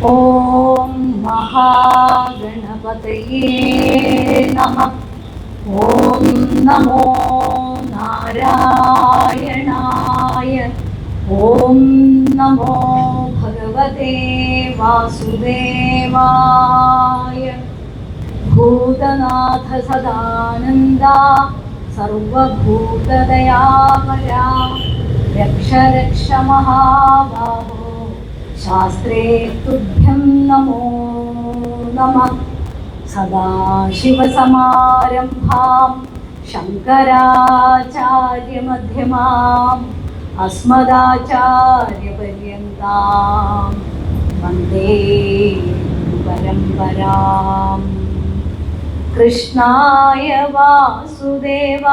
ഓം മഹാഗണപതയേ നമഃ. ഓം നമോ നാരായണായ. ഓം നമോ ഭഗവതേ വാസുദേവായ. ഭൂതനാഥ സദാനന്ദ സർവഭൂതദയാപരാ. രക്ഷ രക്ഷ മഹാബാഹോ ശാസ്ത്രേ തുഭ്യം നമോ നമഃ. സദാശിവസമാരംഭാം ശങ്കരാചാര്യമധ്യമാം അസ്മദാചാര്യപര്യന്താം വന്ദേ പരമ്പരാം. കൃഷ്ണായ വാസുദേവായ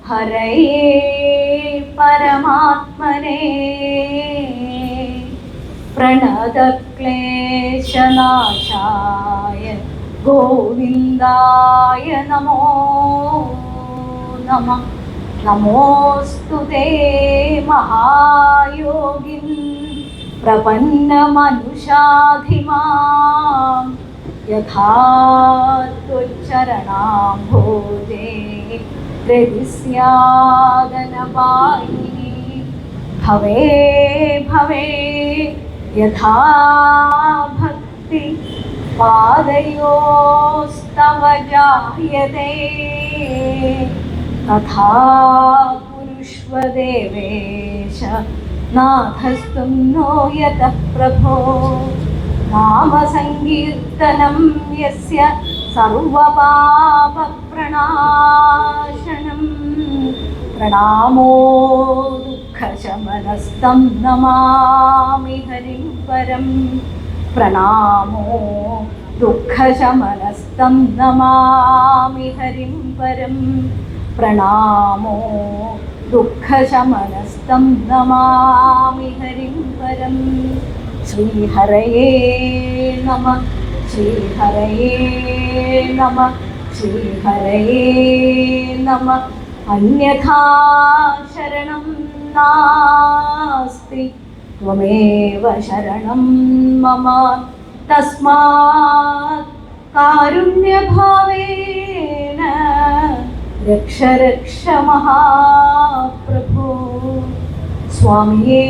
ഹരയേ പരമാത്മനേ പ്രണതക്ലേശനാശായ ഗോവിന്ദായ നമോ നമഃ. നമോസ്തു തേ മഹായോഗിൻ പ്രപന്നമനുഷാധിമാം യഥാ ത്വച്ചരണാംഭോജേ ഹൃദിസ്യാദനപായിനി. ഭവേ ഭവേ യഥാ ഭക്തി പാദയോസ്തവ ജായതേ തഥാ കുരുഷ്വ ദേവേശ നാഥസ്തും നോ യതഃ പ്രഭോ. നാമസങ്കീർത്തനം യസ്യ സർവപാപപ്രണാശനം. പ്രണാമോ ദുഃഖശമനസ്തം നമാമി ഹരിം പരം. പ്രണാമോ ദുഃഖശമനസ്തം നമാമി ഹരിം പരം. പ്രണാമോ ദുഃഖശമനസ്തം നമാമി ഹരിം പരം. ശ്രീഹരയേ നമഃ. ശ്രീഹരയേ നമഃ. ശ്രീഹരയേ നമഃ. അന്യഥാ ശരണം നാസ്തി ത്വമേവ ശരണം മമ. തസ്മാത് കാരുണ്യഭാവേന രക്ഷ രക്ഷ മഹാപ്രഭോ. സ്വാമിയേ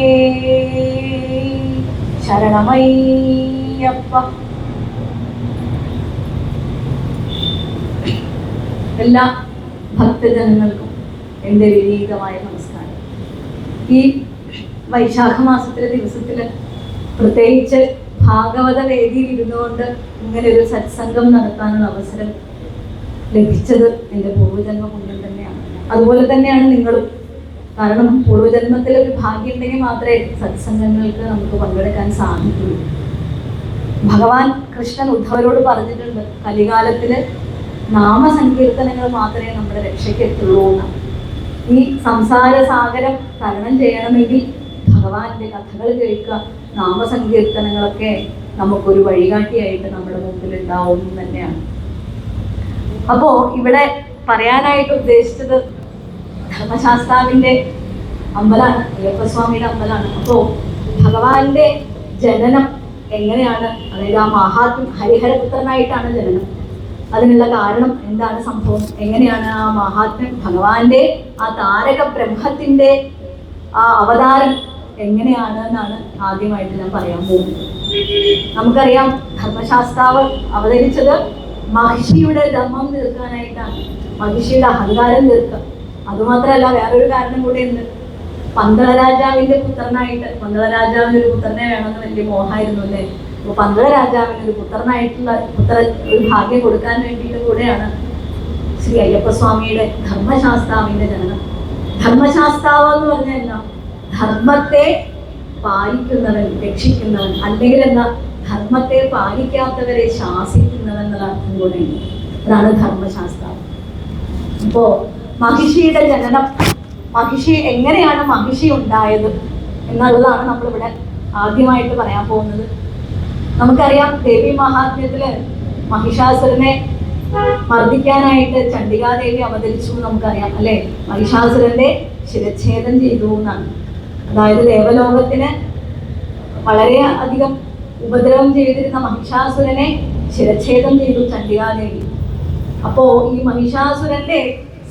ശരണമയ്യപ്പ. എല്ലാ ഭക്തജനങ്ങൾക്കും എൻ്റെ വിനീതമായ നമസ്കാരം. ഈ വൈശാഖ മാസത്തിലെ ദിവസത്തിൽ പ്രത്യേകിച്ച് ഭാഗവത വേദിയിൽ ഇരുന്നുകൊണ്ട് ഇങ്ങനെ ഒരു സത്സംഗം നടത്താനുള്ള അവസരം ലഭിച്ചത് എൻ്റെ പൂർവ്വജന്മ പുണ്യം തന്നെയാണ്. അതുപോലെ തന്നെയാണ് നിങ്ങളും. കാരണം പൂർവ്വജന്മത്തിൽ ഒരു ഭാഗ്യം ഉണ്ടെങ്കിൽ മാത്രമേ സത്സംഗങ്ങൾക്ക് നമുക്ക് പങ്കെടുക്കാൻ സാധിക്കുള്ളൂ. ഭഗവാൻ കൃഷ്ണൻ ഉദ്ധവരോട് പറഞ്ഞിട്ടുണ്ട്, കലികാലത്തില് നാമസങ്കീർത്തനങ്ങൾ മാത്രമേ നമ്മുടെ രക്ഷയ്ക്ക് എത്തുള്ളൂ എന്നാണ്. ഈ സംസാര സാഗരം തരണം ചെയ്യണമെങ്കിൽ ഭഗവാന്റെ കഥകൾ കേൾക്കുക, നാമസങ്കീർത്തനങ്ങളൊക്കെ നമുക്കൊരു വഴികാട്ടിയായിട്ട് നമ്മുടെ മുമ്പിൽ ഉണ്ടാവും തന്നെയാണ്. അപ്പോ ഇവിടെ പറയാനായിട്ട് ഉദ്ദേശിച്ചത് ധർമ്മശാസ്താവിന്റെ അമ്പലമാണ്, അയ്യപ്പസ്വാമിയുടെ അമ്പലമാണ്. അപ്പോൾ ഭഗവാന്റെ ജനനം എങ്ങനെയാണ്, അതായത് ആ മഹാത്മ്യം, ഹരിഹരപുത്രനായിട്ടാണ് ജനനം. അതിനുള്ള കാരണം എന്താണ്, സംഭവം എങ്ങനെയാണ്, ആ മഹാത്മ്യം, ഭഗവാന്റെ ആ താരക ബ്രഹ്മത്തിന്റെ ആ അവതാരം എങ്ങനെയാണ് എന്നാണ് ആദ്യമായിട്ട് ഞാൻ പറയാൻ പോകുന്നത്. നമുക്കറിയാം, ധർമ്മശാസ്താവ് അവതരിച്ചത് മഹിഷിയുടെ ധർമ്മം തീർക്കാനായിട്ടാണ്, മഹിഷിയുടെ അഹങ്കാരം തീർക്കുക. അതുമാത്രമല്ല, വേറൊരു കാരണം കൂടെ ഉണ്ട്. പന്തള രാജാവിന്റെ പുത്രനായിട്ട്, പന്തള രാജാവിന് ഒരു പുത്രനെ വേണമെന്ന് വലിയ മോഹമായിരുന്നു അല്ലേ. അപ്പോൾ പന്തള രാജാവിന് ഒരു പുത്രനായിട്ടുള്ള ഒരു ഭാഗ്യം കൊടുക്കാൻ വേണ്ടിയിട്ട് കൂടെയാണ് ശ്രീ അയ്യപ്പസ്വാമിയുടെ ധർമ്മശാസ്താവിന്റെ ജനനം. ധർമ്മശാസ്താവ് എന്ന് പറഞ്ഞാൽ എന്താ, ധർമ്മത്തെ പാലിക്കുന്നവൻ, രക്ഷിക്കുന്നവൻ, അല്ലെങ്കിൽ എന്താ, ധർമ്മത്തെ പാലിക്കാത്തവരെ ശാസിക്കുന്നവൻ എന്നുള്ള അർത്ഥം കൂടെയുണ്ട്. അതാണ് ധർമ്മശാസ്താവ്. ഇപ്പോ മഹിഷിയുടെ ജനനം, മഹിഷി എങ്ങനെയാണ് മഹിഷി ഉണ്ടായത് എന്നുള്ളതാണ് നമ്മളിവിടെ ആദ്യമായിട്ട് പറയാൻ പോകുന്നത്. നമുക്കറിയാം, ദേവി മഹാത്മ്യത്തില് മഹിഷാസുരനെ മർദ്ദിക്കാനായിട്ട് ചണ്ഡികാദേവി അവതരിച്ചു നമുക്കറിയാം അല്ലെ. മഹിഷാസുരന്റെ ശിരച്ഛേദം ചെയ്തു എന്നാണ്. അതായത് ദേവലോകത്തിന് വളരെ അധികം ഉപദ്രവം ചെയ്തിരുന്ന മഹിഷാസുരനെ ശിരച്ഛേദം ചെയ്തു ചണ്ഡികാദേവി. അപ്പോ ഈ മഹിഷാസുരന്റെ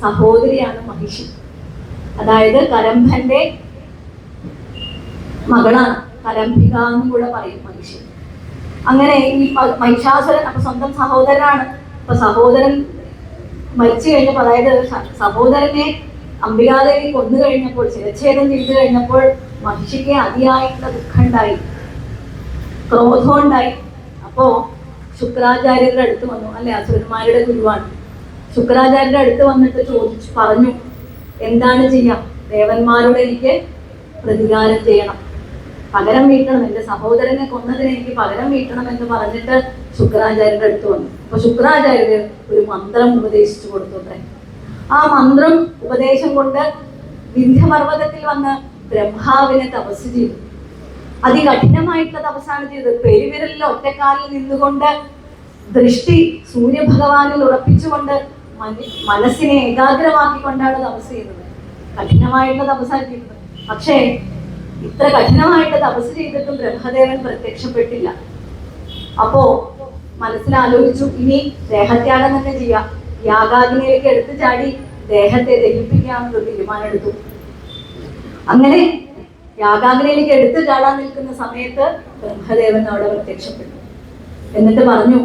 സഹോദരിയാണ് മഹിഷി, അതായത് കരംഭന്റെ മകളാണ്. കരംഭിക എന്നും കൂടെ പറയും മഹിഷി. അങ്ങനെ ഈ മഹിഷാസുരൻ അപ്പൊ സ്വന്തം സഹോദരനാണ്. അപ്പൊ സഹോദരൻ മരിച്ചു കഴിഞ്ഞപ്പോൾ, അതായത് സഹോദരനെ അംബികാദേവി കൊന്നു കഴിഞ്ഞപ്പോൾ, ശിരച്ഛേദം ചെയ്തു കഴിഞ്ഞപ്പോൾ മഹിഷിക്ക് അതിയായിട്ടുള്ള ദുഃഖം ഉണ്ടായി, ക്രോധം ഉണ്ടായി. അപ്പോ ശുക്രാചാര്യരുടെ അടുത്ത് വന്നു, അല്ലെ, അസുരന്മാരുടെ ഗുരുവാണ്. ശുക്രാചാര്യരുടെ അടുത്ത് വന്നിട്ട് ചോദിച്ചു, പറഞ്ഞു, എന്താണ് ചെയ്യാം, ദേവന്മാരോട് എനിക്ക് പ്രതികാരം ചെയ്യണം, പകരം വീട്ടണം, എന്റെ സഹോദരനെ കൊന്നതിന് എനിക്ക് പകരം വീട്ടണം എന്ന് പറഞ്ഞിട്ട് ശുക്രാചാര്യരുടെ അടുത്ത് വന്നു. അപ്പൊ ശുക്രാചാര്യര് ഒരു മന്ത്രം ഉപദേശിച്ചു കൊടുത്തു അത്രേ. ആ മന്ത്രം ഉപദേശം കൊണ്ട് വിന്ധ്യപർവ്വതത്തിൽ വന്ന് ബ്രഹ്മാവിനെ തപസ് ചെയ്തു. അതികഠിനമായിട്ടുള്ള തപസ്സാണ് ചെയ്തത്. പെരുവിരലിൽ ഒറ്റക്കാലിൽ നിന്നുകൊണ്ട് ദൃഷ്ടി സൂര്യഭഗവാനിൽ ഉറപ്പിച്ചുകൊണ്ട് മനസ്സിനെ ഏകാഗ്രമാക്കിക്കൊണ്ടാണ് തപസ് ചെയ്യുന്നത്. കഠിനമായിട്ടുള്ള തപസ്സാണ് ചെയ്തത്. പക്ഷേ ഇത്ര കഠിനമായിട്ട് തപസ് ചെയ്തിട്ടും ബ്രഹ്മദേവൻ പ്രത്യക്ഷപ്പെട്ടില്ല. അപ്പോ മനസ്സിലാലോചിച്ചു, ഇനി ദേഹത്യാഗം തന്നെ ചെയ്യാം, യാഗാഗ്നിയിലേക്ക് എടുത്തു ചാടി ദേഹത്തെ ദഹിപ്പിക്കാമെന്നൊരു തീരുമാനമെടുത്തു. അങ്ങനെ യാഗാഗ്നിയിലേക്ക് എടുത്തു ചാടാൻ നിൽക്കുന്ന സമയത്ത് ബ്രഹ്മദേവൻ അവിടെ പ്രത്യക്ഷപ്പെട്ടു. എന്നിട്ട് പറഞ്ഞു,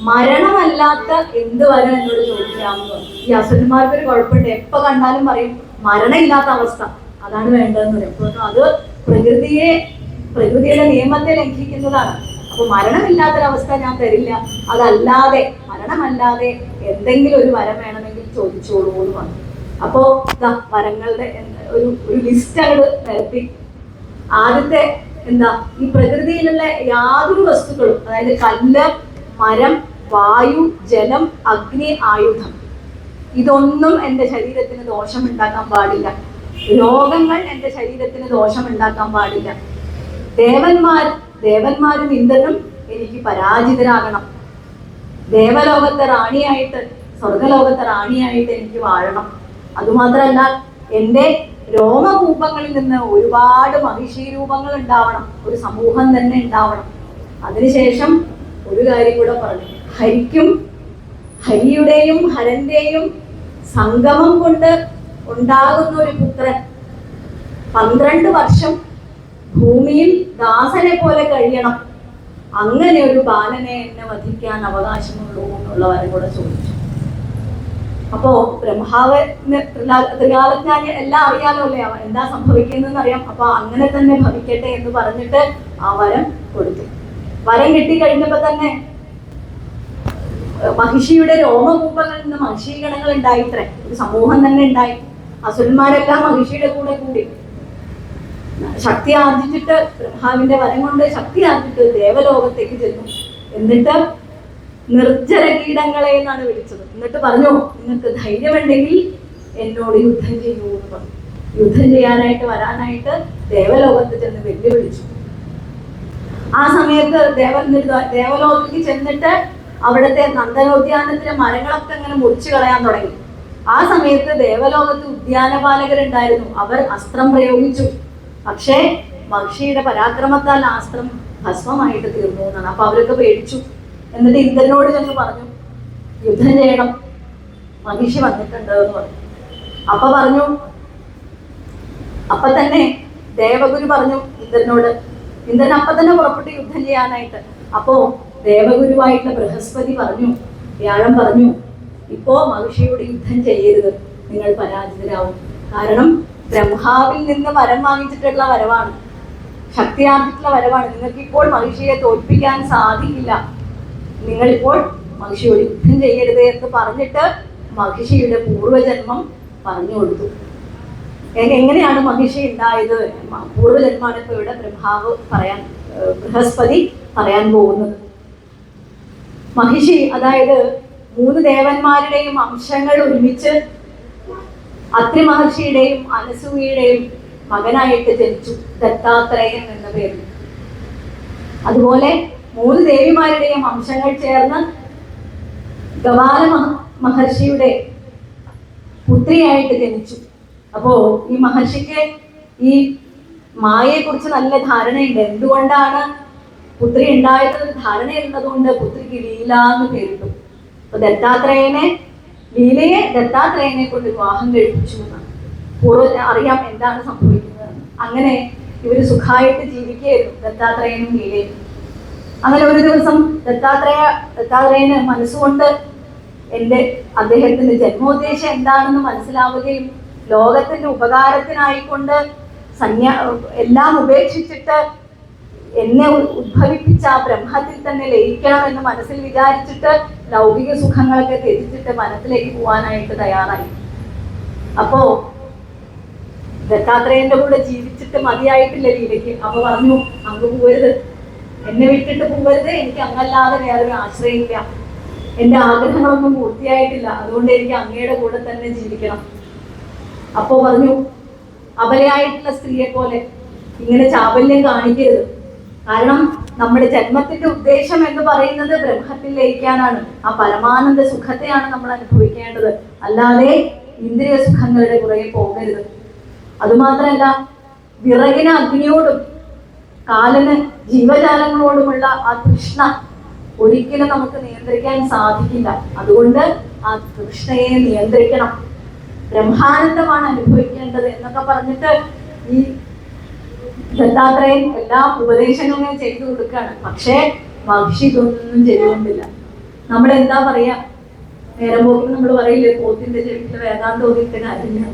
മരണമല്ലാത്ത എന്ത് വരം എന്നോട് ചോദിക്കാമെന്ന് പറഞ്ഞു. ഈ അസുരന്മാർക്കൊരു കുഴപ്പമുണ്ട്, എപ്പോ കണ്ടാലും പറയും മരണമില്ലാത്ത അവസ്ഥ, അതാണ് വേണ്ടതെന്ന് പറയും. അപ്പോൾ അത് പ്രകൃതിയുടെ നിയമത്തെ ലംഘിക്കുന്നതാണ്. അപ്പൊ മരണമില്ലാത്തൊരവസ്ഥ ഞാൻ തരില്ല, അതല്ലാതെ മരണമല്ലാതെ എന്തെങ്കിലും ഒരു വരം വേണമെങ്കിൽ ചോദിച്ചോളൂ എന്ന് പറഞ്ഞു. അപ്പോ വരങ്ങളുടെ ഒരു ലിസ്റ്റ് അങ്ങോട്ട് നിരത്തി. ആദ്യത്തെ എന്താ, ഈ പ്രകൃതിയിലുള്ള യാതൊരു വസ്തുക്കളും, അതായത് കല്ല്, മരം, വായു, ജലം, അഗ്നി, ആയുധം, ഇതൊന്നും എൻ്റെ ശരീരത്തിന് ദോഷമുണ്ടാക്കാൻ പാടില്ല. രോഗങ്ങൾ എൻ്റെ ശരീരത്തിന് ദോഷമുണ്ടാക്കാൻ പാടില്ല. ദേവന്മാരും ഇന്ദ്രനും എനിക്ക് പരാജിതരാകണം. ദേവലോകത്തെ റാണിയായിട്ട്, സ്വർഗലോകത്തെ റാണിയായിട്ട് എനിക്ക് വാഴണം. അതുമാത്രമല്ല, എൻ്റെ രോമകൂപങ്ങളിൽ നിന്ന് ഒരുപാട് മഹിഷി രൂപങ്ങൾ ഉണ്ടാവണം, ഒരു സമൂഹം തന്നെ ഉണ്ടാവണം. അതിനുശേഷം ഒരു കാര്യം കൂടെ പറഞ്ഞു, ഹരിയുടെയും ഹരന്റെയും സംഗമം കൊണ്ട് ഉണ്ടാകുന്ന ഒരു പുത്രൻ 12 വർഷം ഭൂമിയിൽ ദാസനെ പോലെ കഴിയണം, അങ്ങനെ ഒരു ബാലനെ എന്നെ വധിക്കാൻ അവകാശമുള്ളൂ എന്നുള്ള വരം കൂടെ ചോദിച്ചു. അപ്പോ ബ്രഹ്മാവ് ത്രികാലജ്ഞാനി എല്ലാം അറിയാലോ അല്ലേ, എന്താ സംഭവിക്കുന്നതെന്ന് അറിയാം. അപ്പൊ അങ്ങനെ തന്നെ ഭവിക്കട്ടെ എന്ന് പറഞ്ഞിട്ട് ആ വരം കൊടുത്തു. വരം കിട്ടിക്കഴിഞ്ഞപ്പോ തന്നെ മഹിഷിയുടെ രോമകൂപങ്ങളിൽ നിന്ന് മഹിഷീഗണങ്ങൾ ഉണ്ടായിത്രേ, ഒരു സമൂഹം തന്നെ ഉണ്ടായി. അസുരന്മാരെല്ലാം മഹിഷിയുടെ കൂടെ കൂടി ശക്തി ആർജിച്ചിട്ട്, ബ്രഹ്മാവിന്റെ വരം കൊണ്ട് ശക്തി ആർജിച്ചിട്ട് ദേവലോകത്തേക്ക് ചെന്നു. എന്നിട്ട് നിർജ്ജര കീടങ്ങളെ എന്നാണ് വിളിച്ചത്. എന്നിട്ട് പറഞ്ഞു, നിങ്ങൾക്ക് ധൈര്യമുണ്ടെങ്കിൽ എന്നോട് യുദ്ധം ചെയ്യൂ എന്ന് പറഞ്ഞു. യുദ്ധം ചെയ്യാനായിട്ട് വരാനായിട്ട് ദേവലോകത്ത് ചെന്ന് വെല്ലുവിളിച്ചു. ആ സമയത്ത് ദേവലോകത്തേക്ക് ചെന്നിട്ട് അവിടുത്തെ നന്ദനോദ്യാനത്തിലെ മരങ്ങളൊക്കെ അങ്ങനെ മുറിച്ചു കളയാൻ തുടങ്ങി. ആ സമയത്ത് ദേവലോകത്ത് ഉദ്യാനപാലകരുണ്ടായിരുന്നു. അവർ അസ്ത്രം പ്രയോഗിച്ചു. പക്ഷേ മഹിഷിയുടെ പരാക്രമത്താൽ ആ അസ്ത്രം ഭസ്മമായിട്ട് തീർന്നു എന്നാണ്. അപ്പൊ അവരൊക്കെ പേടിച്ചു. എന്നിട്ട് ഇന്ദ്രനോട് ചെന്ന് പറഞ്ഞു, യുദ്ധം ചെയ്യണം, മഹിഷി വന്നിട്ടുണ്ട് എന്ന് പറഞ്ഞു. അപ്പൊ തന്നെ ദേവഗുരു പറഞ്ഞു ഇന്ദ്രനോട്. ഇന്ദ്രൻ അപ്പൊ തന്നെ പുറപ്പെട്ട് യുദ്ധം ചെയ്യാനായിട്ട്. അപ്പോ ദേവഗുരുവായിട്ടുള്ള ബൃഹസ്പതി പറഞ്ഞു, വ്യാഴം പറഞ്ഞു, ഇപ്പോ മഹിഷിയോട് യുദ്ധം ചെയ്യരുത്, നിങ്ങൾ പരാജിതരാവും. കാരണം ബ്രഹ്മാവിൽ നിന്ന് വരം വാങ്ങിച്ചിട്ടുള്ള വരവാണ്, ശക്തിയാർജിച്ചിട്ടുള്ള വരവാണ്. നിങ്ങൾക്ക് ഇപ്പോൾ മഹിഷിയെ തോൽപ്പിക്കാൻ സാധിക്കില്ല, നിങ്ങളിപ്പോൾ മഹിഷിയോട് യുദ്ധം ചെയ്യരുത് എന്ന് പറഞ്ഞിട്ട് മഹിഷിയുടെ പൂർവ്വജന്മം പറഞ്ഞു കൊടുത്തു. എങ്ങനെയാണ് മഹിഷി ഉണ്ടായത്, പൂർവ്വജന്മാണ് ഇപ്പൊ ഇവിടെ ബൃഹസ്പതി പറയാൻ പോകുന്നത്. മഹിഷി, അതായത് 3 ദേവന്മാരുടെയും അംശങ്ങൾ ഒരുമിച്ച് അത്രി മഹർഷിയുടെയും അനസൂയയുടെയും മകനായിട്ട് ജനിച്ചു, ദത്താത്രേയൻ എന്ന പേരിൽ. അതുപോലെ 3 ദേവിമാരുടെയും അംശങ്ങൾ ചേർന്ന് ഗവാല മഹർഷിയുടെ പുത്രിയായിട്ട് ജനിച്ചു. അപ്പോ ഈ മഹർഷിക്ക് ഈ മായയെക്കുറിച്ച് നല്ല ധാരണയുണ്ട്. എന്തുകൊണ്ടാണ് പുത്രി ഉണ്ടായത് ധാരണയുള്ളത് കൊണ്ട് പുത്രിക്ക് ലീല എന്ന് പേരിട്ടു. അപ്പൊ ലീലയെ ദത്താത്രേയനെ കൊണ്ട് വിവാഹം കഴിപ്പിച്ചു എന്നാണ്. പൂർവ്വം അറിയാം എന്താണ് സംഭവിക്കുന്നത്. അങ്ങനെ ഇവര് സുഖമായിട്ട് ജീവിക്കുകയായിരുന്നു, ദത്താത്രേയനും ലീലയും. അങ്ങനെ ഒരു ദിവസം ദത്താത്രേയന് മനസ്സുകൊണ്ട് അദ്ദേഹത്തിന്റെ ജന്മോദ്ദേശം എന്താണെന്ന് മനസ്സിലാവുകയും ലോകത്തിന്റെ ഉപകാരത്തിനായിക്കൊണ്ട് എല്ലാം ഉപേക്ഷിച്ചിട്ട് എന്നെ ഉദ്ഭവിപ്പിച്ച ആ ബ്രഹ്മത്തിൽ തന്നെ ലയിക്കണം എന്ന് മനസ്സിൽ വിചാരിച്ചിട്ട് ലൗകിക സുഖങ്ങളൊക്കെ ത്യജിച്ചിട്ട് വനത്തിലേക്ക് പോവാനായിട്ട് തയ്യാറായി. അപ്പോ ദത്താത്രേയന്റെ കൂടെ ജീവിച്ചിട്ട് മതിയായിട്ടില്ല ലീലയ്ക്ക്. അപ്പൊ പറഞ്ഞു, അങ്ങ് പോവരുത്, എന്നെ വിട്ടിട്ട് പോവരുത്, എനിക്ക് അങ്ങല്ലാതെ വേറൊരു ആശ്രയമില്ല, എന്റെ ആഗ്രഹങ്ങളൊന്നും പൂർത്തിയായിട്ടില്ല, അതുകൊണ്ട് എനിക്ക് അങ്ങയുടെ കൂടെ തന്നെ ജീവിക്കണം. അപ്പോ പറഞ്ഞു, അബലയായിട്ടുള്ള സ്ത്രീയെ പോലെ ഇങ്ങനെ ചാബല്യം കാണിക്കരുത്. കാരണം നമ്മുടെ ജന്മത്തിന്റെ ഉദ്ദേശം എന്ന് പറയുന്നത് ബ്രഹ്മത്തിൽ ലയിക്കാനാണ്. ആ പരമാനന്ദ സുഖത്തെയാണ് നമ്മൾ അനുഭവിക്കേണ്ടത്, അല്ലാതെ ഇന്ദ്രിയ സുഖങ്ങളുടെ പുറകെ പോകരുത്. അതുമാത്രമല്ല, വിറകിന് അഗ്നിയോടും കാലന് ജീവജാലങ്ങളോടുമുള്ള ആ തൃഷ്ണ ഒരിക്കലും നമുക്ക് നിയന്ത്രിക്കാൻ സാധിക്കില്ല. അതുകൊണ്ട് ആ തൃഷ്ണയെ നിയന്ത്രിക്കണം, ബ്രഹ്മാനന്ദമാണ് അനുഭവിക്കേണ്ടത് എന്നൊക്കെ പറഞ്ഞിട്ട് ഈ ദത്താത്രേയൻ എല്ലാ ഉപദേശങ്ങളും ചെയ്തു കൊടുക്കുകയാണ്. പക്ഷേ മഹർഷി ഇതൊന്നും ചെയ്തുകൊണ്ടില്ല. നമ്മൾ എന്താ പറയാ, നേരം പോലും നമ്മൾ പറയില്ലേ, പോത്തിന്റെ ചെവിട്ടില് വേദാന്തം ഓതിയിട്ട് കാര്യമില്ല.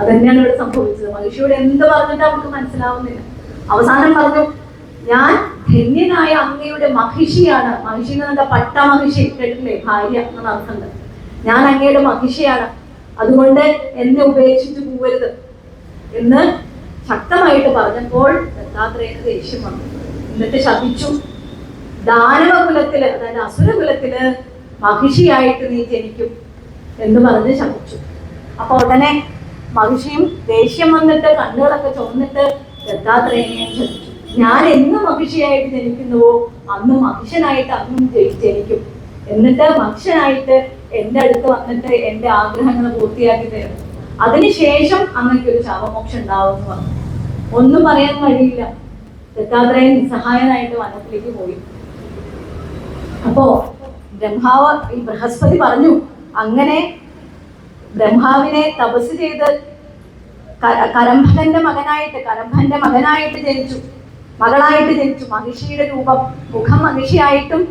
അതന്നെയാണ് ഇവിടെ സംഭവിച്ചത്. മഹർഷിയോട് എന്ത് പറഞ്ഞിട്ട് അവർക്ക് മനസ്സിലാവുന്നില്ല. അവസാനം പറഞ്ഞു, ഞാൻ ധന്യനായ അങ്ങയുടെ മഹിഷിയാണ്. മഹിഷി എന്ന് പട്ട മഹിഷി കേട്ടില്ലേ, ഭാര്യ എന്നുള്ള അർത്ഥമുണ്ട്. ഞാൻ അങ്ങയുടെ മഹിഷിയാണ്, അതുകൊണ്ട് എന്നെ ഉപേക്ഷിച്ചു പോവരുത് എന്ന് ശക്തമായിട്ട് പറഞ്ഞപ്പോൾ ദത്താത്രേയന് ദേഷ്യം വന്നു. എന്നിട്ട് ശപിച്ചു, ദാനവകുലത്തില്, അതായത് അസുരകുലത്തില് മഹിഷിയായിട്ട് നീ ജനിക്കും എന്ന് പറഞ്ഞ് ശപിച്ചു. അപ്പൊ ഉടനെ മഹിഷിയും ദേഷ്യം വന്നിട്ട് കണ്ണുകളൊക്കെ ചുവന്നിട്ട് ദത്താത്രേയനെ ശപിച്ചു. ഞാൻ എന്ന് മഹിഷിയായിട്ട് ജനിക്കുന്നുവോ അന്ന് മഹിഷനായിട്ട് അന്നും ജനിക്കും, എന്നിട്ട് മഹിഷനായിട്ട് എന്റെ അടുത്ത് വന്നിട്ട് എന്റെ ആഗ്രഹങ്ങൾ പൂർത്തിയാക്കി തരും, അതിനുശേഷം അങ്ങക്ക് ഒരു ശാപമോക്ഷം ഉണ്ടാവും എന്ന് പറഞ്ഞു. ഒന്നും പറയാൻ കഴിയില്ല. ദത്താത്രേയൻ നിസ്സഹായനായിട്ട് വനത്തിലേക്ക് പോയി. അപ്പോ ഈ ബൃഹസ്പതി പറഞ്ഞു, അങ്ങനെ ബ്രഹ്മാവിനെ തപസ് ചെയ്ത് കരംഭന്റെ മകനായിട്ട് ജനിച്ചു, മകളായിട്ട് ജനിച്ചു. മഹിഷിയുടെ രൂപം, മുഖം മഹിഷിയായിട്ടും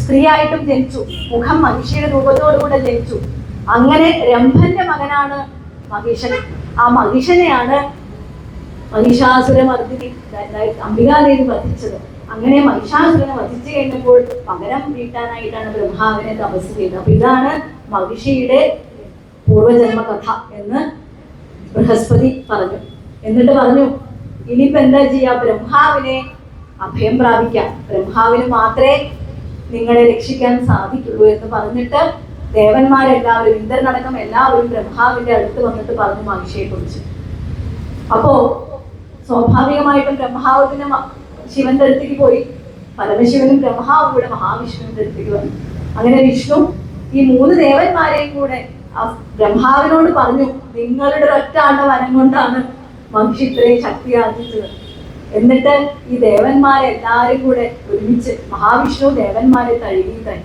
സ്ത്രീയായിട്ടും ജനിച്ചു, മുഖം മഹിഷിയുടെ രൂപത്തോടുകൂടെ ജനിച്ചു. അങ്ങനെ രംഭന്റെ മകനാണ് മഹിഷൻ. ആ മഹിഷനെയാണ് മഹിഷാസുരമർദ്ദിനി അംബികാദേവി വധിച്ചത്. അങ്ങനെ മഹിഷാസുരനെ വധിച്ചു കഴിഞ്ഞപ്പോൾ പകരം വീട്ടാനായിട്ടാണ് ബ്രഹ്മാവിനെ തപസ് ചെയ്തത്. അപ്പൊ ഇതാണ് മഹിഷിയുടെ പൂർവജന്മ കഥ എന്ന് ബൃഹസ്പതി പറഞ്ഞു. എന്നിട്ട് പറഞ്ഞു, ഇനിയിപ്പോ എന്താ ചെയ്യാ, ബ്രഹ്മാവിനെ അഭയം പ്രാപിക്കാം, ബ്രഹ്മാവിന് മാത്രമേ നിങ്ങളെ രക്ഷിക്കാൻ സാധിക്കുള്ളൂ എന്ന് പറഞ്ഞിട്ട് ദേവന്മാരെല്ലാവരും, ഇന്ദ്രനടക്കം എല്ലാവരും ബ്രഹ്മാവിന്റെ അടുത്ത് വന്നിട്ട് പറഞ്ഞു മഹിഷിയെ കുറിച്ച്. അപ്പോ സ്വാഭാവികമായിട്ടും ബ്രഹ്മാവ് പിന്നെ ശിവന്റെ അടുത്തേക്ക് പോയി. പരമശിവനും ബ്രഹ്മാവും കൂടെ മഹാവിഷ്ണുവിന്റെ അടുത്തേക്ക് വന്നു. അങ്ങനെ വിഷ്ണു ഈ 3 ദേവന്മാരെയും കൂടെ ബ്രഹ്മാവിനോട് പറഞ്ഞു, നിങ്ങളുടെ ഒറ്റ വരം കൊണ്ടാണ് മഹിഷി ഇത്രയും ശക്തി ആർജിച്ചത്. എന്നിട്ട് ഈ ദേവന്മാരെല്ലാരും കൂടെ ഒരുമിച്ച് മഹാവിഷ്ണു ദേവന്മാരെ തഴുകി.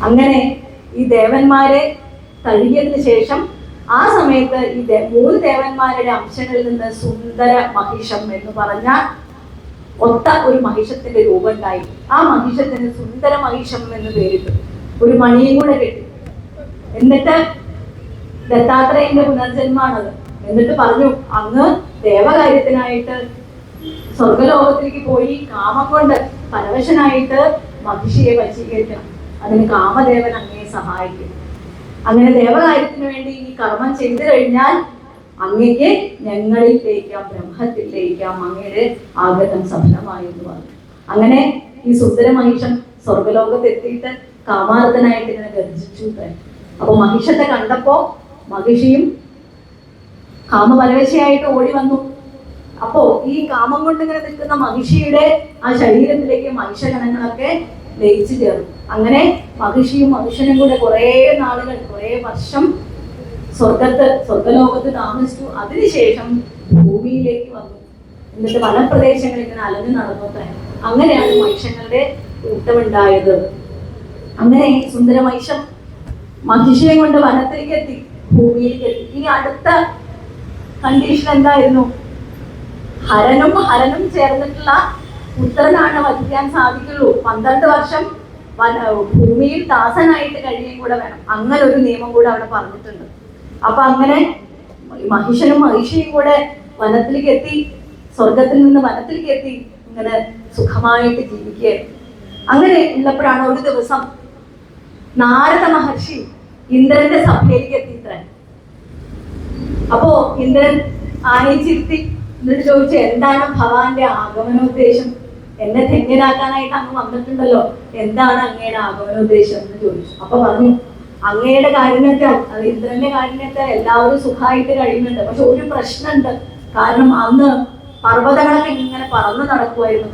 അങ്ങനെ ഈ ദേവന്മാരെ തഴുകിയതിനു ശേഷം ആ സമയത്ത് ഈ 3 ദേവന്മാരുടെ അംശങ്ങളിൽ നിന്ന് സുന്ദര മഹിഷം എന്ന് പറഞ്ഞ ഒത്ത ഒരു മഹിഷത്തിന്റെ രൂപം ഉണ്ടായി. ആ മഹിഷത്തിന് സുന്ദര മഹിഷം എന്ന് പേരിട്ടു. ഒരു മണിയും കൂടെ കെട്ടി. എന്നിട്ട് ദത്താത്രേയന്റെ പുനർജന്മാണത്. എന്നിട്ട് പറഞ്ഞു, അങ്ങ് ദേവകാര്യത്തിനായിട്ട് സ്വർഗലോകത്തിലേക്ക് പോയി കാമം കൊണ്ട് പരവശനായിട്ട് മഹിഷിയെ വശീകരിക്കണം, അതിന് കാമദേവൻ അങ്ങയെ സഹായിക്കും. അങ്ങനെ ദേവകാര്യത്തിന് വേണ്ടി ഈ കർമ്മം ചെയ്തു കഴിഞ്ഞാൽ അങ്ങയ്ക്ക് ഞങ്ങളിൽ ലയിക്കാം, ബ്രഹ്മത്തിൽ ലയിക്കാം, അങ്ങയുടെ ആഗ്രഹം സഫലമായി എന്ന് പറഞ്ഞു. അങ്ങനെ ഈ സുന്ദര മഹിഷൻ സ്വർഗലോകത്തെത്തിയിട്ട് കാമാർത്തനായിട്ട് ഇങ്ങനെ ഗർജിച്ചു. അപ്പൊ മഹിഷത്തെ കണ്ടപ്പോ മഹിഷിയും കാമപരവശയായിട്ട് ഓടി വന്നു. അപ്പോ ഈ കാമം കൊണ്ട് ഇങ്ങനെ നിൽക്കുന്ന മഹിഷിയുടെ ആ ശരീരത്തിലേക്ക് മഹിഷഗണങ്ങളൊക്കെ ലയിച്ചു ചേർന്നു. അങ്ങനെ മഹിഷിയും മനുഷ്യനും കൂടെ കുറേ നാളുകൾ, കുറേ വർഷം സ്വർഗലോകത്ത് താമസിച്ചു. അതിനുശേഷം ഭൂമിയിലേക്ക് വന്നു. എന്നിട്ട് വനപ്രദേശങ്ങളിൽ ഇങ്ങനെ അലഞ്ഞു നടന്നോട്ടെ. അങ്ങനെയാണ് മനുഷ്യങ്ങളുടെ കൂട്ടമുണ്ടായത്. അങ്ങനെ സുന്ദരമൈഷം മഹിഷിയെ കൊണ്ട് വനത്തിലേക്ക് എത്തി, ഭൂമിയിലേക്ക് എത്തി. ഇനി അടുത്ത കണ്ടീഷൻ എന്തായിരുന്നു? ഹരനും ചേർന്നിട്ടുള്ള പുത്രനാണ് വധിക്കാൻ സാധിക്കുള്ളൂ. 12 വർഷം ഭൂമിയിൽ ദാസനായിട്ട് കഴിയുകയും കൂടെ വേണം. അങ്ങനെ ഒരു നിയമം കൂടെ അവിടെ പറഞ്ഞിട്ടുണ്ട്. അപ്പൊ അങ്ങനെ മഹിഷനും മഹിഷിയും കൂടെ വനത്തിലേക്ക് എത്തി, സ്വർഗത്തിൽ നിന്ന് വനത്തിലേക്ക് എത്തി, ഇങ്ങനെ സുഖമായിട്ട് ജീവിക്കുകയായിരുന്നു. അങ്ങനെ ഉള്ളപ്പോഴാണ് ഒരു ദിവസം നാരദ മഹർഷി ഇന്ദ്രന്റെ സഭയിലേക്ക് എത്തിയിത്രേ. അപ്പോ ഇന്ദ്രൻ ആനയിച്ചിരുത്തി എന്നിട്ട് ചോദിച്ചു, എന്താണ് ഭഗവാന്റെ ആഗമനോദ്ദേശം? എന്നെ ധന്യനാക്കാനായിട്ട് അങ്ങ് വന്നിട്ടുണ്ടല്ലോ, എന്താണ് അങ്ങയുടെ ആഗമനോദ്ദേശം എന്ന് ചോദിച്ചു. അപ്പൊ പറഞ്ഞു, അങ്ങയുടെ കാരുണ്യത്താൽ, അത് ഇന്ദ്രന്റെ കാരുണ്യത്താൽ എല്ലാവരും സുഖമായിട്ട് കഴിയുന്നുണ്ട്. പക്ഷെ ഒരു പ്രശ്നമുണ്ട്. കാരണം അന്ന് പർവ്വതങ്ങളൊക്കെ ഇങ്ങനെ പറന്നു നടക്കുമായിരുന്നു.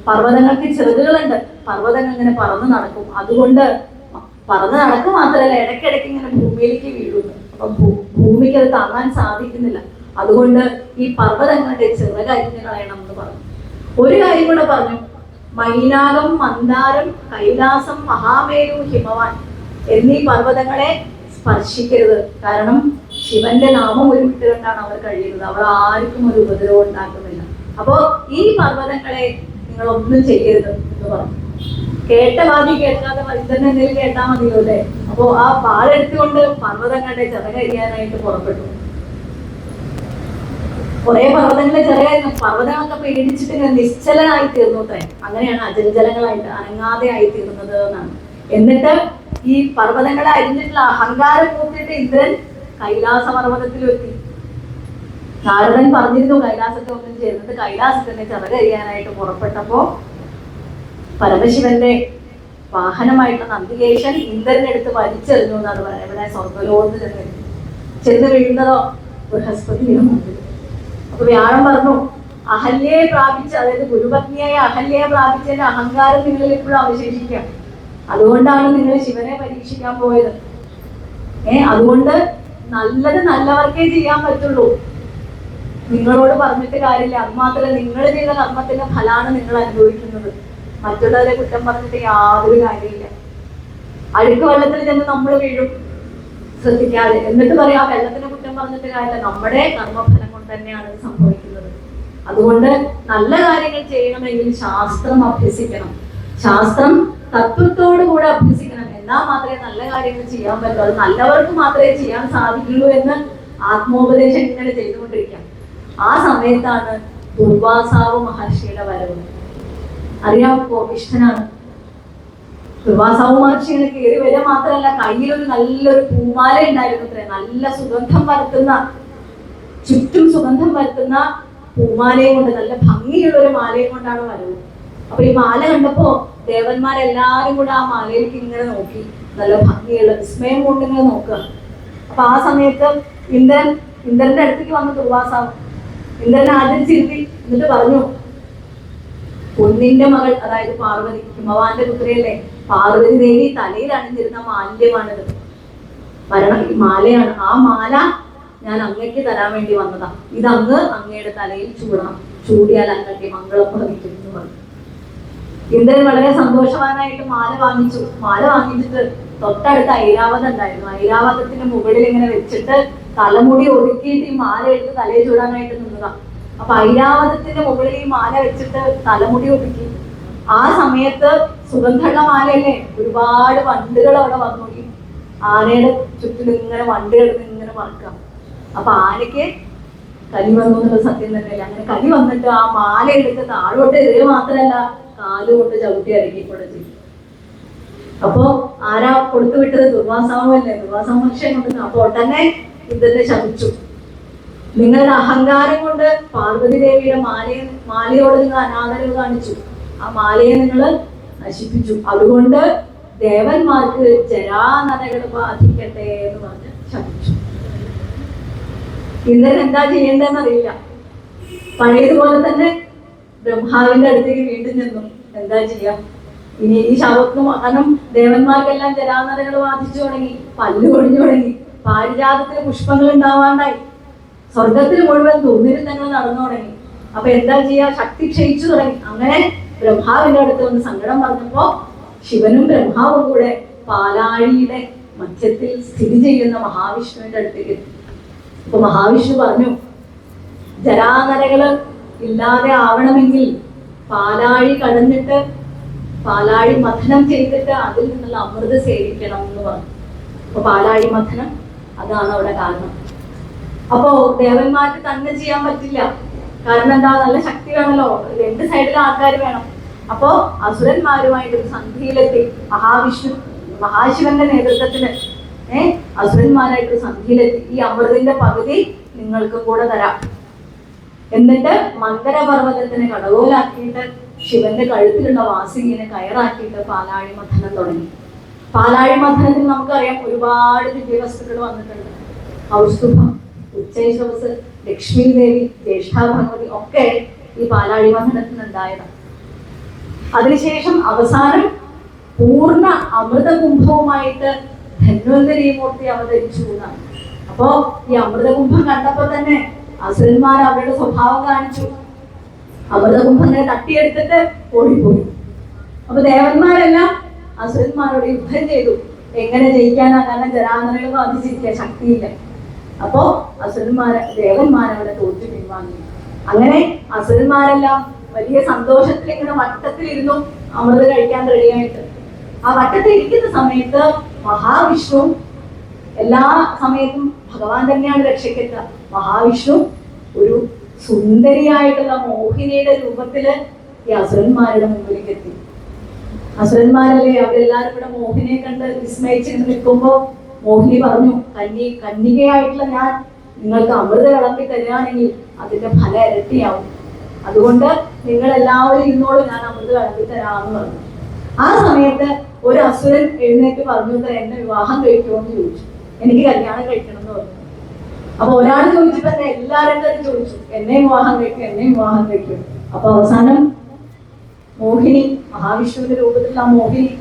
പർവ്വതങ്ങൾക്ക് ചെറുതുകളുണ്ട്. പർവ്വതങ്ങൾ ഇങ്ങനെ പറന്നു നടക്കും. അതുകൊണ്ട് പറന്ന് നടക്കും മാത്രമല്ല, ഇടയ്ക്കിടയ്ക്ക് ഇങ്ങനെ ഭൂമിയിലേക്ക് വീഴുന്നു. അപ്പൊ ഭൂമിക്ക് അത് താങ്ങാൻ സാധിക്കുന്നില്ല. അതുകൊണ്ട് ഈ പർവ്വതങ്ങളുടെ ചിറകരിഞ്ഞ് കളയണം എന്ന് പറഞ്ഞു. ഒരു കാര്യം കൂടെ പറഞ്ഞു, മൈനാകം, മന്ദാരം, കൈലാസം, മഹാമേരു, ഹിമവാൻ എന്നീ പർവ്വതങ്ങളെ സ്പർശിക്കരുത്. കാരണം ശിവന്റെ നാമം ഉരുവിട്ടുകൊണ്ടാണ് അവർ കഴിയുന്നത്. അവർ ആർക്കും ഒരു ഉപദ്രവം ഉണ്ടാക്കുന്നില്ല. അപ്പോ ഈ പർവ്വതങ്ങളെ നിങ്ങൾ ഒന്നും ചെയ്യരുത് എന്ന് പറഞ്ഞു. കേട്ട വാദി കേൾക്കാതെ തന്നെ എന്തെങ്കിലും കേട്ടാൽ മതിയോ അല്ലേ? അപ്പോ ആ പാലെടുത്തുകൊണ്ട് പർവ്വതങ്ങളുടെ ചിറകരിയാനായിട്ട് പുറപ്പെട്ടു. കുറെ പർവ്വതങ്ങളെ ചെറിയായിരുന്നു. പർവ്വതങ്ങളൊക്കെ പേടിച്ചിട്ട് ഇങ്ങനെ നിശ്ചലനായി തീർന്നോട്ടെ. അങ്ങനെയാണ് അചഞ്ചലങ്ങളായിട്ട് അനങ്ങാതെ ആയി തീർന്നത് എന്നാണ്. എന്നിട്ട് ഈ പർവ്വതങ്ങളെ അരിഞ്ഞിട്ടുള്ള അഹങ്കാരം കൂട്ടിയിട്ട് ഇന്ദ്രൻ കൈലാസ പർവ്വതത്തിലെത്തി. നാരദൻ പറഞ്ഞിരുന്നു കൈലാസത്തെ ഒന്നും ചേർന്നിട്ട് കൈലാസത്തിന്റെ ചിറകരിയാനായിട്ട് പുറപ്പെട്ടപ്പോ പരമശിവന്റെ വാഹനമായിട്ടുള്ള നന്ദികേശൻ ഇന്ദ്രനെ എടുത്ത് വലിച്ചെറിഞ്ഞു എന്നാണ് പറയുന്നത്. ഇവിടെ സ്വർഗ്ഗലോകത്തിൽ ചെന്ന് വീഴുന്നതോ ബൃഹസ്പതിയുടെ മുമ്പിൽ. അപ്പൊ വ്യാഴം പറഞ്ഞു, അഹല്യയെ പ്രാപിച്ച്, അതായത് ഗുരുപത്നിയായ അഹല്യയെ പ്രാപിച്ചതിന്റെ അഹങ്കാരം നിങ്ങളിൽ എപ്പോഴും അവശേഷിക്കാം. അതുകൊണ്ടാണ് നിങ്ങൾ ശിവനെ പരീക്ഷിക്കാൻ പോയത്. അതുകൊണ്ട് നല്ലത് നല്ലവർക്കേ ചെയ്യാൻ പറ്റുള്ളൂ. നിങ്ങളോട് പറഞ്ഞിട്ട് കാര്യമില്ല. അത് മാത്രമല്ല, നിങ്ങൾ ചെയ്ത കർമ്മത്തിന്റെ ഫലമാണ് നിങ്ങൾ അനുഭവിക്കുന്നത്. മറ്റുള്ളവരെ കുറ്റം പറഞ്ഞിട്ട് യാതൊരു കാര്യമില്ല. അഴുക്ക് വെള്ളത്തിൽ ചെന്ന് നമ്മൾ വീഴും ശ്രദ്ധിക്കാതെ. എന്നിട്ട് പറയാം ആ വെള്ളത്തിനെ കുറ്റം പറഞ്ഞിട്ട് കാര്യമില്ല. നമ്മുടെ കർമ്മഫലം കൊണ്ട് തന്നെയാണ് ഇത് സംഭവിക്കുന്നത്. അതുകൊണ്ട് നല്ല കാര്യങ്ങൾ ചെയ്യണമെങ്കിൽ ശാസ്ത്രം അഭ്യസിക്കണം. ശാസ്ത്രം തത്വത്തോടു കൂടെ അഭ്യസിക്കണം. എന്നാൽ മാത്രമേ നല്ല കാര്യങ്ങൾ ചെയ്യാൻ പറ്റൂ. അത് നല്ലവർക്ക് മാത്രമേ ചെയ്യാൻ സാധിക്കുള്ളൂ എന്ന് ആത്മോപദേശം ഇങ്ങനെ ചെയ്തുകൊണ്ടിരിക്കാം. ആ സമയത്താണ് ദുർവാസാവ് മഹർഷിയുടെ വരവ്. അറിയാമോ? ഇഷ്ടനാണ്. ദുർവാസാവ് മഹർഷി ഇങ്ങനെ കയറി വരിക മാത്രമല്ല, കയ്യിലൊരു നല്ലൊരു പൂമാല ഉണ്ടായിരുന്നു. നല്ല സുഗന്ധം പരത്തുന്ന, ചുറ്റും സുഗന്ധം പരത്തുന്ന പൂമാലയും കൊണ്ട്, നല്ല ഭംഗിയുള്ള ഒരു മാലയും കൊണ്ടാണ് വരവ്. അപ്പൊ ഈ മാല കണ്ടപ്പോ ദേവന്മാരെല്ലാരും കൂടെ ആ മാലയിലേക്ക് ഇങ്ങനെ നോക്കി, നല്ല ഭംഗിയുള്ള വിസ്മയം കൊണ്ട് ഇങ്ങനെ നോക്കുക. അപ്പൊ ആ സമയത്ത് ഇന്ദ്രന്റെ അടുത്തേക്ക് വന്ന ദുർവാസാവ് ഇന്ദ്രനെ ആദ്യം ചിരുത്തി. എന്നിട്ട് പറഞ്ഞു, പൊന്നിന്റെ മകൾ, അതായത് പാർവതി, ഹിമവാന്റെ പുത്രിയല്ലേ, പാർവതി ദേവി തലയിൽ അണിഞ്ഞിരുന്ന മാല്യമാണിത്, മാലയാണ്. ആ മാല ഞാൻ അങ്ങയ്ക്ക് തരാൻ വേണ്ടി വന്നതാ. ഇത് അങ്ങയുടെ തലയിൽ ചൂടണം. ചൂടിയാൽ അങ്ങക്ക് മംഗളം ഭവിക്കും എന്ന് പറഞ്ഞു. ഇന്ദ്രൻ വളരെ സന്തോഷവാനായിട്ട് മാല വാങ്ങിച്ചു. മാല വാങ്ങിച്ചിട്ട് തൊട്ടടുത്ത് ഐരാവതം ഉണ്ടായിരുന്നു. ഐരാവതത്തിന്റെ മുകളിൽ ഇങ്ങനെ വെച്ചിട്ട് തലമുടി ഒതുക്കിയിട്ട് ഈ മാല എടുത്ത് തലയിൽ ചൂടാനായിട്ട് നിന്നതാ. അപ്പൊ ഐരാവതത്തിന്റെ മുകളിൽ ഈ മാല വെച്ചിട്ട് തലമുടി ഒതുക്കി. ആ സമയത്ത് സുഗന്ധമുള്ള മാലയല്ലേ, ഒരുപാട് വണ്ടുകൾ അവിടെ വന്നു. ആനയുടെ ചുറ്റിലും ഇങ്ങനെ വണ്ട് കിടന്ന് ഇങ്ങനെ മറക്കാം. അപ്പൊ ആനയ്ക്ക് കലി വന്നു എന്നുള്ള സത്യം തന്നെയല്ല. അങ്ങനെ കലി വന്നിട്ട് ആ മാല എടുത്ത് താഴോട്ട് എതിരെ മാത്രമല്ല കാലുകൊണ്ട് ചവിട്ടി ഇറങ്ങിക്കൂടെ ചെയ്യും. അപ്പോ ആരാ കൊടുത്തു വിട്ടത്? ദുർവാസാവല്ലേ. ദുർവാസാവ് മഹർഷിയെ കൊണ്ടുവന്നു. അപ്പൊ ഉടനെ ഇന്ദ്രനെ ശപിച്ചു. നിങ്ങളുടെ അഹങ്കാരം കൊണ്ട് പാർവതി ദേവിയുടെ മാലയോട് നിങ്ങൾ അനാദരവ് കാണിച്ചു. ആ മാലയെ നിങ്ങൾ നശിപ്പിച്ചു. അതുകൊണ്ട് ദേവന്മാർക്ക് ജരാനരകൾ ബാധിക്കട്ടെ എന്ന് പറഞ്ഞ് ശപിച്ചു. ഇന്ദ്രൻ എന്താ ചെയ്യേണ്ടതെന്ന് അറിയില്ല. പഴയതുപോലെ തന്നെ ബ്രഹ്മാവിന്റെ അടുത്തേക്ക് വീണ്ടും ചെന്നു. എന്താ ചെയ്യാം? ഇനി ഈ ശവത്വം, കാരണം ദേവന്മാർക്കെല്ലാം ജരാനരകൾ ബാധിച്ചു തുടങ്ങി, പല്ല് ഒടിഞ്ഞു തുടങ്ങി, പാരിജാതത്തിന് പുഷ്പങ്ങൾ ഉണ്ടാവാണ്ടായി, സ്വർഗത്തിൽ മുഴുവൻ ദുർനിരുത്തങ്ങൾ നടന്നു തുടങ്ങി. അപ്പൊ എന്താ ചെയ്യാ? ശക്തി ക്ഷയിച്ചു തുടങ്ങി. അങ്ങനെ ബ്രഹ്മാവിന്റെ അടുത്ത് വന്ന് സങ്കടം പറഞ്ഞപ്പോ ശിവനും ബ്രഹ്മാവും കൂടെ പാലാഴിയുടെ മധ്യത്തിൽ സ്ഥിതി ചെയ്യുന്ന മഹാവിഷ്ണുവിന്റെ അടുത്തേക്ക് എത്തി. അപ്പൊ മഹാവിഷ്ണു പറഞ്ഞു, ജരാനരകള് ഇല്ലാതെ ആവണമെങ്കിൽ പാലാഴി കടന്നിട്ട് പാലാഴി മഥനം ചെയ്തിട്ട് അതിൽ നിന്നുള്ള അമൃത സേവിക്കണം എന്ന് പറഞ്ഞു. അപ്പൊ പാലാഴി മഥനം അതാണ് അവിടെ കാരണം. അപ്പോ ദേവന്മാർക്ക് തന്നെ ചെയ്യാൻ പറ്റില്ല. കാരണം എന്താ? നല്ല ശക്തി വേണമല്ലോ, രണ്ട് സൈഡിലെ ആൾക്കാർ വേണം. അപ്പോ അസുരന്മാരുമായിട്ടൊരു സന്ധിയിലെത്തി മഹാശിവന്റെ നേതൃത്വത്തില് അസുരന്മാരായിട്ടൊരു സന്ധിയിലെത്തി. ഈ അമൃതിന്റെ പകുതി നിങ്ങൾക്കും കൂടെ തരാം. എന്നിട്ട് മന്ദരപർവ്വതത്തിനെ കടകോലാക്കിയിട്ട് ശിവന്റെ കഴുത്തിലുള്ള വാസിനിയെ കയറാക്കിയിട്ട് പാലാഴി മഥനം തുടങ്ങി. പാലാഴി മഥനത്തിൽ നമുക്കറിയാം ഒരുപാട് ദിവ്യവസ്തുക്കൾ വന്നിട്ടുണ്ട്. കൗസ്തുഭം, ഉച്ചൈശ്രവസ്, ലക്ഷ്മി ദേവി, ജ്യേഷ്ഠാ ഭഗവതി ഒക്കെ ഈ പാലാഴി മഥനത്തിന് ഉണ്ടായതാണ്. അതിനുശേഷം അവസാനം പൂർണ്ണ അമൃതകുംഭവുമായിട്ട് ധന്വന്തരി മൂർത്തി അവതരിച്ചു എന്നാണ്. അപ്പോ ഈ അമൃതകുംഭം കണ്ടപ്പോ തന്നെ അസുരന്മാർ അവരുടെ സ്വഭാവം കാണിച്ചു. അമൃതകുംഭങ്ങളെ തട്ടിയെടുത്തിട്ട് ഓടിപ്പോയി. അപ്പൊ ദേവന്മാരെല്ലാം അസുരന്മാരോട് യുദ്ധം ചെയ്തു. എങ്ങനെ ജയിക്കാനാ? കാരണം ജരാനരകൾ ബാധിച്ചിരിക്കുക, ശക്തിയില്ല. അപ്പോ ദേവന്മാരവിടെ തോറ്റു പിൻവാങ്ങി. അങ്ങനെ അസുരന്മാരെല്ലാം വലിയ സന്തോഷത്തിൽ ഇങ്ങനെ വട്ടത്തിലിരുന്നു അമൃത കഴിക്കാൻ റെഡിയായിട്ട്. ആ വട്ടത്തിൽ ഇരിക്കുന്ന സമയത്ത് മഹാവിഷ്ണു, എല്ലാ സമയത്തും ഭഗവാൻ തന്നെയാണ് രക്ഷയ്ക്കെത്തുക. മഹാവിഷ്ണു ഒരു സുന്ദരിയായിട്ടുള്ള മോഹിനിയുടെ രൂപത്തില് ഈ അസുരന്മാരുടെ മുമ്പിലേക്ക് എത്തി. അസുരന്മാരല്ലേ, അവരെല്ലാരും ഇവിടെ മോഹിനിയെ കണ്ട് വിസ്മയിച്ചിട്ട് നിൽക്കുമ്പോ മോഹിനി പറഞ്ഞു, കന്യകയായിട്ടുള്ള ഞാൻ നിങ്ങൾക്ക് അമൃത വിളമ്പി തരികയാണെങ്കിൽ അതിന്റെ ഫലം ഇരട്ടിയാവും. അതുകൊണ്ട് നിങ്ങൾ എല്ലാവരും ഇരുന്നോളൂ, ഞാൻ അമൃത വിളമ്പി തരാമെന്ന് പറഞ്ഞു. ആ സമയത്ത് ഒരു അസുരൻ എഴുന്നേറ്റ് പറഞ്ഞു, എന്നെ വിവാഹം കഴിക്കുമോ എന്ന് ചോദിച്ചു. എനിക്ക് കല്യാണം കഴിക്കണം എന്ന് പറഞ്ഞു. അപ്പൊ ഒരാൾ ചോദിച്ചപ്പോ എല്ലാവരും തന്നെ ചോദിച്ചു, എന്നെ വിവാഹം കഴിക്കും. അപ്പൊ അവസാനം മോഹിനി, മഹാവിഷ്ണുവിന്റെ രൂപത്തിലുള്ള ആ മോഹിനി,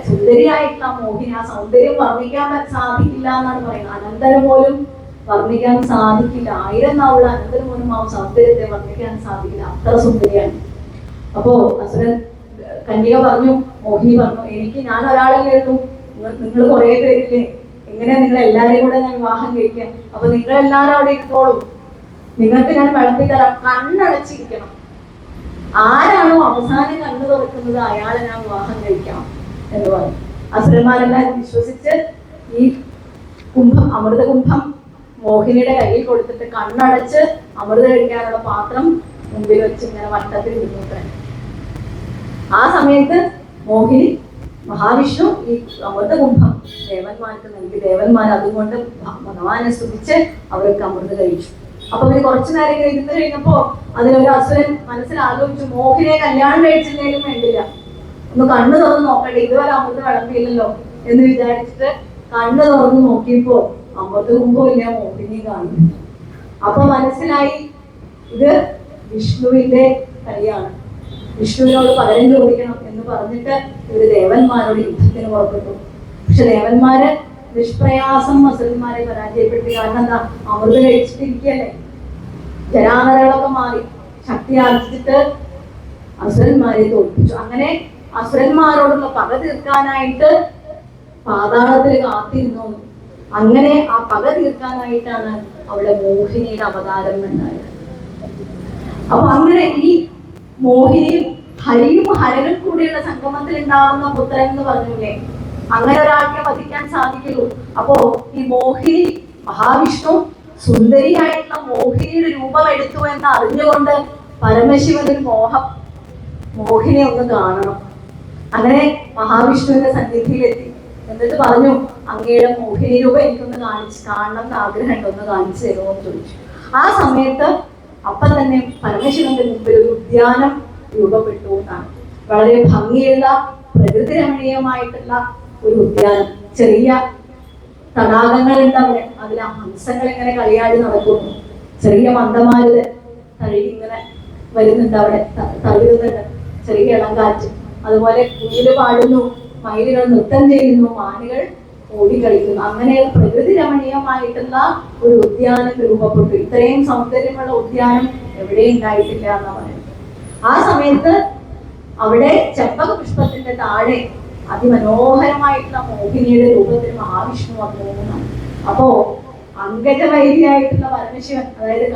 സുന്ദരിയായിട്ടുള്ള ആ മോഹിനി, ആ സൗന്ദര്യം വർണ്ണിക്കാൻ സാധിക്കില്ല എന്നാണ് പറയുന്നത്. അനന്തരം പോലും വർണ്ണിക്കാൻ സാധിക്കില്ല. 1000 നാവുള്ള അനന്തരം പോലും ആ സൗന്ദര്യത്തെ വർണ്ണിക്കാൻ സാധിക്കില്ല, അത്ര സുന്ദരിയാണ്. അപ്പോ അസുരൻ കന്യക പറഞ്ഞു, മോഹിനി പറഞ്ഞു, ഞാൻ ഒരാളല്ലേ ഉള്ളൂ, നിങ്ങൾ കുറെ പേരില്ലേ, എങ്ങനെയാ നിങ്ങൾ എല്ലാവരെയും കൂടെ ഞാൻ വിവാഹം കഴിക്കാൻ? അപ്പൊ നിങ്ങൾ എല്ലാവരും അവിടെ ഇരുന്നോളും, നിങ്ങൾക്ക് ഞാൻ വിളമ്പി തരാം, കണ്ണടച്ചിരിക്കണം. ആരാണോ അവസാനം കണ്ണു തുറക്കുന്നത് അയാളെ ഞാൻ വിവാഹം കഴിക്കണം എന്ന് പറഞ്ഞു. അസുരന്മാരെല്ലാം വിശ്വസിച്ച് ഈ അമൃതകുംഭം മോഹിനിയുടെ കയ്യിൽ കൊടുത്തിട്ട് കണ്ണടച്ച് അമൃത കഴിക്കാനുള്ള പാത്രം മുമ്പിൽ വെച്ച് ഇങ്ങനെ വട്ടത്തിൽ ഇരുന്നു. ആ സമയത്ത് മോഹിനി, മഹാവിഷ്ണു ഈ അമൃതകുംഭം ദേവന്മാർക്ക് നൽകി. ദേവന്മാർ അതുകൊണ്ട് ഭഗവാനെ സ്തുതിച്ച് അവർക്ക് അമൃത കഴിച്ചു. അപ്പൊ ഇത് കുറച്ചു നേരം ഇരുന്ന് കഴിഞ്ഞപ്പോ അതിലൊരു അസുരൻ മനസ്സിൽ ആലോചിച്ചു, മോഹിനിയെ കല്യാണം കഴിച്ചില്ലെങ്കിലും വേണ്ടില്ല, ഒന്ന് കണ്ണു തുറന്ന് നോക്കട്ടെ, ഇതുവരെ അമൃത വിളമ്പിയില്ലല്ലോ എന്ന് വിചാരിച്ചിട്ട് കണ്ണു തുറന്ന് നോക്കിയപ്പോ അമൃതകുംഭം ഇല്ല, മോഹിനി കാണുന്നു. അപ്പൊ മനസ്സിലായി ഇത് വിഷ്ണുവിന്റെ കളിയാണ്, വിഷ്ണുവിനോട് പകരം ചോദിക്കണം എന്ന് പറഞ്ഞിട്ട് ഇവര് ദേവന്മാരോട് യുദ്ധത്തിന് പുറപ്പെട്ടു. പക്ഷെ ദേവന്മാര് നിഷ്പ്രയാസം അസുരന്മാരെ പരാജയപ്പെട്ടു. കാരണം എന്താ? അമൃത കഴിച്ചിട്ടിരിക്കല്ലേ, ജരാനരകളൊക്കെ മാറി ശക്തി ആർജിച്ചിട്ട് അസുരന്മാരെ തോൽപ്പിച്ചു. അങ്ങനെ അസുരന്മാരോടുള്ള പക തീർക്കാനായിട്ട് പാതാളത്തിൽ കാത്തിരുന്നു. അങ്ങനെ ആ പക തീർക്കാനായിട്ടാണ് അവിടെ മോഹിനിയുടെ അവതാരം ഉണ്ടായത്. അപ്പൊ അങ്ങനെ ഈ മോഹിനിയും ഹരിയും ഹരനും കൂടിയുള്ള സംഗമത്തിൽ ഉണ്ടാകുന്ന പുത്രൻ എന്ന് പറഞ്ഞില്ലേ, അങ്ങനെ ഒരാൾക്ക് വധിക്കാൻ സാധിക്കുള്ളൂ. അപ്പോ ഈ മോഹിനി, മഹാവിഷ്ണു സുന്ദരിയായിട്ടുള്ള മോഹിനിയുടെ രൂപം എടുത്തു എന്ന് അറിഞ്ഞുകൊണ്ട് പരമശിവനൊരു മോഹിനിയെ ഒന്ന് കാണണം. അങ്ങനെ മഹാവിഷ്ണുവിന്റെ സന്നിധിയിലെത്തി. എന്നിട്ട് പറഞ്ഞു, അങ്ങയുടെ മോഹിനി രൂപം എനിക്കൊന്ന് കാണണം എന്ന് ആഗ്രഹമുണ്ട്, ഒന്ന് കാണിച്ചു തരുമോ എന്ന് ചോദിച്ചു. ആ സമയത്ത് അപ്പം തന്നെ പരമശിവന്റെ മുമ്പിൽ ഒരു ഉദ്യാനം രൂപപ്പെട്ടു എന്നാണ്. വളരെ ഭംഗിയുള്ള പ്രകൃതി രമണീയമായിട്ടുള്ള ഒരു ഉദ്യാനം. ചെറിയ തടാകങ്ങളുണ്ട് അവിടെ, അതിൽ ഹംസങ്ങൾ ഇങ്ങനെ കളിയാടി നടക്കുന്നു. ചെറിയ മന്ദമാരുത് തഴുകി ഇങ്ങനെ വരുന്നുണ്ട്, അവിടെ തഴുകുന്നുണ്ട് ചെറിയ ഇളം കാറ്റ്. അതുപോലെ കുയില് പാടുന്നു, മയിലുകൾ നൃത്തം ചെയ്യുന്നു, മാനുകൾ ഓടിക്കളിക്കുന്നു. അങ്ങനെ പ്രകൃതി രമണീയമായിട്ടുള്ള ഒരു ഉദ്യാനം രൂപപ്പെട്ടു. ഇത്രയും സൗന്ദര്യമുള്ള ഉദ്യാനം എവിടെയും ഉണ്ടായിട്ടില്ല എന്നാ പറയുന്നത്. ആ സമയത്ത് അവിടെ ചെമ്പക പുഷ്പത്തിന്റെ താഴെ അതിമനോഹരമായിട്ടുള്ള മോഹിനിയുടെ രൂപത്തിൽ മഹാവിഷ്ണു വന്നു. അപ്പോ അങ്കജവൈരിയായിട്ടുള്ള പരമശിവൻ, അതായത്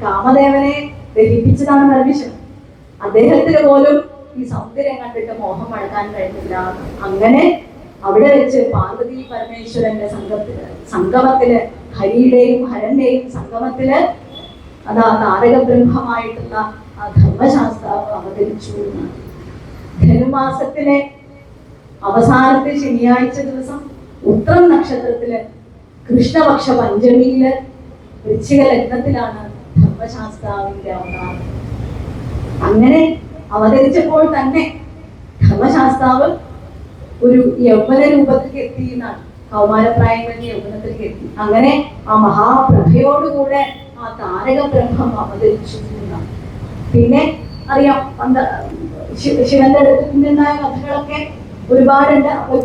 കാമദേവനെ ദഹിപ്പിച്ചതാണ് പരമശിവൻ. അദ്ദേഹത്തിന് പോലും ഈ സൗന്ദര്യം കണ്ടിട്ട് മോഹം അടക്കാൻ കഴിഞ്ഞില്ല. അങ്ങനെ അവിടെ വെച്ച് പാർവതി പരമേശ്വരന്റെ സംഗമത്തില് ഹരിയുടെയും ഹരന്റെയും സംഗമത്തില് അതാ താരക ബ്രഹ്മമായിട്ടുള്ള ആ ധർമ്മശാസ്ത്രാവ് അവതരിച്ചു. ധനുമാസത്തിലെ അവസാനത്തെ ശനിയാഴ്ച ദിവസം ഉത്രം നക്ഷത്രത്തില് കൃഷ്ണപക്ഷ പഞ്ചമിയില് വൃശ്ചിക ലഗ്നത്തിലാണ് ധർമ്മശാസ്ത്രാവിന്റെ അവതാരം. അങ്ങനെ അവതരിച്ചപ്പോൾ തന്നെ ധർമ്മശാസ്ത്രാവ് ഒരു യൗവന രൂപത്തിലേക്ക് എത്തി എന്നാണ്. കൗമാരപ്രായം കഴിഞ്ഞ് യൗവനത്തിലേക്ക് എത്തി. അങ്ങനെ ആ മഹാപ്രഭയോടുകൂടെ ആ താരക ബ്രഹ്മം അവതരിച്ചു എന്നാണ്. പിന്നെ അറിയാം, ശിവന്റെ അടുത്ത് നിന്നുണ്ടായ കഥകളൊക്കെ ഒരുപാടുണ്ട്. അപ്പോൾ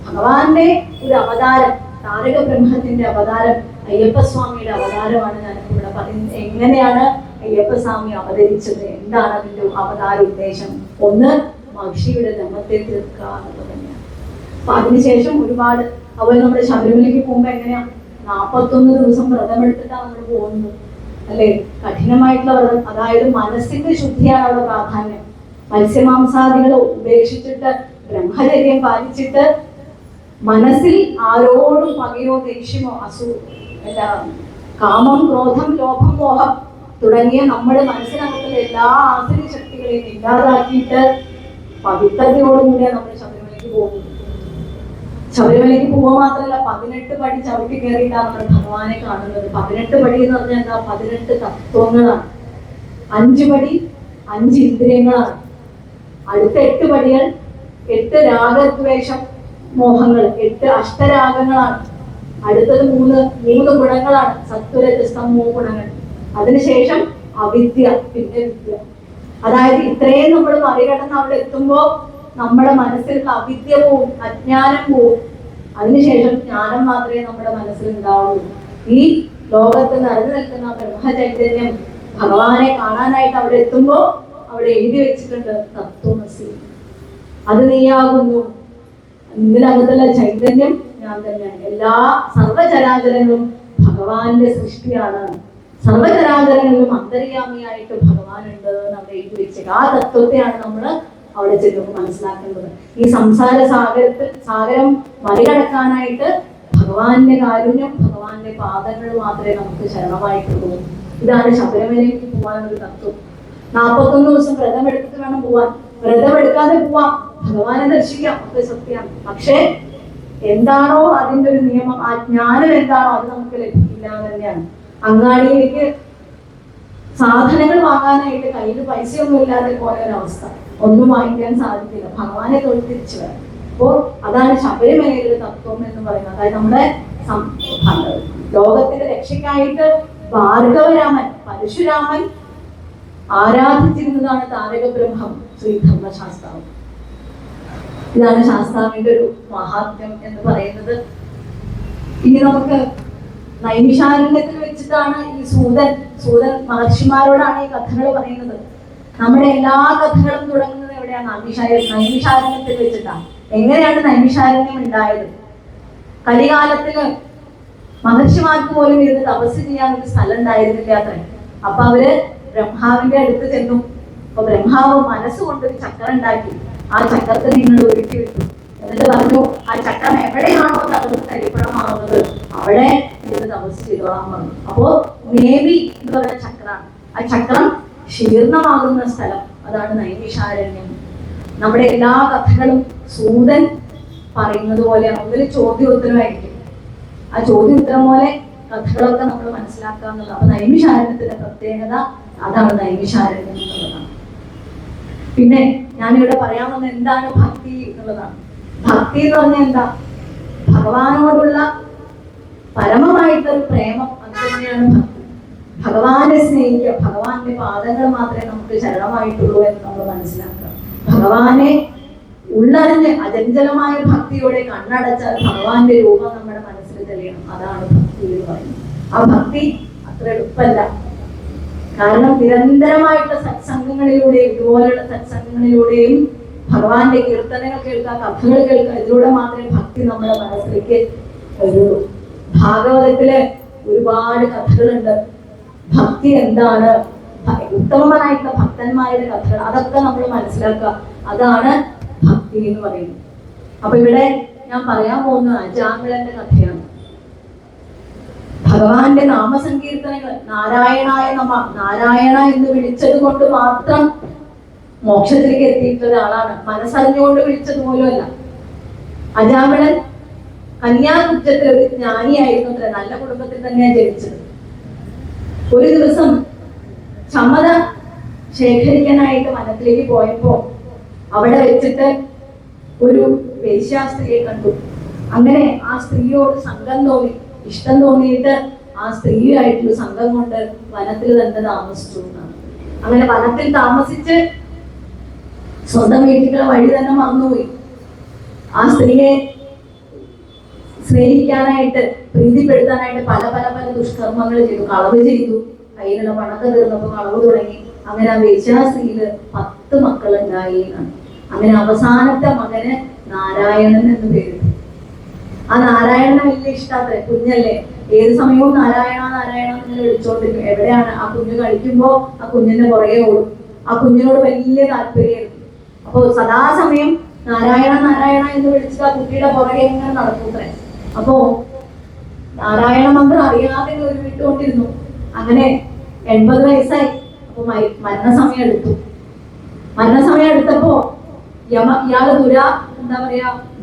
ഭഗവാന്റെ ഒരു അവതാരം, താരക ബ്രഹ്മത്തിന്റെ അവതാരം അയ്യപ്പസ്വാമിയുടെ അവതാരമാണ് ഞാനിപ്പോൾ ഇവിടെ പറയുന്നത്. എങ്ങനെയാണ് അയ്യപ്പസ്വാമി അവതരിച്ചത്, എന്താണ് അതിന്റെ അവതാര ഉദ്ദേശം? ഒന്ന്, മഹിഷിയുടെ ധർമ്മത്തെ തീർക്കുക എന്നുള്ളത് തന്നെയാണ്. അപ്പൊ അതിനുശേഷം ഒരുപാട് അതുപോലെ നമ്മുടെ ശബരിമലയ്ക്ക് പോകുമ്പോ എങ്ങനെയാ 41 ദിവസം വ്രതമെടുത്തിട്ടാണ് നമ്മൾ പോകുന്നത്, അല്ലെ? കഠിനമായിട്ടുള്ള വ്രതം, അതായത് മനസ്സിന്റെ ശുദ്ധിയാണ് അവിടെ പ്രാധാന്യം. മത്സ്യമാംസാദികൾ ഉപേക്ഷിച്ചിട്ട് ബ്രഹ്മചര്യം പാലിച്ചിട്ട് മനസ്സിൽ ആരോടും പകയോ ദേഷ്യമോ കാമം, ക്രോധം, ലോഭം, മോഹം തുടങ്ങിയ നമ്മുടെ മനസ്സിനകത്തുള്ള എല്ലാ ആസന ശക്തികളെയും ഇല്ലാതാക്കിയിട്ട് പവിത്രതയോടുകൂടിയാണ് നമ്മൾ ശബരിമലയ്ക്ക് പോകുന്നത്. ശബരിമലയ്ക്ക് പോവുക മാത്രമല്ല, 18 പടി ചവിട്ടി കയറിയിട്ടാണ് നമ്മൾ ഭഗവാനെ കാണുന്നത്. 18 പടി എന്ന് പറഞ്ഞാൽ എന്താ? 18 തത്വങ്ങളാണ്. 5 പടി 5 ഇന്ദ്രിയങ്ങളാണ്. അടുത്ത 8 പടികൾ 8 രാഗദ്വേഷം മോഹങ്ങൾ, 8 അഷ്ടരാഗങ്ങളാണ്. അടുത്തത് 3 ഗുണങ്ങളാണ്, സത്വരജസ്തമോ ഗുണങ്ങൾ. അതിനുശേഷം അവിദ്യ, പിന്നെ വിദ്യ. അതായത് ഇത്രയും നമ്മൾ മറികടന്ന് അവിടെ എത്തുമ്പോൾ നമ്മുടെ മനസ്സിലുള്ള അവിദ്യ പോവും, അജ്ഞാനം പോവും. അതിനുശേഷം ജ്ഞാനം മാത്രമേ നമ്മുടെ മനസ്സിൽ ഉണ്ടാവുള്ളൂ. ഈ ലോകത്ത് നിറഞ്ഞു നിൽക്കുന്ന ബ്രഹ്മചൈതന്യം ഭഗവാനെ കാണാനായിട്ട് അവിടെ എത്തുമ്പോൾ അവിടെ എഴുതി വെച്ചിട്ടുണ്ട് തത്വമസി, അത് നീയാകുന്നു. ഇതിനകത്തുള്ള ചൈതന്യം ഞാൻ തന്നെയാണ്. എല്ലാ സർവചരാചരങ്ങളും ഭഗവാന്റെ സൃഷ്ടിയാണ്. സർവചരാചരങ്ങളിലും അന്തര്യാമിയായിട്ട് ഭഗവാനുണ്ട് എന്ന് അവിടെ എഴുതി വെച്ചത്. ആ തത്വത്തെയാണ് നമ്മൾ അവിടെ ചെല്ലുമ്പോൾ മനസ്സിലാക്കേണ്ടത്. ഈ സംസാര സാഗരം മറികടക്കാനായിട്ട് ഭഗവാന്റെ കാരുണ്യം, ഭഗവാന്റെ പാദങ്ങൾ മാത്രമേ നമുക്ക് ശരണമായിട്ടുള്ളൂ. ഇതാണ് ശബരിമലയ്ക്ക് പോകാനൊരു തത്വം. 41 ദിവസം വ്രതമെടുത്തിട്ട് വേണം പോവാൻ. വ്രതമെടുക്കാതെ പോവാം, ഭഗവാനെ ദർശിക്കാം, ഒക്കെ സത്യമാണ്. പക്ഷേ എന്താണോ അതിന്റെ ഒരു നിയമം, ആ ജ്ഞാനം എന്താണോ അത് നമുക്ക് ലഭിക്കില്ല തന്നെയാണ്. അങ്ങാടിയിലേക്ക് സാധനങ്ങൾ വാങ്ങാനായിട്ട് കയ്യിൽ പൈസയൊന്നും ഇല്ലാതെ പോയ ഒരവസ്ഥ, ഒന്നും വാങ്ങിക്കാൻ സാധിക്കില്ല. ഭഗവാനെ തൊഴിൽ തിരിച്ചു വരാം. അപ്പോ അതാണ് ശബരിമലയിലെ തത്വം എന്ന് പറയുന്നത്. അതായത് നമ്മുടെ ലോകത്തിന്റെ രക്ഷയ്ക്കായിട്ട് ഭാർഗവരാമൻ, പരശുരാമൻ ആരാധിച്ചിരുന്നതാണ് താരക ബ്രഹ്മം, ശ്രീ ധർമ്മശാസ്ത്രാവ്. ഇതാണ് ശാസ്താവിന്റെ ഒരു മഹാത്മ്യം എന്ന് പറയുന്നത്. ഇനി നമുക്ക് നൈമിഷാരണ്യത്തിൽ വെച്ചിട്ടാണ് ഈ സൂതൻ മഹർഷിമാരോടാണ് ഈ കഥകൾ പറയുന്നത്. നമ്മുടെ എല്ലാ കഥകളും തുടങ്ങുന്നത് എവിടെയാണ്? നൈമിഷാരണ്യത്തിൽ വെച്ചിട്ടാണ്. എങ്ങനെയാണ് നൈമിഷാരണ്യം ഉണ്ടായത്? കലികാലത്തില് മഹർഷിമാർക്ക് പോലും ഇരുന്ന് തപസ് ചെയ്യാൻ ഒരു സ്ഥലം ഉണ്ടായിരുന്നില്ല അത്രേ. അപ്പൊ അവര് ബ്രഹ്മാവിന്റെ അടുത്ത് ചെന്നു. അപ്പൊ ബ്രഹ്മാവ് മനസ്സുകൊണ്ടൊരു ചക്രം ഉണ്ടാക്കി. ആ ചക്രത്തെ നിങ്ങൾ ഒരുക്കി വിട്ടു. എന്നിട്ട് പറഞ്ഞു, ആ ചക്രം എവിടെയാണോ തരിപ്പണമാവുന്നത് അവിടെ ഇരുന്ന് തപസ് ചെയ്തോളാൻ പറഞ്ഞു. അപ്പോ നേവി എന്ന് പറയുന്ന ചക്രമാണ്. ആ ചക്രം ശീർണമാകുന്ന സ്ഥലം, അതാണ് നൈമിഷാരണ്യം. നമ്മുടെ എല്ലാ കഥകളും സൂതൻ പറയുന്നത് പോലെയാണ്. ഒന്നൊരു ചോദ്യോത്തരമായിരിക്കും. ആ ചോദ്യോത്തരം പോലെ കഥകളൊക്കെ നമ്മൾ മനസ്സിലാക്കുക എന്നുള്ളത്. അപ്പൊ നൈമിഷാരണ്യത്തിന്റെ പ്രത്യേകത അതാണ്, നൈമിഷാരണ്യം എന്നുള്ളതാണ്. പിന്നെ ഞാനിവിടെ പറയാൻ വന്ന എന്താണ് ഭക്തി എന്നുള്ളതാണ്. ഭക്തി എന്ന് പറഞ്ഞാൽ എന്താ? ഭഗവാനോടുള്ള പരമമായിട്ടൊരു പ്രേമം, അത് തന്നെയാണ് ഭക്തി. ഭഗവാനെ സ്നേഹിക്കുക, ഭഗവാന്റെ പാദങ്ങൾ മാത്രമേ നമുക്ക് ശരണമായിട്ടുള്ളൂ എന്ന് നമ്മൾ മനസ്സിലാക്കുക. ഭഗവാനെ ഉള്ളറിഞ്ഞ് അചഞ്ചലമായ ഭക്തിയോടെ കണ്ണടച്ചാൽ ഭഗവാന്റെ രൂപം നമ്മുടെ മനസ്സിൽ തെളിയണം. അതാണ് ഭക്തി എന്ന് പറയുന്നത്. ആ ഭക്തി അത്ര എളുപ്പമല്ല. കാരണം നിരന്തരമായിട്ടുള്ള സത്സംഗങ്ങളിലൂടെയും ഇതുപോലുള്ള സത്സംഗങ്ങളിലൂടെയും ഭഗവാന്റെ കീർത്തനങ്ങൾ കേൾക്കുക, കഥകൾ കേൾക്കുക, ഇതിലൂടെ മാത്രമേ ഭക്തി നമ്മുടെ മനസ്സിലേക്ക് വരുള്ളൂ. ഭാഗവതത്തില് ഒരുപാട് കഥകളുണ്ട്. ഭക്തി എന്താണ്, ഉത്തമമായിട്ടുള്ള ഭക്തന്മാരുടെ കഥകൾ, അതൊക്കെ നമ്മൾ മനസ്സിലാക്കുക. അതാണ് ഭക്തി എന്ന് പറയുന്നത്. അപ്പൊ ഇവിടെ ഞാൻ പറയാൻ പോകുന്നത് അജാമിളന്റെ കഥയാണ്. ഭഗവാന്റെ നാമസങ്കീർത്തനങ്ങൾ, നാരായണായ നമ, നാരായണ എന്ന് വിളിച്ചത് കൊണ്ട് മാത്രം മോക്ഷത്തിലേക്ക് എത്തിയിട്ടുള്ള ഒരാളാണ്. മനസ്സറിഞ്ഞുകൊണ്ട് വിളിച്ചത് പോലുമല്ല. അജാമിളൻ കന്യാകുബ്ജത്തിൽ ഒരു ജ്ഞാനിയായിരുന്നു അത്ര. നല്ല കുടുംബത്തിൽ തന്നെയാണ് ജനിച്ചത്. ഒരു ദിവസം ചമ്മത ശേഖരിക്കാനായിട്ട് വനത്തിലേക്ക് പോയപ്പോ അവിടെ വെച്ചിട്ട് ഒരു വേശ്യാസ്ത്രീയെ കണ്ടു. അങ്ങനെ ആ സ്ത്രീയോട് സംഘം തോന്നി, ഇഷ്ടം തോന്നിയിട്ട് ആ സ്ത്രീയായിട്ടുള്ള സംഘം കൊണ്ട് വനത്തിൽ തന്നെ താമസിച്ചു എന്നാണ്. അങ്ങനെ വനത്തിൽ താമസിച്ച് സ്വന്തം വീട്ടിലുള്ള വഴി തന്നെ മറന്നുപോയി. ആ സ്ത്രീയെ സ്നേഹിക്കാനായിട്ട്, പ്രീതിപ്പെടുത്താനായിട്ട് പല പല പല ദുഷ്കർമ്മങ്ങൾ ചെയ്തു. കളവ് ചെയ്തു, കയ്യിലുള്ള പണൊക്കെ തീർന്നപ്പോ കളവ് തുടങ്ങി. അങ്ങനെ ആ വേശ്യാസ്ത്രീയില് 10 മക്കളുണ്ടായി എന്നാണ്. അങ്ങനെ അവസാനത്തെ മകന് നാരായണൻ എന്ന് പേര്. ആ നാരായണനെ വലിയ ഇഷ്ടാത്ര. കുഞ്ഞല്ലേ, ഏത് സമയവും നാരായണ നാരായണ എന്ന് വിളിച്ചോണ്ടിരിക്കും. എവിടെയാണ് ആ കുഞ്ഞ് കഴിക്കുമ്പോ ആ കുഞ്ഞിന്റെ പുറകെ ഓടും. ആ കുഞ്ഞിനോട് വലിയ താല്പര്യമായിരുന്നു. അപ്പൊ സദാസമയം നാരായണ നാരായണ എന്ന് വിളിച്ചിട്ട് ആ കുട്ടിയുടെ പുറകെ ഇങ്ങനെ നടക്കൂത്രേ. അപ്പോ നാരായണ മന്ത്രം അറിയാതെ ഒരു വിട്ടുകൊണ്ടിരുന്നു. അങ്ങനെ 80 വയസ്സായി. അപ്പൊ മരണസമയം എടുത്തു. മരണസമയം എടുത്തപ്പോ ഇയാള്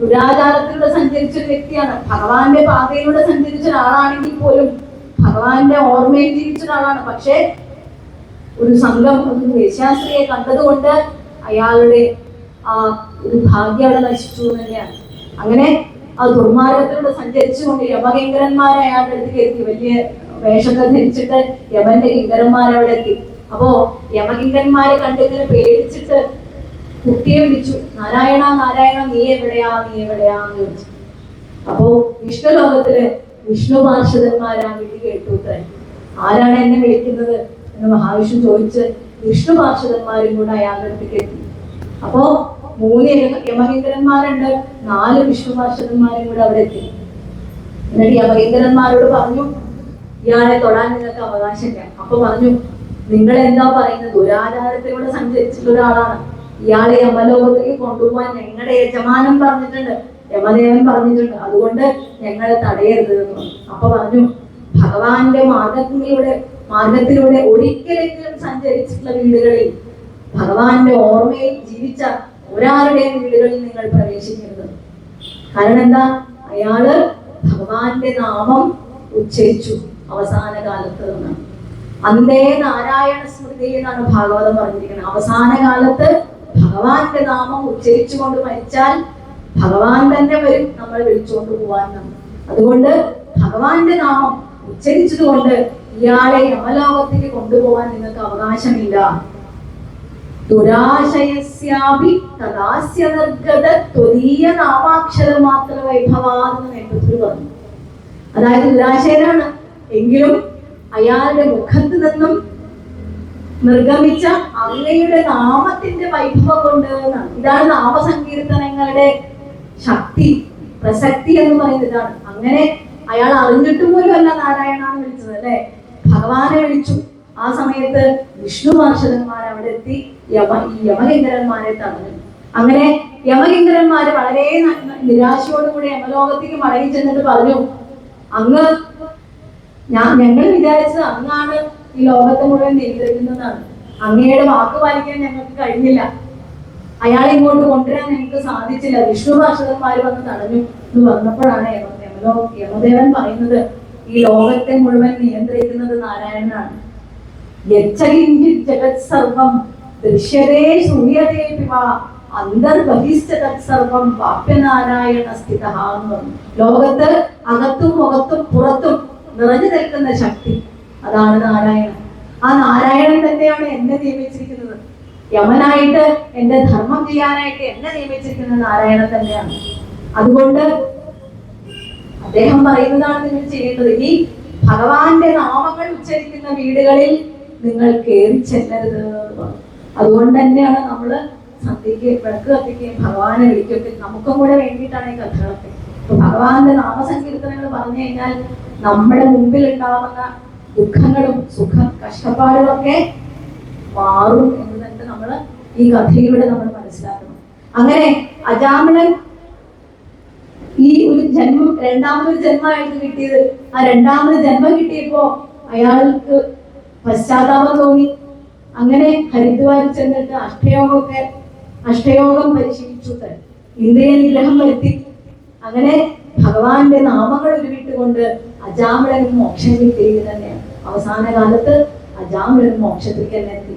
ദുരാചാരത്തിലൂടെ സഞ്ചരിച്ച ഒരു വ്യക്തിയാണ്. ഭഗവാന്റെ പാതയിലൂടെ സഞ്ചരിച്ച ഒരാളാണെങ്കിൽ പോലും, ഭഗവാന്റെ ഓർമ്മയിൽ ജീവിച്ച ഒരാളാണ്. പക്ഷെ ഒരു സംഘം, ഒരു വേശ്യാസ്ത്രീയെ കണ്ടതുകൊണ്ട് അയാളുടെ ആ ഒരു ഭാഗ്യം അവിടെ നശിച്ചു തന്നെയാണ്. അങ്ങനെ ആ ദുർമാർഗത്തിലൂടെ സഞ്ചരിച്ചുകൊണ്ട് യമകിങ്കരന്മാരെ അയാളുടെ അടുത്തേക്ക് എത്തി. വലിയ വേഷത്തെ ധരിച്ചിട്ട് യമന്റെ കിങ്കരന്മാരവിടെ എത്തി. അപ്പോ യമകിങ്കരന്മാരെ കണ്ടിങ്ങനെ പേടിച്ചിട്ട് കുട്ടിയെ വിളിച്ചു, നാരായണ നാരായണ നീ എവിടെയാ, നീ എവിടെയാന്ന് ചോദിച്ചു. അപ്പോ വിഷ്ണുലോകത്തില് വിഷ്ണു പാർഷദന്മാരാ വിളി കേട്ടു. ആരാണ് എന്നെ വിളിക്കുന്നത് എന്ന് മഹാവിഷ്ണു ചോദിച്ച് വിഷ്ണു പാർഷദന്മാരും കൂടെ അയാളുടെ അടുത്തേക്ക് എത്തി. അപ്പോ 3 യമകിങ്കരന്മാരുണ്ട്, 4 വിഷ്ണു പാർഷദന്മാരും കൂടെ അവിടെ എത്തി. എന്നിട്ട് യമകിങ്കരന്മാരോട് പറഞ്ഞു, ഇയാളെ തൊടാൻ നിങ്ങൾക്ക് അവകാശമില്ല. അപ്പൊ പറഞ്ഞു, നിങ്ങൾ എന്താ പറയുന്നത്, ദുരാചാരത്തിലൂടെ സഞ്ചരിച്ചിട്ടുള്ള ഒരാളാണ്. ഇയാളെ യമലോകത്തേക്ക് കൊണ്ടുപോകാൻ ഞങ്ങളുടെ യജമാനൻ പറഞ്ഞിട്ടുണ്ട്, യമദേവൻ പറഞ്ഞിട്ടുണ്ട്, അതുകൊണ്ട് ഞങ്ങളെ തടയരുത് എന്ന് പറഞ്ഞു. അപ്പൊ പറഞ്ഞു, ഭഗവാന്റെ മാർഗത്തിലൂടെ ഒരിക്കലെങ്കിലും സഞ്ചരിച്ചിട്ടുള്ള വീടുകളിൽ, ഭഗവാന്റെ ഓർമ്മയിൽ ജീവിച്ച ഒരാളുടെയും വീടുകളിൽ നിങ്ങൾ പ്രവേശിക്കരുത്. കാരണം എന്താ, അയാള് ഭഗവാന്റെ നാമം ഉച്ചരിച്ചു അവസാന കാലത്ത് എന്നാണ്. അന്തേ നാരായണ സ്മൃതി എന്നാണ് ഭാഗവതം പറഞ്ഞിരിക്കുന്നത്. അവസാന കാലത്ത് ഭഗവാന്റെ നാമം ഉച്ചരിച്ചുകൊണ്ട് മരിച്ചാൽ ഭഗവാൻ തന്നെ വരും നമ്മൾ വിളിച്ചുകൊണ്ട് പോവാനാണ്. അതുകൊണ്ട് ഭഗവാന്റെ നാമം ഉച്ചരിച്ചതുകൊണ്ട് ഇയാളെ യമലോകത്തേക്ക് കൊണ്ടുപോകാൻ നിങ്ങൾക്ക് അവകാശമില്ല. ദുരാശയസ്യാപി തദാസ്യ നിർഗത ത്വദീയ നാമാക്ഷര മാത്ര വൈഭവാന്ന് നേതൃത്വത്തിൽ പറഞ്ഞു. അതായത് ദുരാശയനാണ്, എങ്കിലും അയാളുടെ മുഖത്ത് നിന്നും നിർഗമിച്ച അങ്ങയുടെ നാമത്തിന്റെ വൈഭവം കൊണ്ട് എന്നാണ്. ഇതാണ് നാമസങ്കീർത്തനങ്ങളുടെ ശക്തി, പ്രസക്തി എന്ന് പറയുന്നത് ഇതാണ്. അങ്ങനെ അയാൾ അറിഞ്ഞിട്ട് പോലും അല്ല നാരായണ എന്ന് വിളിച്ചത്, അല്ലെ, ഭഗവാനെ വിളിച്ചു. ആ സമയത്ത് വിഷ്ണു പാർഷദന്മാർ അവിടെ എത്തി യമകിങ്കരന്മാരെ തടഞ്ഞു. അങ്ങനെ യമകിങ്കരന്മാര് വളരെ നിരാശയോടുകൂടി യമലോകത്തേക്ക് മടങ്ങി ചെന്നിട്ട് പറഞ്ഞു, അങ്ങ് ഞങ്ങൾ വിചാരിച്ചത് അങ്ങാണ് ഈ ലോകത്തെ മുഴുവൻ നിയന്ത്രിക്കുന്നതാണ്. അങ്ങയുടെ വാക്ക് പാലിക്കാൻ ഞങ്ങൾക്ക് കഴിഞ്ഞില്ല, അയാളെ ഇങ്ങോട്ട് കൊണ്ടുവരാൻ ഞങ്ങൾക്ക് സാധിച്ചില്ല, വിഷ്ണു പാർഷദന്മാർ വന്ന് തടഞ്ഞു എന്ന് പറഞ്ഞപ്പോഴാണ് യമദേവൻ പറയുന്നത്, ഈ ലോകത്തെ മുഴുവൻ നിയന്ത്രിക്കുന്നത് നാരായണനാണ്. ജഗത് സർവം ദൃശ്യതേ സൂര്യതേ പിവ അന്തർബഹിശ്ച തത്സർവം വാപ്യനാരായണ സ്ഥിതഃ എന്ന് പറഞ്ഞു. ലോകത്ത് അകത്തും മുഖത്തും പുറത്തും നിറഞ്ഞു നിൽക്കുന്ന ശക്തി, അതാണ് നാരായണൻ. ആ നാരായണൻ തന്നെയാണ് എന്നെ നിയമിച്ചിരിക്കുന്നത്. യമനായിട്ട് എന്റെ ധർമ്മം ചെയ്യാനായിട്ട് എന്നെ നിയമിച്ചിരിക്കുന്നത് നാരായണൻ തന്നെയാണ്. അതുകൊണ്ട് അദ്ദേഹം പറയുന്നതാണ് നിങ്ങൾ ചെയ്യേണ്ടത്. ഈ ഭഗവാന്റെ നാമങ്ങൾ ഉച്ചരിക്കുന്ന വീടുകളിൽ നിങ്ങൾ കയറി ചെല്ലരുത്. അതുകൊണ്ട് തന്നെയാണ് നമ്മള് സന്ധ്യക്ക് വിളക്ക് കത്തിക്കുകയും ഭഗവാനെ വിളിക്കുകയൊക്കെ നമുക്കും കൂടെ വേണ്ടിയിട്ടാണ് ഈ കഥകളൊക്കെ. അപ്പൊ ഭഗവാന്റെ നാമസങ്കീർത്തനങ്ങൾ പറഞ്ഞു കഴിഞ്ഞാൽ നമ്മുടെ മുമ്പിൽ ഉണ്ടാവുന്ന ദുഃഖങ്ങളും കഷ്ടപ്പാടുകളൊക്കെ മാറും എന്ന് തന്നെ നമ്മള് ഈ കഥയിലൂടെ നമ്മൾ മനസ്സിലാക്കണം. അങ്ങനെ അജാമിളൻ ഈ ഒരു ജന്മം രണ്ടാമതൊരു ജന്മമായിട്ട് കിട്ടിയത്. ആ രണ്ടാമത് ജന്മം കിട്ടിയപ്പോ അയാൾക്ക് പശ്ചാത്താപം തോന്നി. അങ്ങനെ ഹരിദ്വാരിൽ ചെന്നിട്ട് അഷ്ടയോഗം പരിശീലിച്ചു, ഇന്ദ്രിയ നിഗ്രഹം വരുത്തി. അങ്ങനെ ഭഗവാന്റെ നാമങ്ങൾ ഉരുവിട്ടുകൊണ്ട് അജാമിളനും മോക്ഷം കിട്ടിയത് തന്നെയാണ്. അവസാന കാലത്ത് അജാമിളൻ മോക്ഷത്തിലേക്ക് തന്നെ എത്തി.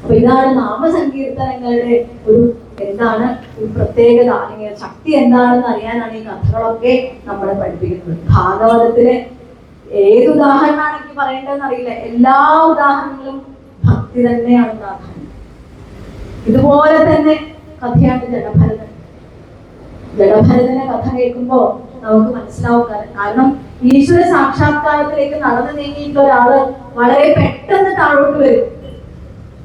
അപ്പൊ ഇതാണ് നാമസങ്കീർത്തനങ്ങളുടെ ഒരു എന്താണ് ഒരു പ്രത്യേകത, അല്ലെങ്കിൽ ശക്തി എന്താണെന്ന് അറിയാനാണ് ഈ കഥകളൊക്കെ നമ്മളെ പഠിപ്പിക്കുന്നത്. ഭാഗവതത്തിലെ ഏത് ഉദാഹരണമാണ് എനിക്ക് പറയേണ്ടതെന്ന് അറിയില്ല, എല്ലാ ഉദാഹരണങ്ങളും ഭക്തി തന്നെയാണ് ഉദാഹരണം. ഇതുപോലെ തന്നെ കഥയാണ് ജഡഭരതൻ. ജഡഭരതന്റെ കഥ കേൾക്കുമ്പോ നമുക്ക് മനസ്സിലാവും. കാരണം ഈശ്വര സാക്ഷാത്കാരത്തിലേക്ക് നടന്നു നീങ്ങിയിട്ടുള്ള ഒരാള് വളരെ പെട്ടെന്ന് താഴോട്ട് വരും.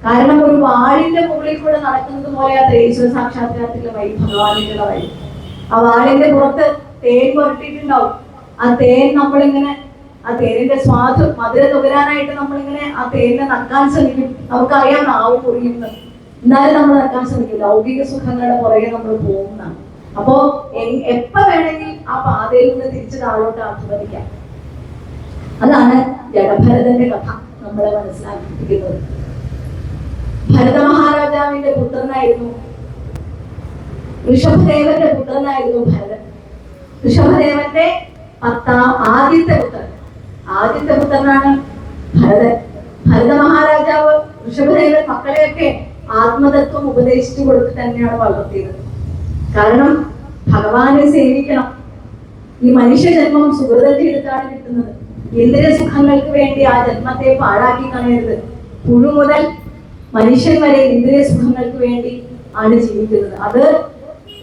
കാരണം ഒരു വാളിന്റെ മുകളിൽ കൂടെ നടക്കുന്നത് പോലെയാണ് ഈശ്വര സാക്ഷാത്കാരത്തിലെ വഴി, ഭഗവാനിലുള്ള വഴി. ആ വാളിന്റെ പുറത്ത് തേൻ പുരട്ടിയിട്ടുണ്ടാവും. ആ തേൻ നമ്മളിങ്ങനെ ആ തേനിന്റെ സ്വാദ് മധുര നുകരാനായിട്ട് നമ്മളിങ്ങനെ ആ തേനിനെ നക്കാൻ ശ്രമിക്കും. നമുക്കറിയാം നാവ് പൊറിയുന്നത്, എന്നാലും നമ്മൾ നക്കാൻ ശ്രമിക്കും. ലൗകിക സുഖങ്ങളുടെ പുറകെ നമ്മൾ പോകുന്നതാണ്. അപ്പോ എപ്പോ വേണമെങ്കിൽ ആ പാതയിൽ നിന്ന് തിരിച്ചു താഴോട്ട് ആസ്വദിക്കാം. അതാണ് ജഡഭരതന്റെ കഥ നമ്മളെ മനസ്സിലാക്കിയിരിക്കുന്നത്. ഭരത മഹാരാജാവിന്റെ പുത്രനായിരുന്നു, ഋഷഭദേവന്റെ പുത്രനായിരുന്നു ഭരതൻ. ഋഷഭദേവന്റെ ആദ്യത്തെ പുത്രനാണ് ഭരതൻ. ഭരത മഹാരാജാവ് ഋഷഭദേവൻ മക്കളെയൊക്കെ ആത്മതത്വം ഉപദേശിച്ചു കൊടുത്ത് തന്നെയാണ് വളർത്തിയത്. കാരണം ഭഗവാനെ സേവിക്കണം. ഈ മനുഷ്യ ജന്മം സുഹൃതം ചെയ്തിട്ടാണ് കിട്ടുന്നത്. ഇന്ദ്രിയ സുഖങ്ങൾക്ക് വേണ്ടി ആ ജന്മത്തെ പാഴാക്കി കളയരുത്. പുഴു മുതൽ മനുഷ്യൻ വരെ ഇന്ദ്രിയ സുഖങ്ങൾക്ക് വേണ്ടി ആണ് ജീവിക്കുന്നത്. അത്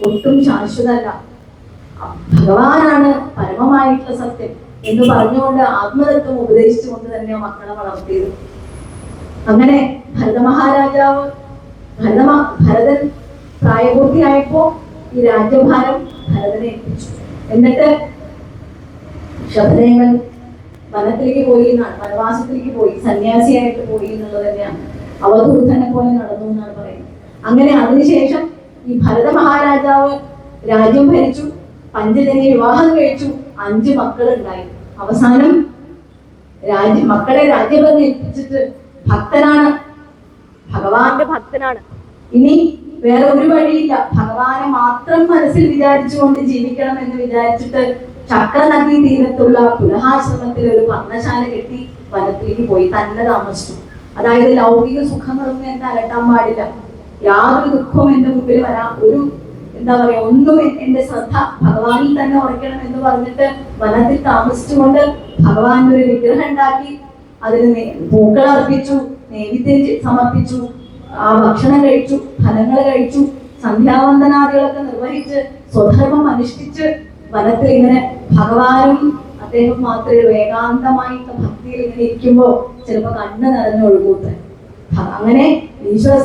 ഒട്ടും ശാശ്വതമല്ല. ഭഗവാനാണ് പരമമായിട്ടുള്ള സത്യം എന്ന് പറഞ്ഞുകൊണ്ട് ആത്മതത്വം ഉപദേശിച്ചുകൊണ്ട് തന്നെ മക്കളെ വളർത്തിയത്. അങ്ങനെ ഭരതൻ പ്രായപൂർത്തിയായപ്പോ ഈ രാജ്യഭാരം ഭരതനെ ഏൽപ്പിച്ചു. എന്നിട്ട് ഋഷഭദേവൻ വനത്തിലേക്ക് പോയി, വനവാസത്തിലേക്ക് പോയി, സന്യാസിയായിട്ട് പോയി എന്നുള്ളത് തന്നെയാണ്. അവധൂതനെ പോലെ നടന്നു എന്നാണ് പറയുന്നത്. അങ്ങനെ അതിനുശേഷം ഈ ഭരത മഹാരാജാവ് രാജ്യം ഭരിച്ചു, പഞ്ചജനെ വിവാഹം കഴിച്ചു, 5 മക്കളുണ്ടായി. അവസാനം മക്കളെ രാജ്യഭരണം ഏൽപ്പിച്ചിട്ട് ഭക്തനാണ്, ഭഗവാന്റെ ഭക്തനാണ്. ഇനി വേറെ ഒരു വഴിയില്ല, ഭഗവാനെ മാത്രം മനസ്സിൽ വിചാരിച്ചുകൊണ്ട് ജീവിക്കണം എന്ന് വിചാരിച്ചിട്ട് ചക്രനദി തീരത്തുള്ള പുലഹാശ്രമത്തിൽ ഒരു പർണശാല കെട്ടി വനത്തിലേക്ക് പോയി തന്നെ താമസിച്ചു. അതായത് ലൗകിക സുഖങ്ങളൊന്നും എന്നെ അലട്ടാൻ പാടില്ല, യാതൊരു ദുഃഖവും എന്റെ മുമ്പിൽ വരാം, ഒരു എന്താ പറയാ ഒന്നും എന്റെ ശ്രദ്ധ ഭഗവാനിൽ തന്നെ ഉറയ്ക്കണം എന്ന് പറഞ്ഞിട്ട് വനത്തിൽ താമസിച്ചുകൊണ്ട് ഭഗവാന്റെ ഒരു വിഗ്രഹം ഉണ്ടാക്കി, അതിന് പൂക്കൾ അർപ്പിച്ചു, നൈവേദ്യം സമർപ്പിച്ചു, ആ ഭക്ഷണം കഴിച്ചു, ഫലങ്ങൾ കഴിച്ചു, സന്ധ്യാവന്ദനാദികളൊക്കെ നിർവഹിച്ച് സ്വധർമ്മം അനുഷ്ഠിച്ച് വനത്തിൽ ഇങ്ങനെ ഭഗവാനും അദ്ദേഹം മാത്രമേ ഏകാന്തമായിട്ട് ഭക്തിയിൽ ഇങ്ങനെ ഇരിക്കുമ്പോ ചിലപ്പോ കണ്ണ് നിറഞ്ഞൊഴുകൂട്ടെ. അങ്ങനെ ഈശ്വര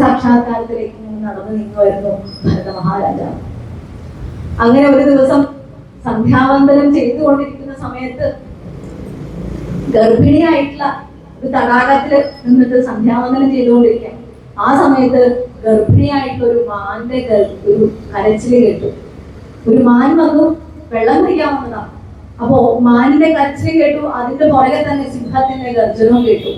സാക്ഷാത്കാരത്തിലേക്ക് നടന്നു നീങ്ങുമായിരുന്നു ഭരത മഹാരാജാവ്. അങ്ങനെ ഒരു ദിവസം സന്ധ്യാവന്ദനം ചെയ്തുകൊണ്ടിരിക്കുന്ന സമയത്ത് ഗർഭിണിയായിട്ടുള്ള ഒരു തടാകത്തില് നിന്നിട്ട് സന്ധ്യാവന്ദനം ചെയ്തുകൊണ്ടിരിക്കാം. ആ സമയത്ത് ഗർഭിണിയായിട്ടുള്ള ഒരു മാന്റെ ഒരു കരച്ചില് കേട്ടു. ഒരു മാൻ വന്നു വെള്ളം കുടിക്കാൻ വന്നതാണ്. അപ്പോ മാനിന്റെ കരച്ചില് കേട്ടു, അതിന്റെ പുറകെ തന്നെ സിംഹത്തിന്റെ ഗർജനവും കേട്ടു.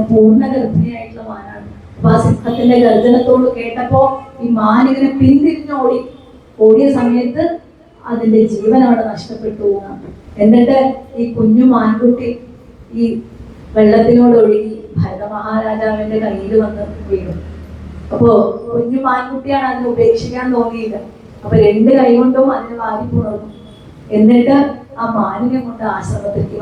പൂർണ്ണ ഗർഭിണിയായിട്ടുള്ള മാനാണ്. അപ്പൊ ആ സിംഹത്തിന്റെ ഗർജനത്തോട് കേട്ടപ്പോ ഈ മാൻ ഇങ്ങനെ ഓടിയ സമയത്ത് അതിന്റെ ജീവൻ അവിടെ നഷ്ടപ്പെട്ടു. എന്നിട്ട് ഈ കുഞ്ഞു മാൻകുട്ടി ഈ വെള്ളത്തിനോട് ഒഴുകി ഭരത മഹാരാജാവിന്റെ കയ്യിൽ വന്ന് വീണു. അപ്പോ കുഞ്ഞു മാൻകുട്ടിയാണ്, അതിനെ ഉപേക്ഷിക്കാൻ തോന്നിയില്ല. അപ്പൊ 2 കൈ കൊണ്ടും അതിനെ വാരി പുണർന്നു. എന്നിട്ട് ആ മാനിനെ കൊണ്ട് ആശ്രമത്തിലേക്ക്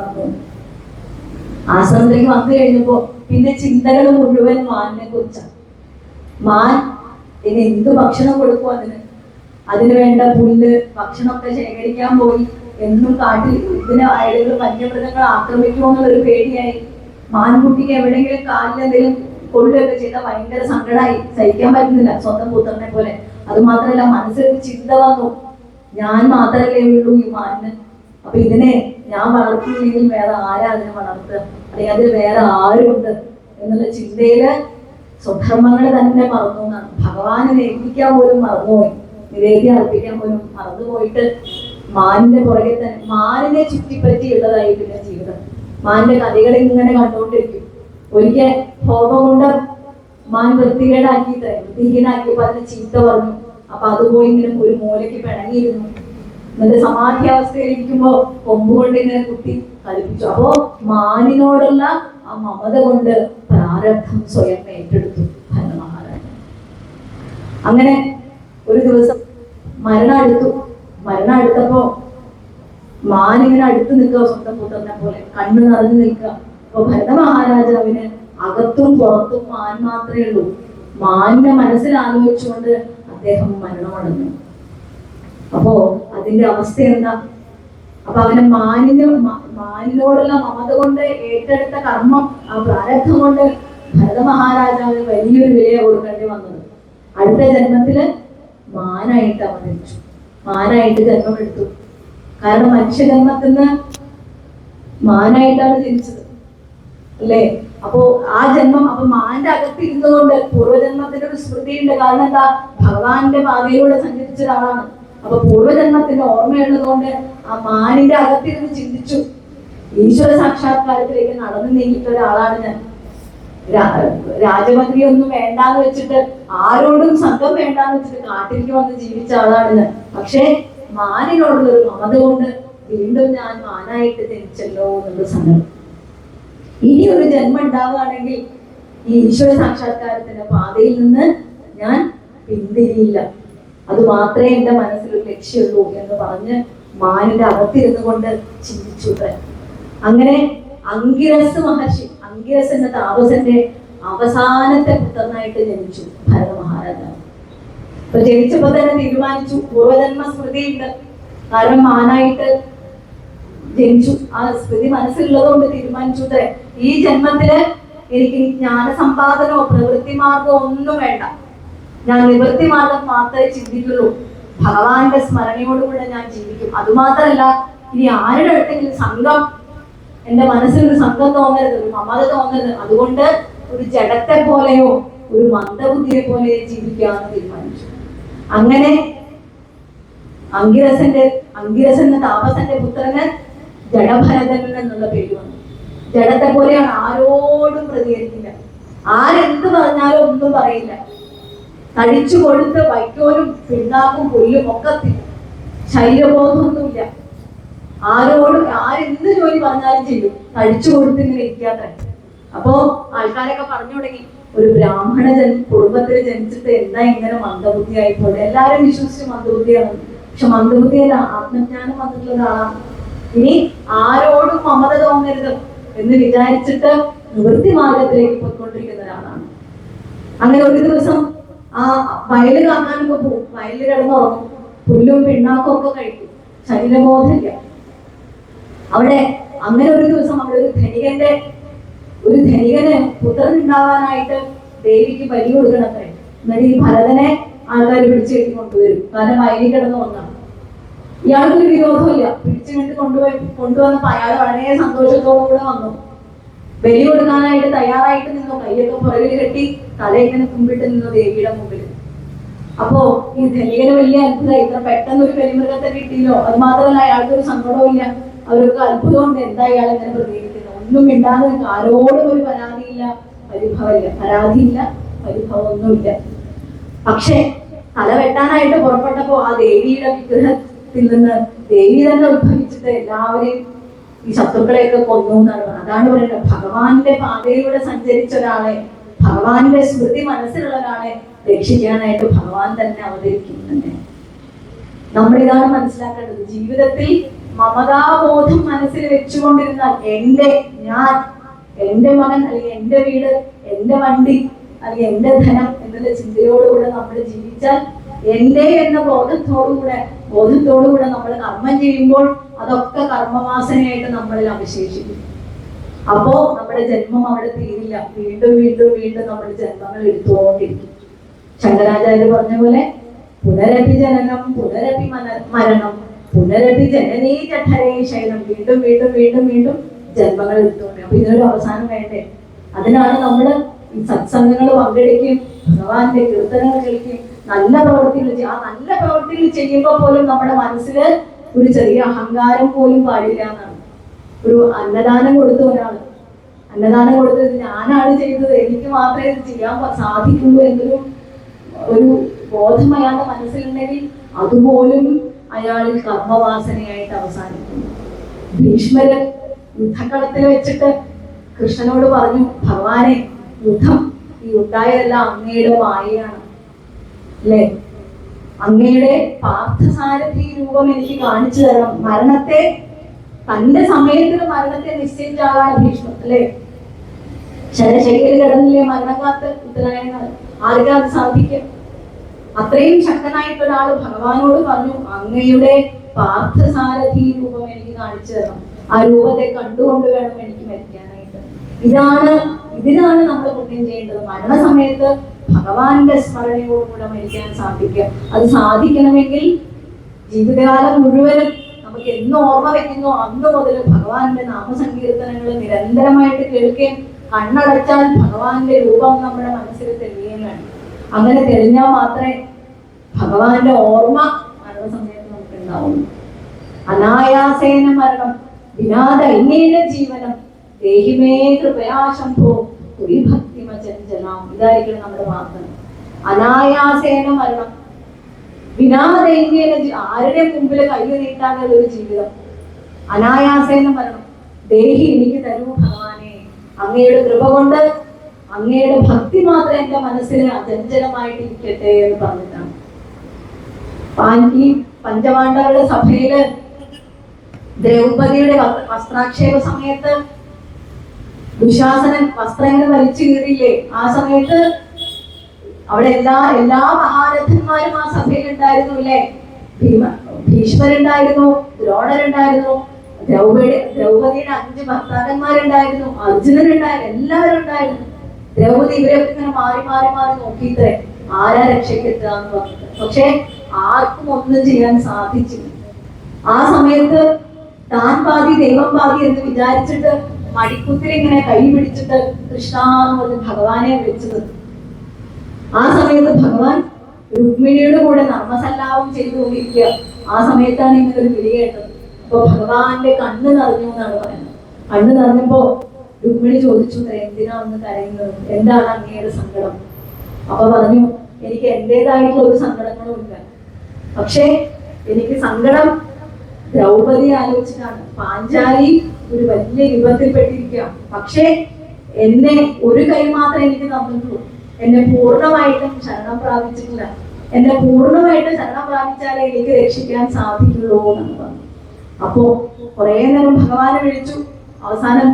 വന്നു കഴിഞ്ഞപ്പോ പിന്നെ ചിന്തകൾ മുഴുവൻ മാനിനെ കുറിച്ചാണ്. മാൻ ഇനി എന്ത് ഭക്ഷണം കൊടുക്കും അതിന് വേണ്ട പുല്ല് ഭക്ഷണമൊക്കെ ശേഖരിക്കാൻ പോയി. എന്നും കാട്ടിൽ ഇതിന് അയലുകൾ വന്യമൃഗങ്ങൾ ആക്രമിക്കുമോ എന്നുള്ളൊരു പേടിയായി. മാൻകുട്ടിക്ക് എവിടെയെങ്കിലും കാലിൽ എന്തെങ്കിലും കൊള്ളുകയൊക്കെ ചെയ്താൽ ഭയങ്കര സങ്കടമായി, സഹിക്കാൻ പറ്റുന്നില്ല സ്വന്തം പുത്രനെ പോലെ. അത് മാത്രമല്ല, മനസ്സിൽ ചിന്ത വന്നു, ഞാൻ മാത്രമല്ലേ ഉള്ളൂ ഈ മാനിന്, അപ്പൊ ഇതിനെ ഞാൻ വളർത്തിയില്ലെങ്കിൽ വേറെ ആരാ അതിനെ വളർത്തുക, അല്ലെങ്കിൽ അതിൽ വേറെ ആരുണ്ട് എന്നുള്ള ചിന്തയില് സ്വധർമ്മങ്ങൾ തന്നെ മറന്നു എന്നാണ്. ഭഗവാനെ ഏൽപ്പിക്കാൻ പോലും മറന്നുപോയി, നിവേദ്യം അർപ്പിക്കാൻ പോലും മറന്നുപോയിട്ട് മാനിന്റെ പുറകെ തന്നെ, മാനിനെ ചുറ്റിപ്പറ്റിയുള്ളതായി പിന്നെ ജീവിതം. മാനിന്റെ കഥകൾ ഇങ്ങനെ കണ്ടുകൊണ്ടിരിക്കും. ഒരിക്കൽ ഹോമം കൊണ്ട് മാൻ വൃത്തിഹീനാക്കിയപ്പോ അതിന് ചീത്ത പറഞ്ഞു. അപ്പൊ അത് പോയി ഇങ്ങനെ ഒരു മൂലയ്ക്ക് പിണങ്ങിയിരുന്നു. എന്നിട്ട് സമാധി അവസ്ഥയിലിരിക്കുമ്പോ കൊമ്പ് കൊണ്ട് ഇങ്ങനെ കുത്തി കളിപ്പിച്ചു. അപ്പോ മാനിനോടുള്ള ആ മമത കൊണ്ട് പ്രാരബ്ധം സ്വയം ഏറ്റെടുത്തു ഭരതമഹാരാജ. അങ്ങനെ ഒരു ദിവസം മരണം അടുത്തപ്പോ മാനിങ്ങനെ അടുത്ത് നിൽക്കുക, സ്വന്തം പുത്രനെ പോലെ കണ്ണു നിറഞ്ഞു നിൽക്കുക. അപ്പൊ ഭരതമഹാരാജാവിന് അകത്തും പുറത്തും മാൻ മാത്രമേ ഉള്ളൂ. മാനിനെ മനസ്സിൽ ആലോചിച്ചുകൊണ്ട് അദ്ദേഹം മരണമടഞ്ഞു. അപ്പോ അതിന്റെ അവസ്ഥ എന്താ? അപ്പൊ അവനെ മാനിനോടുള്ള മമത കൊണ്ട് ഏറ്റെടുത്ത കർമ്മം, ആ പ്രാരബ്ധം കൊണ്ട് ഭരതമഹാരാജാവിന് വലിയൊരു വിലയെ കൊടുക്കേണ്ടി വന്നത്. അടുത്ത ജന്മത്തില് മാനായിട്ട് അവതരിച്ചു, മാനായിട്ട് ജന്മമെടുത്തു. കാരണം മനുഷ്യജന്മത്തിൽ നിന്ന് മാനായിട്ടാണ് ജനിച്ചത് അല്ലേ? അപ്പോ ആ ജന്മം, അപ്പൊ മാന്റെ അകത്തിരുന്നുകൊണ്ട് പൂർവ്വജന്മത്തിന്റെ ഒരു സ്മൃതിയുണ്ട്. കാരണം എന്താ? ഭഗവാന്റെ പാതയിലൂടെ സഞ്ചരിച്ച ഒരാളാണ്. അപ്പൊ പൂർവ്വജന്മത്തിന്റെ ഓർമ്മയുള്ളത് കൊണ്ട് ആ മാനിന്റെ അകത്തിരുന്ന് ചിന്തിച്ചു. ഈശ്വര സാക്ഷാത്കാരത്തിലേക്ക് നടന്നു നീങ്ങിട്ട ഒരാളാണ് ഞാൻ. രാജമന്ത്രി ഒന്നും വേണ്ടാന്ന് വെച്ചിട്ട്, ആരോടും സംഘം വേണ്ടാന്ന് വെച്ചിട്ട് കാട്ടിലേക്ക് വന്ന് ജീവിച്ച ആളാണ് ഞാൻ. പക്ഷേ മാനിനോടുള്ള ഒരു മമത കൊണ്ട് വീണ്ടും ഞാൻ മാനായിട്ട് ജനിച്ചല്ലോ എന്നുള്ള സങ്കടം. ഇനി ഒരു ജന്മം ഉണ്ടാവുകയാണെങ്കിൽ ഈ ഈശ്വര സാക്ഷാത്കാരത്തിന്റെ പാതയിൽ നിന്ന് ഞാൻ പിന്തിരിയില്ല, അത് മാത്രമേ എന്റെ മനസ്സിലൊരു ലക്ഷ്യമുള്ളൂ എന്ന് പറഞ്ഞ് മാനിന്റെ അകത്തിരുന്നു കൊണ്ട് ചിന്തിച്ചു. അങ്ങനെ അങ്കിരസ് മഹർഷി, അങ്കിരസ് എന്ന താപസന്റെ അവസാനത്തെ പുത്രനായിട്ട് ജനിച്ചു ഭരതമഹാരാജാവ്. അപ്പൊ ജനിച്ചപ്പോ തന്നെ തീരുമാനിച്ചു, പൂർവജന്മ സ്മൃതിയുണ്ട്, കാരണം മാനായിട്ട് ജനിച്ചു, ആ സ്മൃതി മനസ്സിലുള്ളത് കൊണ്ട് തീരുമാനിച്ചു, ഈ ജന്മത്തില് എനിക്ക് ജ്ഞാന സമ്പാദനമോ പ്രവൃത്തി മാർഗമോ ഒന്നും വേണ്ട, ഞാൻ നിവൃത്തി മാർഗം മാത്രമേ ചിന്തിക്കുള്ളൂ, ഭഗവാന്റെ സ്മരണയോടുകൂടെ ഞാൻ ജീവിക്കും. അതുമാത്രമല്ല, ഇനി ആരുടെ അടുത്തെങ്കിലും സംഘം, എന്റെ മനസ്സിലൊരു സംഘം തോന്നരുത്, ഒരു മമത തോന്നരുത്, അതുകൊണ്ട് ഒരു ജഡത്തെ പോലെയോ ഒരു മന്ദബുദ്ധിയെ പോലെയോ ജീവിക്കാമെന്ന് തീരുമാനിച്ചു. അങ്ങനെ അങ്കിരസ് എന്ന താപസന്റെ പുത്രന് ജഡഭരതൻ എന്നുള്ള പേര് വന്നു. ജഡത്തെ പോലെയാണ്, ആരോടും പ്രതികരിക്കില്ല, ആരെന്ത് പറഞ്ഞാലും ഒന്നും പറയില്ല, തടിച്ചു കൊടുത്ത് വൈക്കോലും പിണ്ണാക്കും പുല്ലും ഒക്കെ ശരീരബോധമൊന്നുമില്ല, ആരോടും ആരെന്ത് ജോലി പറഞ്ഞാലും ചെയ്യും, തടിച്ചു കൊടുത്ത് ഇങ്ങനെ ഇരിക്കാത്ത. അപ്പോ ആൾക്കാരൊക്കെ പറഞ്ഞു തുടങ്ങി, ഒരു ബ്രാഹ്മണ കുടുംബത്തിൽ ജനിച്ചിട്ട് എന്താ ഇങ്ങനെ മന്ദബുദ്ധി ആയിപ്പോലെ. എല്ലാരും വിശ്വസിച്ച് മന്ദബുദ്ധിയാണ്, പക്ഷെ മന്ദബുദ്ധിയല്ല, ആത്മജ്ഞാനം വന്നിട്ടുള്ള ഒരാളാണ്. ഇനി ആരോടും മമത തോന്നരുത് എന്ന് വിചാരിച്ചിട്ട് നിവൃത്തി മാർഗത്തിലേക്ക് പോയിക്കൊണ്ടിരിക്കുന്ന ഒരാളാണ്. അങ്ങനെ ഒരു ദിവസം ആ വയല് കാണാനൊക്കെ പോകും, വയലിൽ കിടന്നുറങ്ങും, പുല്ലും പിണ്ണാക്കും ഒക്കെ കഴിക്കും, ശരീരബോധമില്ല. അവിടെ അങ്ങനെ ഒരു ദിവസം അവിടെ ഒരു ധനികന് പുത്രൻ ഉണ്ടാവാനായിട്ട് ദേവിക്ക് ബലി കൊടുക്കണത്രേ. എന്നിട്ട് ഈ ഭരതനെ ആൾക്കാർ പിടിച്ചു കെട്ടി കൊണ്ടുവരും, കാരണം വയലിൽ കിടന്ന് വന്നാണ്. ഇയാൾക്കൊരു വിരോധമില്ല, പിടിച്ചു കെട്ടി കൊണ്ടുവന്നപ്പോ അയാൾ വളരെ സന്തോഷത്തോടുകൂടെ വന്നു, ബലി കൊടുക്കാനായിട്ട് തയ്യാറായിട്ട് നിന്നു, കൈയൊക്കെ പുറകിൽ കെട്ടി തലയിങ്ങനെ കുമ്പിട്ട് നിന്നു ദേവിയുടെ മുമ്പിൽ. അപ്പോ ഈ ധനികന് വലിയ അത്ഭുതമായി, ഇത്ര പെട്ടെന്ന് ഒരു കരിമൃഗത്തെ കിട്ടിയില്ലോ. അത് മാത്രമല്ല, അയാൾക്കൊരു സങ്കടവും ഇല്ല, അവർക്ക് അത്ഭുതമുണ്ട്, എന്താ ഇയാൾ ഇങ്ങനെ പ്രതികരിക്കുന്നത്, ഒന്നും മിണ്ടാതെ നിൽക്കുക, ആരോടും ഒരു പരാതിയില്ല, പരിഭവം ഒന്നുമില്ല. പക്ഷെ തല വെട്ടാനായിട്ട് പുറപ്പെട്ടപ്പോ ആ ദേവിയുടെ വിഗ്രഹത്തിൽ നിന്ന് ദേവി തന്നെ ഉത്ഭവിച്ചിട്ട് എല്ലാവരെയും ഈ ശത്രുക്കളെയൊക്കെ കൊന്നു എന്നാണ് പറയുന്നത്. അതാണ് പറയുന്നത്, ഭഗവാന്റെ പാതയിലൂടെ സഞ്ചരിച്ച ഒരാളെ, ഭഗവാന്റെ സ്മൃതി മനസ്സിലുള്ള ഒരാളെ രക്ഷിക്കാനായിട്ട് ഭഗവാൻ തന്നെ അവതരിക്കുന്നുണ്ട്. നമ്മളിതാണ് മനസ്സിലാക്കേണ്ടത്. ജീവിതത്തിൽ മമതാബോധം മനസ്സിൽ വെച്ചുകൊണ്ടിരുന്നാൽ, ഞാൻ എൻ്റെ മകൻ അല്ലെങ്കിൽ എൻ്റെ വീട്, എൻ്റെ വണ്ടി അല്ലെങ്കിൽ എൻ്റെ ധനം എന്നുള്ള ചിന്തയോടുകൂടെ നമ്മൾ ജീവിച്ചാൽ, എൻ്റെ എന്ന ബോധത്തോടുകൂടെ നമ്മൾ കർമ്മം ചെയ്യുമ്പോൾ അതൊക്കെ കർമ്മവാസനയായിട്ട് നമ്മളിൽ അവശേഷിക്കും. അപ്പോ നമ്മുടെ ജന്മം അവിടെ തീരില്ല. വീണ്ടും വീണ്ടും വീണ്ടും നമ്മൾ ജന്മങ്ങൾ എടുത്തുകൊണ്ടിരിക്കും. ശങ്കരാചാര്യ പറഞ്ഞ പോലെ പുനരപി ജനനം പുനരപി മരണം പുനരപി ജനനീ ജഠരേ ശയനം. വീണ്ടും വീണ്ടും വീണ്ടും വീണ്ടും ജന്മങ്ങൾ എടുത്തുകൊണ്ട്. അപ്പൊ ഇതിനൊരു അവസാനം വേണ്ടേ? അതിനാണ് നമ്മൾ ഈ സത്സംഗങ്ങൾ പങ്കെടുക്കുകയും ഭഗവാന്റെ കീർത്തനങ്ങൾ കേൾക്കുകയും നല്ല പ്രവൃത്തികൾ ചെയ്യും. ആ നല്ല പ്രവൃത്തികൾ ചെയ്യുമ്പോൾ പോലും നമ്മുടെ മനസ്സിൽ ഒരു ചെറിയ അഹങ്കാരം പോലും പാടില്ല എന്നാണ്. ഒരു അന്നദാനം കൊടുത്ത ഒരാൾ, അന്നദാനം കൊടുത്തത് ഞാനാണ് ചെയ്തത്, എനിക്ക് മാത്രമേ ഇത് ചെയ്യാൻ സാധിക്കുള്ളൂ എന്നൊരു ബോധം അയാളുടെ മനസ്സിലുണ്ടെങ്കിൽ അതുപോലും അയാളിൽ കർമ്മവാസനയായിട്ട് അവസാനിക്കുന്നു. ഭീഷ്മര് യുദ്ധക്കളത്തിൽ വെച്ചിട്ട് കൃഷ്ണനോട് പറഞ്ഞു, ഭഗവാനെ, യുദ്ധം ഈ ഉണ്ടായതെല്ലാം അങ്ങയുടെ മായയാണ് അല്ലേ? അങ്ങയുടെ പാർത്ഥസാരഥി രൂപം എനിക്ക് കാണിച്ചു തരണം. മരണത്തെ, തന്റെ സമയത്തിന് മരണത്തെ നിശ്ചയിച്ച ആളാണ് ഭീഷ്മർ അല്ലേ? ശരശയ്യയിൽ കിടന്നില്ലേ മരണം കാത്ത് ഉത്തരായണ? ആർക്കാ അത് സാധിക്കും? അത്രയും ശക്തനായിട്ട് ഒരാൾ ഭഗവാനോട് പറഞ്ഞു, അങ്ങയുടെ പാർത്ഥസാരഥി രൂപം എനിക്ക് കാണിച്ചു തരണം. ആ രൂപത്തെ കണ്ടുകൊണ്ട് വേണം എനിക്ക് മരിക്കാനായിട്ട്. ഇതിനാണ് നമ്മൾ പുണ്യം ചെയ്യേണ്ടത്. മരണസമയത്ത് ഭഗവാന്റെ സ്മരണയോടുകൂടെ മരിക്കാൻ സാധിക്കുക. അത് സാധിക്കണമെങ്കിൽ ജീവിതകാലം മുഴുവനും നമുക്ക് എന്ന് ഓർമ്മ വെക്കുന്നു അന്ന് മുതൽ ഭഗവാന്റെ നാമസങ്കീർത്തനങ്ങൾ നിരന്തരമായിട്ട് കേൾക്കുകയും കണ്ണടച്ചാൽ ഭഗവാന്റെ രൂപം നമ്മുടെ മനസ്സിൽ തെളിയുകയും വേണം. അങ്ങനെ തെളിഞ്ഞാൽ മാത്രമേ ഭഗവാന്റെ ഓർമ്മ മരണസമയത്ത് നമുക്ക് ഉണ്ടാവുള്ളൂ. അനായാസേന മരണം വിനാ ദൈന്യേന ജീവനം ദേഹിമേ കൃപയാ ശംഭോ തുയി ഭക്തിമചഞ്ചലാം. ഇതായിരിക്കണം നമ്മുടെ പ്രാർത്ഥന. അനായാസേന മരണം വിനാ ദൈന്യേന, ആരുടെ മുമ്പിൽ കൈ നീട്ടാനുള്ള ഒരു ജീവിതം. അനായാസേന മരണം. ദേഹി എനിക്ക് തരൂ ഭഗവാനെ, അങ്ങയുടെ കൃപ കൊണ്ട് അങ്ങയുടെ ഭക്തി മാത്രം എന്റെ മനസ്സിൽ അചഞ്ചലമായിട്ട് ഇരിക്കട്ടെ എന്ന് പറഞ്ഞിട്ടാണ്. ഈ പഞ്ചപാണ്ഡവരുടെ സഭയില് ദ്രൗപദിയുടെ വസ്ത്രാക്ഷേപ സമയത്ത് ദുശാസനൻ വസ്ത്രങ്ങൾ വലിച്ചു കീറിയില്ലേ? ആ സമയത്ത് അവിടെ എല്ലാ മഹാരഥന്മാരും ആ സഭയിൽ ഉണ്ടായിരുന്നു അല്ലേ? ഭീഷ്മരുണ്ടായിരുന്നു, ദ്രോണരുണ്ടായിരുന്നു, ദ്രൗപദിയുടെ 5 ഭർത്താക്കന്മാരുണ്ടായിരുന്നു, അർജുനനുണ്ടായിരുന്നു, എല്ലാവരും ഉണ്ടായിരുന്നു. ദ്രൗപദി ഇവരൊക്കെ ഇങ്ങനെ മാറി മാറി മാറി നോക്കിയിത്രേ ആരാ രക്ഷയ്ക്കെത്തുക എന്ന് പറഞ്ഞിട്ട്. പക്ഷെ ആർക്കും ഒന്നും ചെയ്യാൻ സാധിച്ചില്ല. ആ സമയത്ത് താൻ പാതി ദൈവം പാതി എന്ന് വിചാരിച്ചിട്ട് മടിക്കുത്തിൽ ഇങ്ങനെ കൈ പിടിച്ചിട്ട് കൃഷ്ണ എന്ന് പറഞ്ഞ് ഭഗവാനെ വിളിച്ചത്. ആ സമയത്ത് ഭഗവാൻ രുക്മിണിയുടെ കൂടെ നർമ്മസല്ലാപം ചെയ്തുകൊണ്ടിരിക്കുക. ആ സമയത്താണ് ഇങ്ങനെ ഒരു വിളി കേട്ടത്. അപ്പൊ ഭഗവാന്റെ കണ്ണ് നിറഞ്ഞു എന്നാണ് പറയുന്നത്. കണ്ണ് നിറഞ്ഞപ്പോ രുക്മിണി ചോദിച്ചു, എന്തിനാ ഒന്ന് കരയുന്നത്, എന്താണ് അങ്ങയുടെ സങ്കടം? അപ്പൊ പറഞ്ഞു, എനിക്ക് എന്റേതായിട്ടുള്ള ഒരു സങ്കടങ്ങളും ഇല്ല, പക്ഷേ എനിക്ക് സങ്കടം ദ്രൗപദി ആലോചിച്ചിട്ടാണ്. പാഞ്ചാലി ഒരു വലിയ യുഗത്തിൽപ്പെട്ടിരിക്കുക, പക്ഷേ എന്നെ ഒരു കൈ മാത്രമേ എനിക്ക് തന്നിട്ടുള്ളൂ. എന്നെ പൂർണ്ണമായിട്ടും ശരണം പ്രാപിച്ചിട്ടില്ല. എന്നെ പൂർണ്ണമായിട്ടും ശരണം പ്രാപിച്ചാലേ എനിക്ക് രക്ഷിക്കാൻ സാധിക്കുള്ളൂ എന്നാണ് പറഞ്ഞു. അപ്പോ കുറെ നേരം ഭഗവാനെ വിളിച്ചു. അവസാനം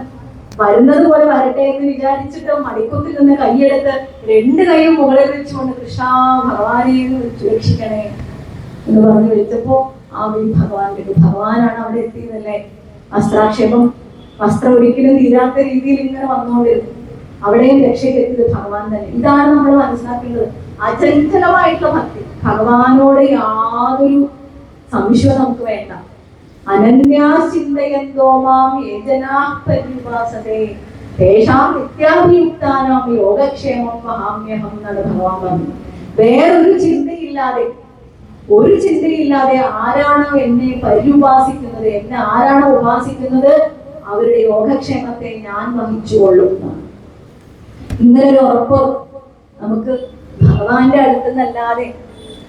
വരുന്നത് പോലെ വരട്ടെ എന്ന് വിചാരിച്ചിട്ട് മടിക്കുത്തിൽ നിന്ന് കൈയെടുത്ത് 2 കൈയും മുകളിൽ വെച്ചുകൊണ്ട് കൃഷ്ണ ഭഗവാനെ രക്ഷിക്കണേ എന്ന് പറഞ്ഞ് വിളിച്ചപ്പോ ആ ഭഗവാനാണ് അവിടെ എത്തിയതല്ലേ. വസ്ത്രാക്ഷേപം, വസ്ത്രം ഒരിക്കലും തീരാത്ത രീതിയിൽ ഇങ്ങനെ വന്നുകൊണ്ടിരുന്നു. അവിടെയും രക്ഷയ്ക്കെത്തിയത് ഭഗവാൻ തന്നെ. ഇതാണ് നമ്മൾ മനസ്സിലാക്കേണ്ടത്. അചഞ്ചലമായിട്ടുള്ള ഭക്തി. ഭഗവാനോട് യാതൊരു സംശയവും നമുക്ക് വേണ്ട. അനന്യാചിന്തയന്തോ മാം യേ ജനാഃ പര്യുപാസതേ തേഷാം നിത്യാഭിയുക്താനാം യോഗക്ഷേമം വഹാമ്യഹം എന്നാണ് ഭഗവാൻ പറഞ്ഞു. വേറൊരു ചിന്തയില്ലാതെ, ഒരു ചിന്തയില്ലാതെ ആരാണോ എന്നെ പര്യുപാസിക്കുന്നത്, എന്നെ ആരാണോ ഉപാസിക്കുന്നത്, അവരുടെ യോഗക്ഷേമത്തെ ഞാൻ വഹിച്ചുകൊള്ളും. ഇങ്ങനൊരു ഉറപ്പ് നമുക്ക് ഭഗവാന്റെ അടുത്ത് നിന്നല്ലാതെ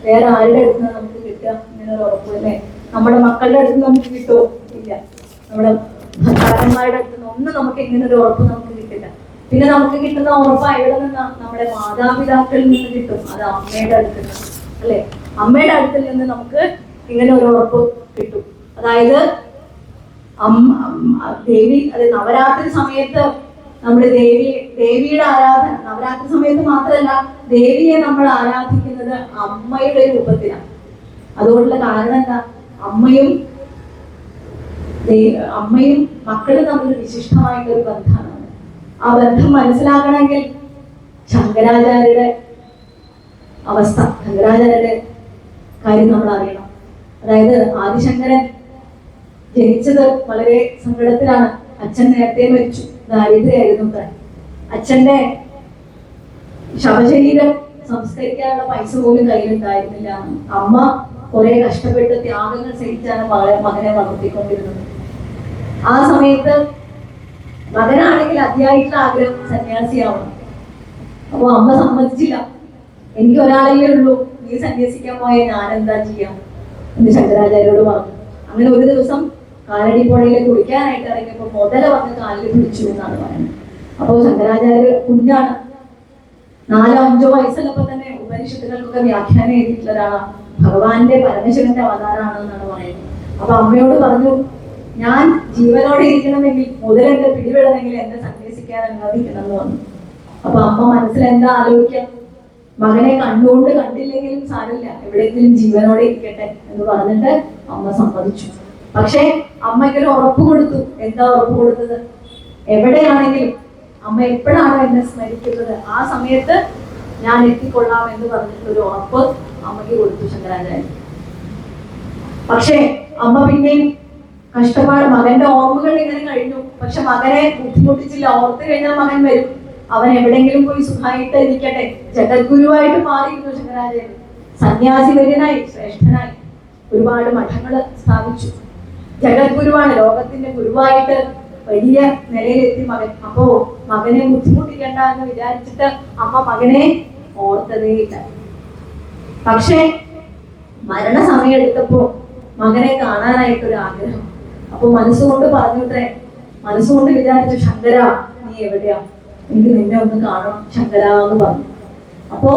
വേറെ ആരുടെ അടുത്ത് നിന്ന് നമുക്ക് കിട്ടുക? ഇങ്ങനൊരു ഉറപ്പ് അല്ലേ? നമ്മുടെ മക്കളുടെ അടുത്ത് നമുക്ക് കിട്ടുമോ? ഇല്ല. നമ്മുടെ ഭർത്താക്കന്മാരുടെ അടുത്ത് നിന്ന് ഒന്നും നമുക്ക് ഇങ്ങനൊരു ഉറപ്പ് നമുക്ക് കിട്ടില്ല. പിന്നെ നമുക്ക് കിട്ടുന്ന ഉറപ്പ് എവിടെ നിന്നാണ്? നമ്മുടെ മാതാപിതാക്കളിൽ നിന്ന് കിട്ടും. അത് അമ്മയുടെ അടുത്ത് നിന്ന് അല്ലെ? അമ്മയുടെ അടുത്തിൽ നിന്ന് നമുക്ക് ഇങ്ങനെ ഒരു ഉറപ്പ് കിട്ടും. അതായത് ദേവി, അത് നവരാത്രി സമയത്ത് നമ്മൾ ദേവിയുടെ ആരാധന നവരാത്രി സമയത്ത് മാത്രമല്ല, ദേവിയെ നമ്മൾ ആരാധിക്കുന്നത് അമ്മയുടെ രൂപത്തിലാണ്. അതുകൊണ്ടുള്ള കാരണം എന്താ? അമ്മയും മക്കളും തമ്മിൽ വിശിഷ്ടമായിട്ടൊരു ബന്ധമാണ്. ആ ബന്ധം മനസ്സിലാക്കണമെങ്കിൽ ശങ്കരാചാര്യരുടെ അവസ്ഥ, ശങ്കരാചാര്യരുടെ കാര്യം നമ്മൾ അറിയണം. അതായത് ആദിശങ്കരൻ ജനിച്ചത് വളരെ സങ്കടത്തിലാണ്. അച്ഛൻ നേരത്തെ മരിച്ചു, ദാരിദ്ര്യായിരുന്നു. അച്ഛന്റെ ശവശരീരം സംസ്കരിക്കാനുള്ള പൈസ പോലും കയ്യിലുണ്ടായിരുന്നില്ല. അമ്മ കുറെ കഷ്ടപ്പെട്ട് ത്യാഗങ്ങൾ സഹിച്ചാണ് മകനെ വളർത്തിക്കൊണ്ടിരുന്നത്. ആ സമയത്ത് മകനാണെങ്കിൽ അതിയായിട്ടുള്ള ആഗ്രഹം സന്യാസിയാവണം. അപ്പൊ അമ്മ സമ്മതിച്ചില്ല. എനിക്ക് ഒരാളേ ഉള്ളൂ, നീ സന്യസിക്കാൻ പോയ ഞാൻ എന്താ ചെയ്യാം എന്ന് ശങ്കരാചാര്യോട് പറഞ്ഞു. അങ്ങനെ ഒരു ദിവസം കാലടി പുഴയിൽ കുളിക്കാനായിട്ട് ഇറങ്ങിയപ്പോ മുതല വന്ന് കാലിൽ പിടിച്ചു എന്നാണ് പറയുന്നത്. അപ്പോ ശങ്കരാചാര്യ കുഞ്ഞാണ്, 4-5 വയസ്സുള്ളപ്പോ തന്നെ ഉപനിഷത്തുകൾക്കൊക്കെ വ്യാഖ്യാനം എഴുതിയിട്ടുള്ള ഒരാളാണ്. ഭഗവാന്റെ പരമശിവന്റെ അവതാരമാണ് എന്നാണ് പറയുന്നത്. അപ്പൊ അമ്മയോട് പറഞ്ഞു, ഞാൻ ജീവനോടെ ഇരിക്കണമെങ്കിൽ, മുതലെന്റെ പിടിവിടണമെങ്കിൽ എന്നെ സന്യസിക്കാൻ അനുവദിക്കണം എന്ന് പറഞ്ഞു. അപ്പൊ അമ്മ മനസ്സിൽ എന്താ ആലോചിക്കാം, മകനെ കണ്ടുകൊണ്ട് കണ്ടില്ലെങ്കിലും സാരമില്ല, എവിടെയെങ്കിലും ജീവനോടെ ഇരിക്കട്ടെ എന്ന് പറഞ്ഞിട്ട് അമ്മ സമ്മതിച്ചു. പക്ഷെ അമ്മയ്ക്കൊരു ഉറപ്പ് കൊടുത്തു. എന്താ ഉറപ്പ് കൊടുത്തത്? എവിടെയാണെങ്കിലും അമ്മ എപ്പോഴാണോ എന്നെ സ്മരിക്കുന്നത് ആ സമയത്ത് ഞാൻ എത്തിക്കൊള്ളാം എന്ന് പറഞ്ഞിട്ടൊരു ഉറപ്പ് അമ്മയ്ക്ക് കൊടുത്തു ശങ്കരാചാര്യൻ. പക്ഷെ അമ്മ പിന്നെയും കഷ്ടപ്പാട്, മകന്റെ ഓർമ്മകൾ ഇങ്ങനെ കഴിഞ്ഞു. പക്ഷെ മകനെ ബുദ്ധിമുട്ടിച്ചില്ല. ഓർത്ത് കഴിഞ്ഞാൽ മകൻ വരും, അവൻ എവിടെയെങ്കിലും പോയി സുഖമായിട്ട് ഇരിക്കട്ടെ. ജഗദ്ഗുരുവായിട്ട് മാറിയിരുന്നു ശങ്കരാചാര്യൻ. സന്യാസിവര്യനായി, ശ്രേഷ്ഠനായി ഒരുപാട് മഠങ്ങൾ സ്ഥാപിച്ചു. ജഗദ്ഗുരുവാണ്, ലോകത്തിന്റെ ഗുരുവായിട്ട് വലിയ നിലയിലെത്തി മകൻ. അപ്പോ മകനെ ബുദ്ധിമുട്ടിക്കണ്ട എന്ന് വിചാരിച്ചിട്ട് അമ്മ മകനെ ഓർത്തതേയില്ല. പക്ഷെ മരണസമയം എടുത്തപ്പോ മകനെ കാണാനായിട്ടൊരു ആഗ്രഹം. അപ്പൊ മനസ്സുകൊണ്ട് പറഞ്ഞുത്രേ, മനസ്സുകൊണ്ട് വിചാരിച്ചു, ശങ്കര നീ എവിടെയാ, എനിക്ക് നിന്നെ ഒന്ന് കാണണം ശങ്കര എന്ന് പറഞ്ഞു. അപ്പോ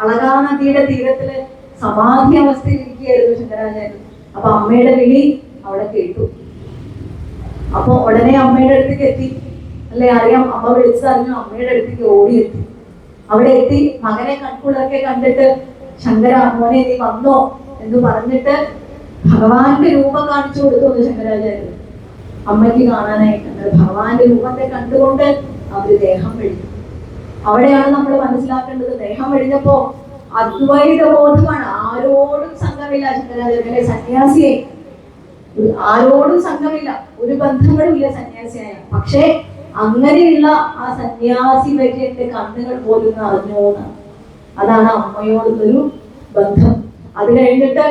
അളകാ നദിയുടെ തീരത്തില് സമാധി അവസ്ഥയിൽ ഇരിക്കുകയായിരുന്നു ശങ്കരാചാര്യൻ. അപ്പൊ അമ്മയുടെ വിളി അവിടെ കേട്ടു. അപ്പൊ ഉടനെ അമ്മയുടെ അടുത്തേക്ക് എത്തി. അല്ലെ അറിയാം, അമ്മ വിളിച്ചറിഞ്ഞു, അമ്മയുടെ അടുത്തേക്ക് ഓടിയെത്തി. അവിടെ എത്തി മകനെ കൺകുളൊക്കെ കണ്ടിട്ട്, ശങ്കര മോനെ നീ വന്നോ എന്ന് പറഞ്ഞിട്ട് ഭഗവാന്റെ രൂപം കാണിച്ചു കൊടുത്തു ശങ്കരാചാര്യൻ അമ്മയ്ക്ക് കാണാനായിട്ട്. ഭഗവാന്റെ രൂപത്തെ കണ്ടുകൊണ്ട് അവര് ദേഹം വെടിഞ്ഞു. അവിടെയാണ് നമ്മൾ മനസ്സിലാക്കേണ്ടത്, ദേഹം വെടിഞ്ഞപ്പോ അദ്വൈത ബോധമാണ്. ആരോടും സംഘമില്ല ശങ്കരാചാര്യ സന്യാസിയെ, ആരോടും സംഘമില്ല, ഒരു ബന്ധങ്ങളും ഇല്ല സന്യാസിയായ. പക്ഷെ അങ്ങനെയുള്ള ആ സന്യാസി വരെ എന്റെ കണ്ണുകൾ പോലും അറിഞ്ഞോന്ന്. അതാണ് അമ്മയോടുള്ളൊരു ബന്ധം. അത് കഴിഞ്ഞിട്ട്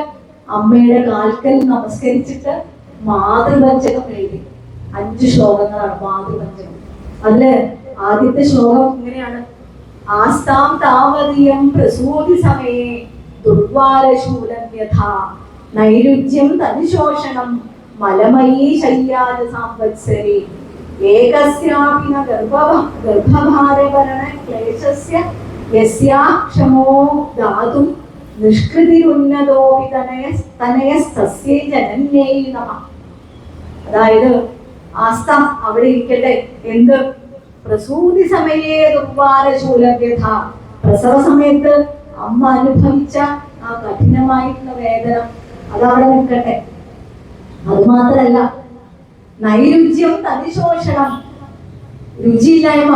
അമ്മയുടെ കാൽക്കൽ നമസ്കരിച്ചിട്ട് മാതൃപഞ്ചകം എഴുതി. 5 ശ്ലോകങ്ങളാണ് മാതൃപഞ്ചകം. അതില് ആദ്യത്തെ ശ്ലോകം ഇങ്ങനെയാണ്: ആസ്താം താവതീയം പ്രസൂതി സമയേ ദുർവാരശൂലം യഥാ നൈരുജ്യം തനിശോഷണം മലമയീ ശയ്യാജ സാംവത്സരി ഏകസ്യാപി ന ഗർഭഭാരഭരണ ക്ലേശസ്യ യസ്യാ ക്ഷമോ ദാതും നിഷ്കൃതിരുന്നതോപി തനയസ്തസ്യൈ ജനന്യൈ നമഃ. അതായത് ആസ്തം അവിടെ ഇരിക്കട്ടെ. എന്ത്? പ്രസൂതി സമയേ ദുർവാരശൂലവ്യഥ, പ്രസവ സമയത്ത് അമ്മ അനുഭവിച്ച ആ കഠിനമായിട്ടുള്ള വേദന അതവിടെ നിൽക്കട്ടെ. അതുമാത്രല്ല, നൈരുജ്യം തനിശോഷണം, രുചിയില്ലായ്മ,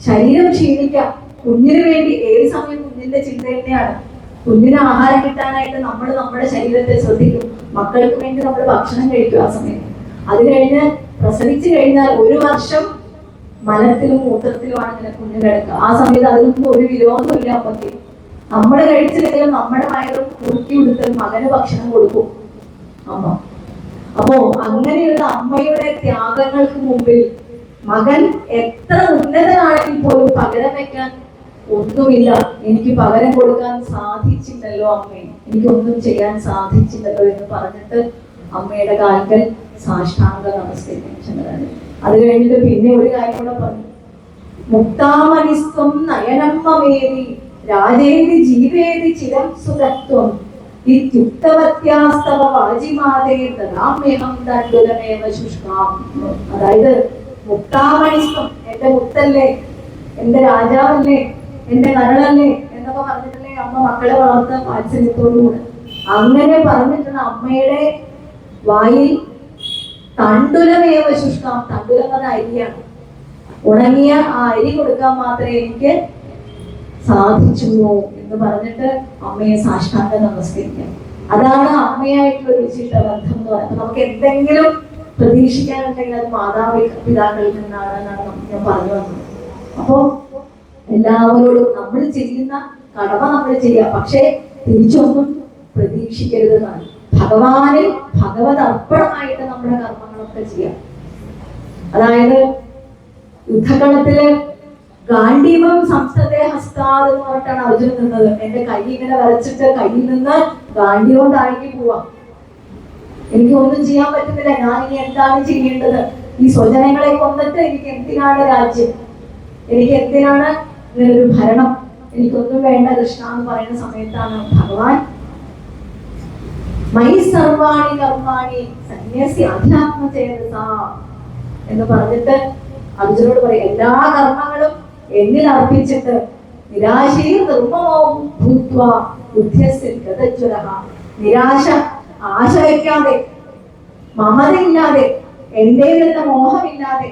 ശരീരം ക്ഷീണിക്കാം. കുഞ്ഞിന് വേണ്ടി ഏത് സമയം കുഞ്ഞിന്റെ ചിന്ത തന്നെയാണ്. കുഞ്ഞിന് ആഹാരം കിട്ടാനായിട്ട് നമ്മൾ നമ്മുടെ ശരീരത്തെ ശ്രദ്ധിക്കും. മക്കൾക്ക് വേണ്ടി നമ്മൾ ഭക്ഷണം കഴിക്കും ആ സമയത്ത്. അത് കഴിഞ്ഞ് പ്രസവിച്ചു കഴിഞ്ഞാൽ 1 വർഷം മലത്തിലും മൂത്രത്തിലുമാണ് ഇങ്ങനെ കുഞ്ഞു കിടക്കുക. ആ സമയത്ത് അതിനൊന്നും ഒരു വിരോധവും ഇല്ല. അപ്പത്തി നമ്മൾ കഴിച്ചില്ലെങ്കിലും നമ്മുടെ വയറും കുറുക്കി കൊടുത്ത് മകന് ഭക്ഷണം കൊടുക്കും അമ്മ. അപ്പോ അങ്ങനെയുള്ള അമ്മയുടെ ത്യാഗങ്ങൾക്ക് മുമ്പിൽ മകൻ എത്ര ഉന്നതനാണെങ്കിൽ പോലും പകരം വെക്കാൻ ഒന്നുമില്ല. എനിക്ക് പകരം കൊടുക്കാൻ സാധിച്ചില്ലല്ലോ അമ്മേ, എനിക്കൊന്നും ചെയ്യാൻ സാധിച്ചില്ലല്ലോ എന്ന് പറഞ്ഞിട്ട് അമ്മയുടെ കാൽക്കൽ സാഷ്ടാംഗ നമസ്കരിക്കാൻ. അത് കഴിഞ്ഞിട്ട് പിന്നെ ഒരു കാര്യം കൂടെ പറഞ്ഞു: മുക്താമനിസ്ത്വം നയനമ്മേതി രാജേതി ജീവേതി ചിരം സുഖത്വം ഇത്യുക്തവത്യാസ്തവ വാജിമാതേ തദാമ്യഹം ദണ്ഡുലമേവ ശുഷ്കാം. അതായത് മുക്താമണിസ്തം, എന്റെ മുത്തല്ലേ, എന്റെ രാജാവല്ലേ, എന്റെ കരളല്ലേ എന്നൊക്കെ പറഞ്ഞിട്ടല്ലേ അമ്മ മക്കളെ വളർത്ത വാത്സല്യത്തോടുകൂടെ. അങ്ങനെ പറഞ്ഞിട്ടുള്ള അമ്മയുടെ വായിൽ തണ്ടുലമേവ ശുഷ്കം, തണ്ടുലം എന്ന അരിയാണ്, ഉണങ്ങിയ ആ അരി കൊടുക്കാൻ മാത്രമേ എനിക്ക് സാധിച്ചുള്ളൂ എന്ന് പറഞ്ഞിട്ട് അമ്മയെ സാഷ്ടാംഗം നമസ്കരിക്കാം. അതാണ് അമ്മയായിട്ടുള്ള ഒരു വിശിഷ്ട ബന്ധം എന്ന് പറയുന്നത്. നമുക്ക് എന്തെങ്കിലും പ്രതീക്ഷിക്കാനുണ്ടെങ്കിൽ അത് മാതാപിതാക്കളിൽ നിന്നാണ് എന്നാണ് ഞാൻ പറഞ്ഞു വന്നത്. അപ്പോ എല്ലാവരോടും നമ്മൾ ചെയ്യുന്ന കടമ നമ്മൾ ചെയ്യാം, പക്ഷേ തിരിച്ചൊന്നും പ്രതീക്ഷിക്കരുതെന്നാണ്. ഭഗവാനിൽ ഭഗവത് അർപ്പണമായിട്ട് നമ്മുടെ കർമ്മങ്ങളൊക്കെ ചെയ്യാം. അതായത് യുദ്ധകളത്തില് ഗാന്ധീവം സംസ്ഥത്തെ ഹസ്താദ് എന്ന് പറഞ്ഞിട്ടാണ് അർജുനൻ നിന്നത്. എന്റെ കൈ ഇങ്ങനെ വരച്ചിട്ട് കയ്യിൽ നിന്ന് ഗാന്ധീവം താഴേക്ക് പോവാം, എനിക്ക് ഒന്നും ചെയ്യാൻ പറ്റുന്നില്ല, ഞാൻ ഇനി എന്താണ് ചെയ്യേണ്ടത്? ഈ സ്വജനങ്ങളെ കൊന്നിട്ട് എനിക്ക് എന്തിനാണ് രാജ്യം, എനിക്ക് എന്തിനാണ് ഇങ്ങനൊരു ഭരണം, എനിക്കൊന്നും വേണ്ട കൃഷ്ണ എന്ന് പറയുന്ന സമയത്താണ് ഭഗവാൻ മൈ സർവാണി കർമാണി സന്യസി അധ്യാത്മചേതസ എന്ന് പറഞ്ഞിട്ട് അർജുനോട് പറയും, എല്ലാ കർമ്മങ്ങളും എന്നിൽ അർപ്പിച്ചിട്ട് നിരാശയിൽ നിർമ്മമവും ഭൂത്വ ബുദ്ധ്യസിൽ ഗതജ്വരഃ, നിരാശ ആശ വയ്ക്കാതെ, മമതയില്ലാതെ, എന്റേതെന്ന മോഹമില്ലാതെ,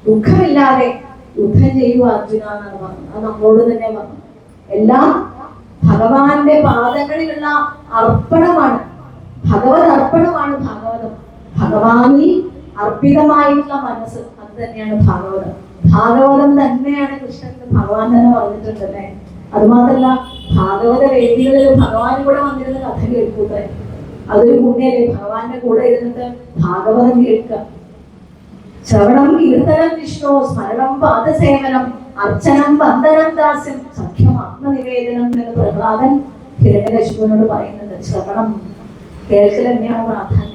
ദുഃഖമില്ലാതെ യുദ്ധം ചെയ്യുക അർജുന എന്നാണ് പറഞ്ഞത്. അത് നമ്മളോട് തന്നെ പറഞ്ഞു. എല്ലാം ഭഗവാന്റെ പാദങ്ങളിലുള്ള അർപ്പണമാണ്, ഭഗവത് അർപ്പണമാണ് ഭാഗവതം. ഭഗവാനിൽ അർപ്പിതമായിട്ടുള്ള മനസ്സ്, അത് തന്നെയാണ് ഭാഗവതം. ഭാഗവതം തന്നെയാണ് കൃഷ്ണൻ ഭഗവാൻ തന്നെ പറഞ്ഞിട്ടുണ്ടല്ലേ. അതുമാത്രല്ല, ഭാഗവത വേദികളിൽ ഭഗവാൻ കൂടെ വന്നിരുന്ന കഥ കേൾക്കൂട്ടെ, അതൊരു പുണ്യല്ലേ. ഭഗവാന്റെ കൂടെ ഇരുന്നിട്ട് ഭാഗവതം കേൾക്കുക. ശ്രവണം കീർത്തനം വിഷ്ണു, സ്മരണം പാദസേവനം, അർച്ചനം വന്ദനം ദാസ്യം, സഖ്യം ആത്മനിവേദനം എന്ന് പ്രഹ്ലാദൻ ഹിരണ്യകശിപുവിനോട് പറയുന്നുണ്ട്. ശ്രവണം, കേൾക്കൽ തന്നെയാണ് പ്രാധാന്യം.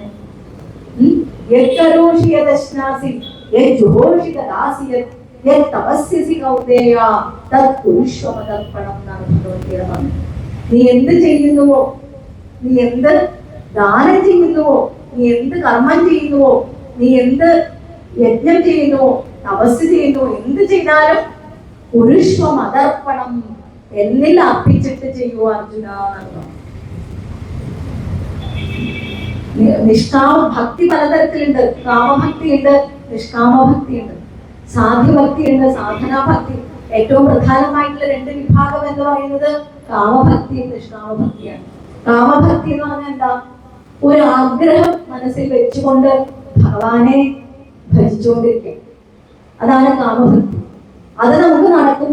നീ എന്ത് ചെയ്യുന്നുവോ, നീ എന്ത് ദാനം ചെയ്യുന്നുവോ, നീ എന്ത് കർമ്മം ചെയ്യുന്നുവോ, നീ എന്ത് യജ്ഞം ചെയ്യുന്നുവോ, തപസ് ചെയ്യുന്നുവോ, എന്ത് ചെയ്താലും പുരുഷ്വമതർപ്പണം, എന്നിൽ അർപ്പിച്ചിട്ട് ചെയ്യുവോ അർജുന എന്നർത്ഥം. നിഷ്കാമ ഭക്തി പലതരത്തിലുണ്ട്. കാമഭക്തി ഉണ്ട്, നിഷ്കാമ ഭക്തി ഉണ്ട്, സാധ്യഭക്തി ഉണ്ട്, സാധനാഭക്തി. ഏറ്റവും പ്രധാനമായിട്ടുള്ള രണ്ട് വിഭാഗം എന്ന് പറയുന്നത് കാമഭക്തിയും നിഷ്കാമഭക്തിയാണ്. കാമഭക്തി എന്ന് പറഞ്ഞാൽ എന്താ? ഒരു ആഗ്രഹം മനസ്സിൽ വെച്ചുകൊണ്ട് ഭഗവാനെ ഭജിച്ചുകൊണ്ടിരിക്കും, അതാണ് കാമഭക്തി. അത് നമുക്ക് നടക്കും,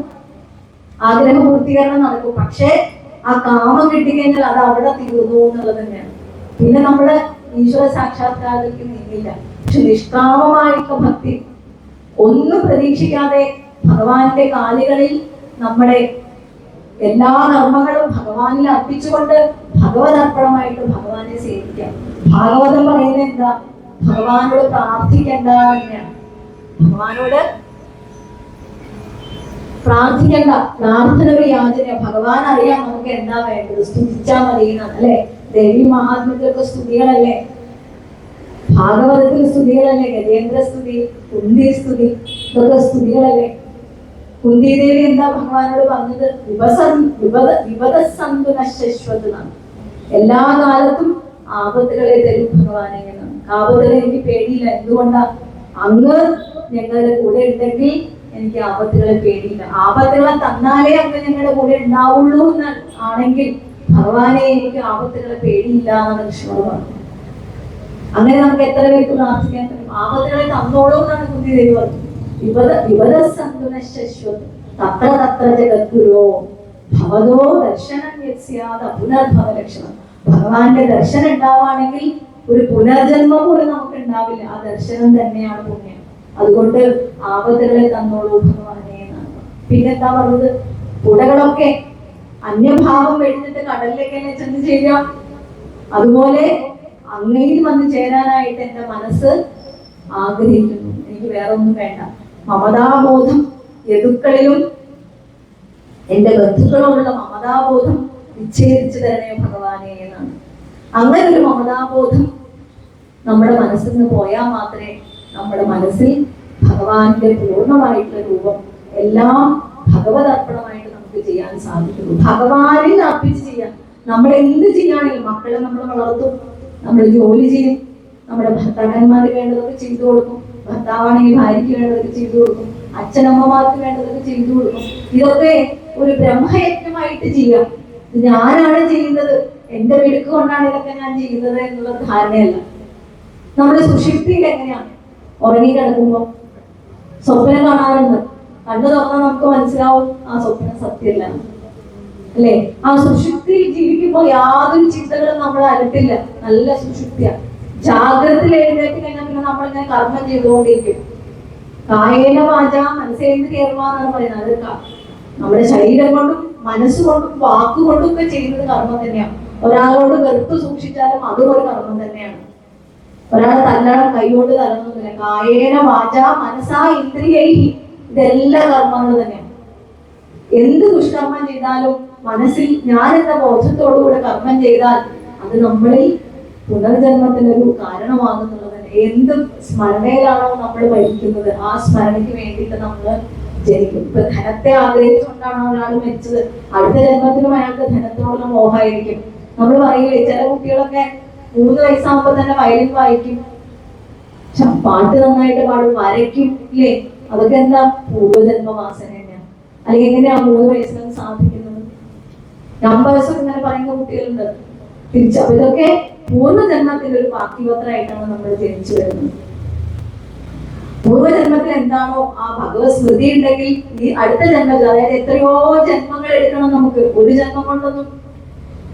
ആഗ്രഹ പൂർത്തീകരണം നടക്കും. പക്ഷേ ആ കാമം കിട്ടിക്കഴിഞ്ഞാൽ അത് അവിടെ തീർന്നു എന്നുള്ളത് തന്നെയാണ്. പിന്നെ നമ്മള് ഈശ്വര സാക്ഷാത്കാരത്തിലേക്ക് നീങ്ങില്ല. പക്ഷെ നിഷ്കാമമായിട്ടുള്ള ഭക്തി, ഒന്നും പ്രതീക്ഷിക്കാതെ ഭഗവാന്റെ കാലുകളിൽ നമ്മുടെ എല്ലാ കർമ്മങ്ങളും ഭഗവാനിൽ അർപ്പിച്ചുകൊണ്ട് ഭഗവത് അർപ്പണമായിട്ട് ഭഗവാനെ സേവിക്കാം. ഭാഗവതം പറയുന്നത് എന്താ? ഭഗവാനോട് പ്രാർത്ഥിക്കേണ്ട തന്നെയാണ്. ഭഗവാനോട് പ്രാർത്ഥിക്കേണ്ട, പ്രാർത്ഥന ഒരു യാചന. ഭഗവാൻ അറിയാം നമുക്ക് എന്താ വേണ്ടത്, സ്തുതിച്ചാൽ മതി എന്നാണ് അല്ലെ. ദേവി മഹാത്മ്യത്തിലൊക്കെ സ്തുതികളല്ലേ, ഭാഗവതത്തിൽ സ്തുതികളല്ലേ, ഗജേന്ദ്ര സ്തുതി, കുന്തി സ്തുതി, ഇതൊക്കെ സ്തുതികളല്ലേ. കുന്തി ദേവി എന്താ ഭഗവാനോട് പറഞ്ഞത്? വിപദസന്തുനശ്വത്താണ്, എല്ലാ കാലത്തും ആപത്തുകളെ തരും ഭഗവാനെ എന്നാണ്. ആപത്തുകളെ എനിക്ക് പേടിയില്ല, എന്തുകൊണ്ടാ? അങ്ങ് ഞങ്ങളുടെ കൂടെ ഉണ്ടെങ്കിൽ എനിക്ക് ആപത്തുകളെ പേടിയില്ല. ആപത്തുകളെ തന്നാലേ അങ്ങ് ഞങ്ങളുടെ കൂടെ ഉണ്ടാവുള്ളൂ എന്ന് ആണെങ്കിൽ ഭഗവാനെ എനിക്ക് ആപത്തുകളെ പേടിയില്ല എന്നാണ് കൃഷ്ണനോട് പറഞ്ഞത്. അങ്ങനെ നമുക്ക് എത്ര പേർക്ക് പ്രാർത്ഥിക്കാൻ പറ്റും? ആപത്തുകളെ തന്നോളൂ എന്നാണ് കുന്തി ദേവി പറഞ്ഞത്. വിപദസന്തുനശ്വത് തത്ര തത്ര ജഗദ്ഗുരോ ഭവതോ ദർശനം യസ്യാദ പുനർഭവ ലക്ഷണം. ഭഗവാന്റെ ദർശനം ഉണ്ടാവുകയാണെങ്കിൽ ഒരു പുനർജന്മം പോലും നമുക്ക് ഉണ്ടാവില്ല. ആ ദർശനം തന്നെയാണ് പുണ്യം. അതുകൊണ്ട് ആപത്തുകളെ തന്നോളൂ ഭഗവാനെ എന്നാണ്. പിന്നെന്താ പറഞ്ഞത്? കുടകളൊക്കെ അന്യഭാവം വെടിഞ്ഞിട്ട് കടലിലേക്ക് തന്നെ ചെന്ന് ചേരാം. അതുപോലെ അങ്ങയിൽ വന്ന് ചേരാനായിട്ട് എന്റെ മനസ്സ് ആഗ്രഹിക്കുന്നു. എനിക്ക് വേറെ ഒന്നും വേണ്ട. മമതാബോധം യദുക്കളിലും എന്റെ ബന്ധുക്കളോടുള്ള മമതാബോധം വിച്ഛേദിച്ചു തരണേ ഭഗവാനെ എന്നാണ്. അങ്ങനെ ഒരു മമതാബോധം നമ്മുടെ മനസ്സിൽ നിന്ന് പോയാൽ മാത്രമേ നമ്മുടെ മനസ്സിൽ ഭഗവാന്റെ പൂർണ്ണമായിട്ടുള്ള രൂപം എല്ലാം ഭഗവത് അർപ്പണമായിട്ട് നമുക്ക് ചെയ്യാൻ സാധിക്കുള്ളൂ. ഭഗവാനിൽ അർപ്പിച്ച് ചെയ്യാൻ. നമ്മൾ എന്ത് ചെയ്യാണെങ്കിലും, മക്കളെ നമ്മൾ വളർത്തും, നമ്മൾ ജോലി ചെയ്യും, നമ്മുടെ ഭർത്താക്കന്മാർക്ക് വേണ്ടതൊക്കെ ചെയ്തു കൊടുക്കും, ഭർത്താവാണെങ്കിൽ ഭാര്യയ്ക്ക് വേണ്ടതൊക്കെ ചെയ്തു കൊടുക്കും, അച്ഛനമ്മമാർക്ക് വേണ്ടതൊക്കെ ചെയ്തു കൊടുക്കും. ഇതൊക്കെ ഒരു ബ്രഹ്മയജ്ഞമായിട്ട് ചെയ്യാം. ഞാനാണ് ചെയ്യുന്നത്, എന്റെ മിടുക്ക് കൊണ്ടാണ് ഇതൊക്കെ ഞാൻ ചെയ്യുന്നത് എന്നുള്ള ധാരണയല്ല. നമ്മുടെ സുഷുപ്തിയിൽ എങ്ങനെയാണ്? ഉറങ്ങി കിടക്കുമ്പോൾ സ്വപ്നം കാണാറുണ്ട്. കണ്ണു തുറന്നാൽ നമുക്ക് മനസ്സിലാവും ആ സ്വപ്നം സത്യമല്ല, അല്ലെ? ആ സുഷുപ്തിയിൽ ജീവിക്കുമ്പോൾ യാതൊരു ചിന്തകളും നമ്മൾ അലട്ടില്ല. നല്ല സുഷുപ്തിയാണ്. ജാഗ്രതയിൽ എഴുന്നേറ്റ് കഴിഞ്ഞാൽ പിന്നെ നമ്മളിങ്ങനെ കർമ്മം ചെയ്തുകൊണ്ടിരിക്കും. കായേന വാച മനസ്സേന്ദ്രിയ കർമ്മ എന്നാണ് പറയുന്നത്. അത് നമ്മുടെ ശരീരം കൊണ്ടും മനസ്സുകൊണ്ടും വാക്കുകൊണ്ടും ഒക്കെ ചെയ്യുന്നത് കർമ്മം തന്നെയാണ്. ഒരാളോട് വെറുപ്പ് സൂക്ഷിച്ചാലും അതും ഒരു കർമ്മം തന്നെയാണ്. ഒരാളെ തല്ലണം, കൈകൊണ്ട് തല്ലണമെന്നില്ല. കായേന വാച മനസാ ഇന്ദ്രിയൈ, ഇതെല്ലാം കർമ്മങ്ങൾ തന്നെയാണ്. എന്ത് ദുഷ്കർമ്മം ചെയ്താലും മനസ്സിൽ ഞാൻ എന്ന ബോധത്തോടുകൂടെ കർമ്മം ചെയ്താൽ അത് നമ്മളിൽ പുനർജന്മത്തിനൊരു കാരണമാകുന്നുള്ളത്. എന്ത് സ്മരണയിലാണോ നമ്മൾ മരിക്കുന്നത്, ആ സ്മരണയ്ക്ക് വേണ്ടിയിട്ട് നമ്മൾ ജനിക്കും. ഇപ്പൊ ധനത്തെ ആഗ്രഹിച്ചുകൊണ്ടാണോ ഒരാൾ മരിച്ചത്, അടുത്ത ജന്മത്തിലും അയാൾക്ക് ധനത്തോടുള്ള മോഹമായിരിക്കും. നമ്മൾ പറയില്ലേ, ചില കുട്ടികളൊക്കെ 3 വയസ്സാകുമ്പോ തന്നെ വയലിൻ വായിക്കും, പാട്ട് നന്നായിട്ട് പാടും, വരയ്ക്കും, ഇല്ലേ? അതൊക്കെ എന്താ? പൂർവ്വജന്മ വാസന തന്നെയാണ്. അല്ലെങ്കിൽ എങ്ങനെയാ 3 വയസ്സിലും സാധിക്കുന്നത്? നമ്പേഴ്സും ഇങ്ങനെ പറയുന്ന കുട്ടികളുണ്ട് തിരിച്ചു. അപ്പൊ ഇതൊക്കെ പൂർവ്വജന്മത്തിന്റെ ഒരു ബാക്കിപത്രമായിട്ടാണ് നമ്മൾ ജനിച്ചു വരുന്നത്. പൂർവ്വജന്മത്തിൽ എന്താണോ ആ ഭഗവത് സ്മൃതി ഉണ്ടെങ്കിൽ ഈ അടുത്ത ജന്മത്തിൽ, അതായത് എത്രയോ ജന്മങ്ങൾ എടുക്കണം നമുക്ക്. ഒരു ജന്മം കൊണ്ടൊന്നും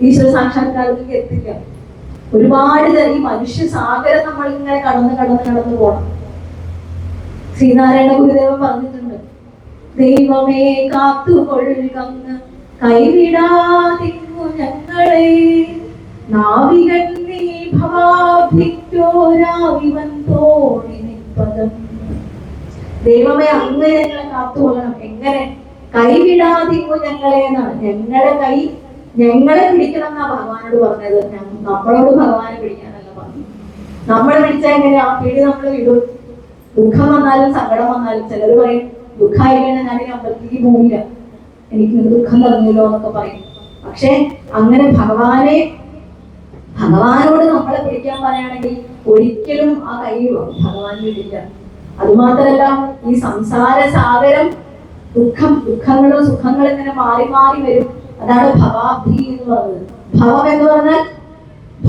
ഈശ്വര സാക്ഷാത്കാരത്തിലേക്ക് എത്തില്ല. ഒരുപാട് ഈ മനുഷ്യ സാഗരം നമ്മൾ ഇങ്ങനെ കടന്ന് പോകണം. ശ്രീനാരായണ ഗുരുദേവൻ പറഞ്ഞിട്ടുണ്ട്, ദൈവമേ കാത്തുകൊള്ളുകന്ന് കൈവിടാതിങ്ങു ഞങ്ങളെ, നാവികൻ നീ ഭവാഭിക്യോരാവിവൻ തോണി നിപ്പദം. ദൈവമേ അങ്ങ് ഞങ്ങളെ കാത്തുകൊള്ളണം. എങ്ങനെ? കൈവിടാതിങ്ങു ഞങ്ങളെ എന്നാണ്. ഞങ്ങളെ പിടിക്കണം എന്നാ ഭഗവാനോട് പറഞ്ഞത്. നമ്മളോട് ഭഗവാനെ പിടിക്കാനല്ല പറഞ്ഞു. നമ്മളെ പിടിച്ചാൽ എങ്ങനെ? ആ പിടി നമ്മൾ വിടും. ദുഃഖം വന്നാലും സങ്കടം വന്നാലും ചിലർ പറയും, ദുഃഖമായി കഴിഞ്ഞാൽ ഞാൻ ഈ അമ്പലത്തിലേക്ക് പോകില്ല, എനിക്ക് ദുഃഖം തന്നല്ലോ എന്നൊക്കെ പറയും. പക്ഷെ അങ്ങനെ ഭഗവാനോട് നമ്മളെ പിടിക്കാൻ പറയുകയാണെങ്കിൽ ഒരിക്കലും ആ കൈ ഭഗവാൻ വിടില്ല. അതുമാത്രമല്ല, ഈ സംസാര സാഗരം ദുഃഖങ്ങളും സുഖങ്ങളും ഇങ്ങനെ മാറി മാറി വരും. അതാണ് ഭവാബ്ധി എന്ന് പറയുന്നത്. ഭവം എന്ന് പറഞ്ഞാൽ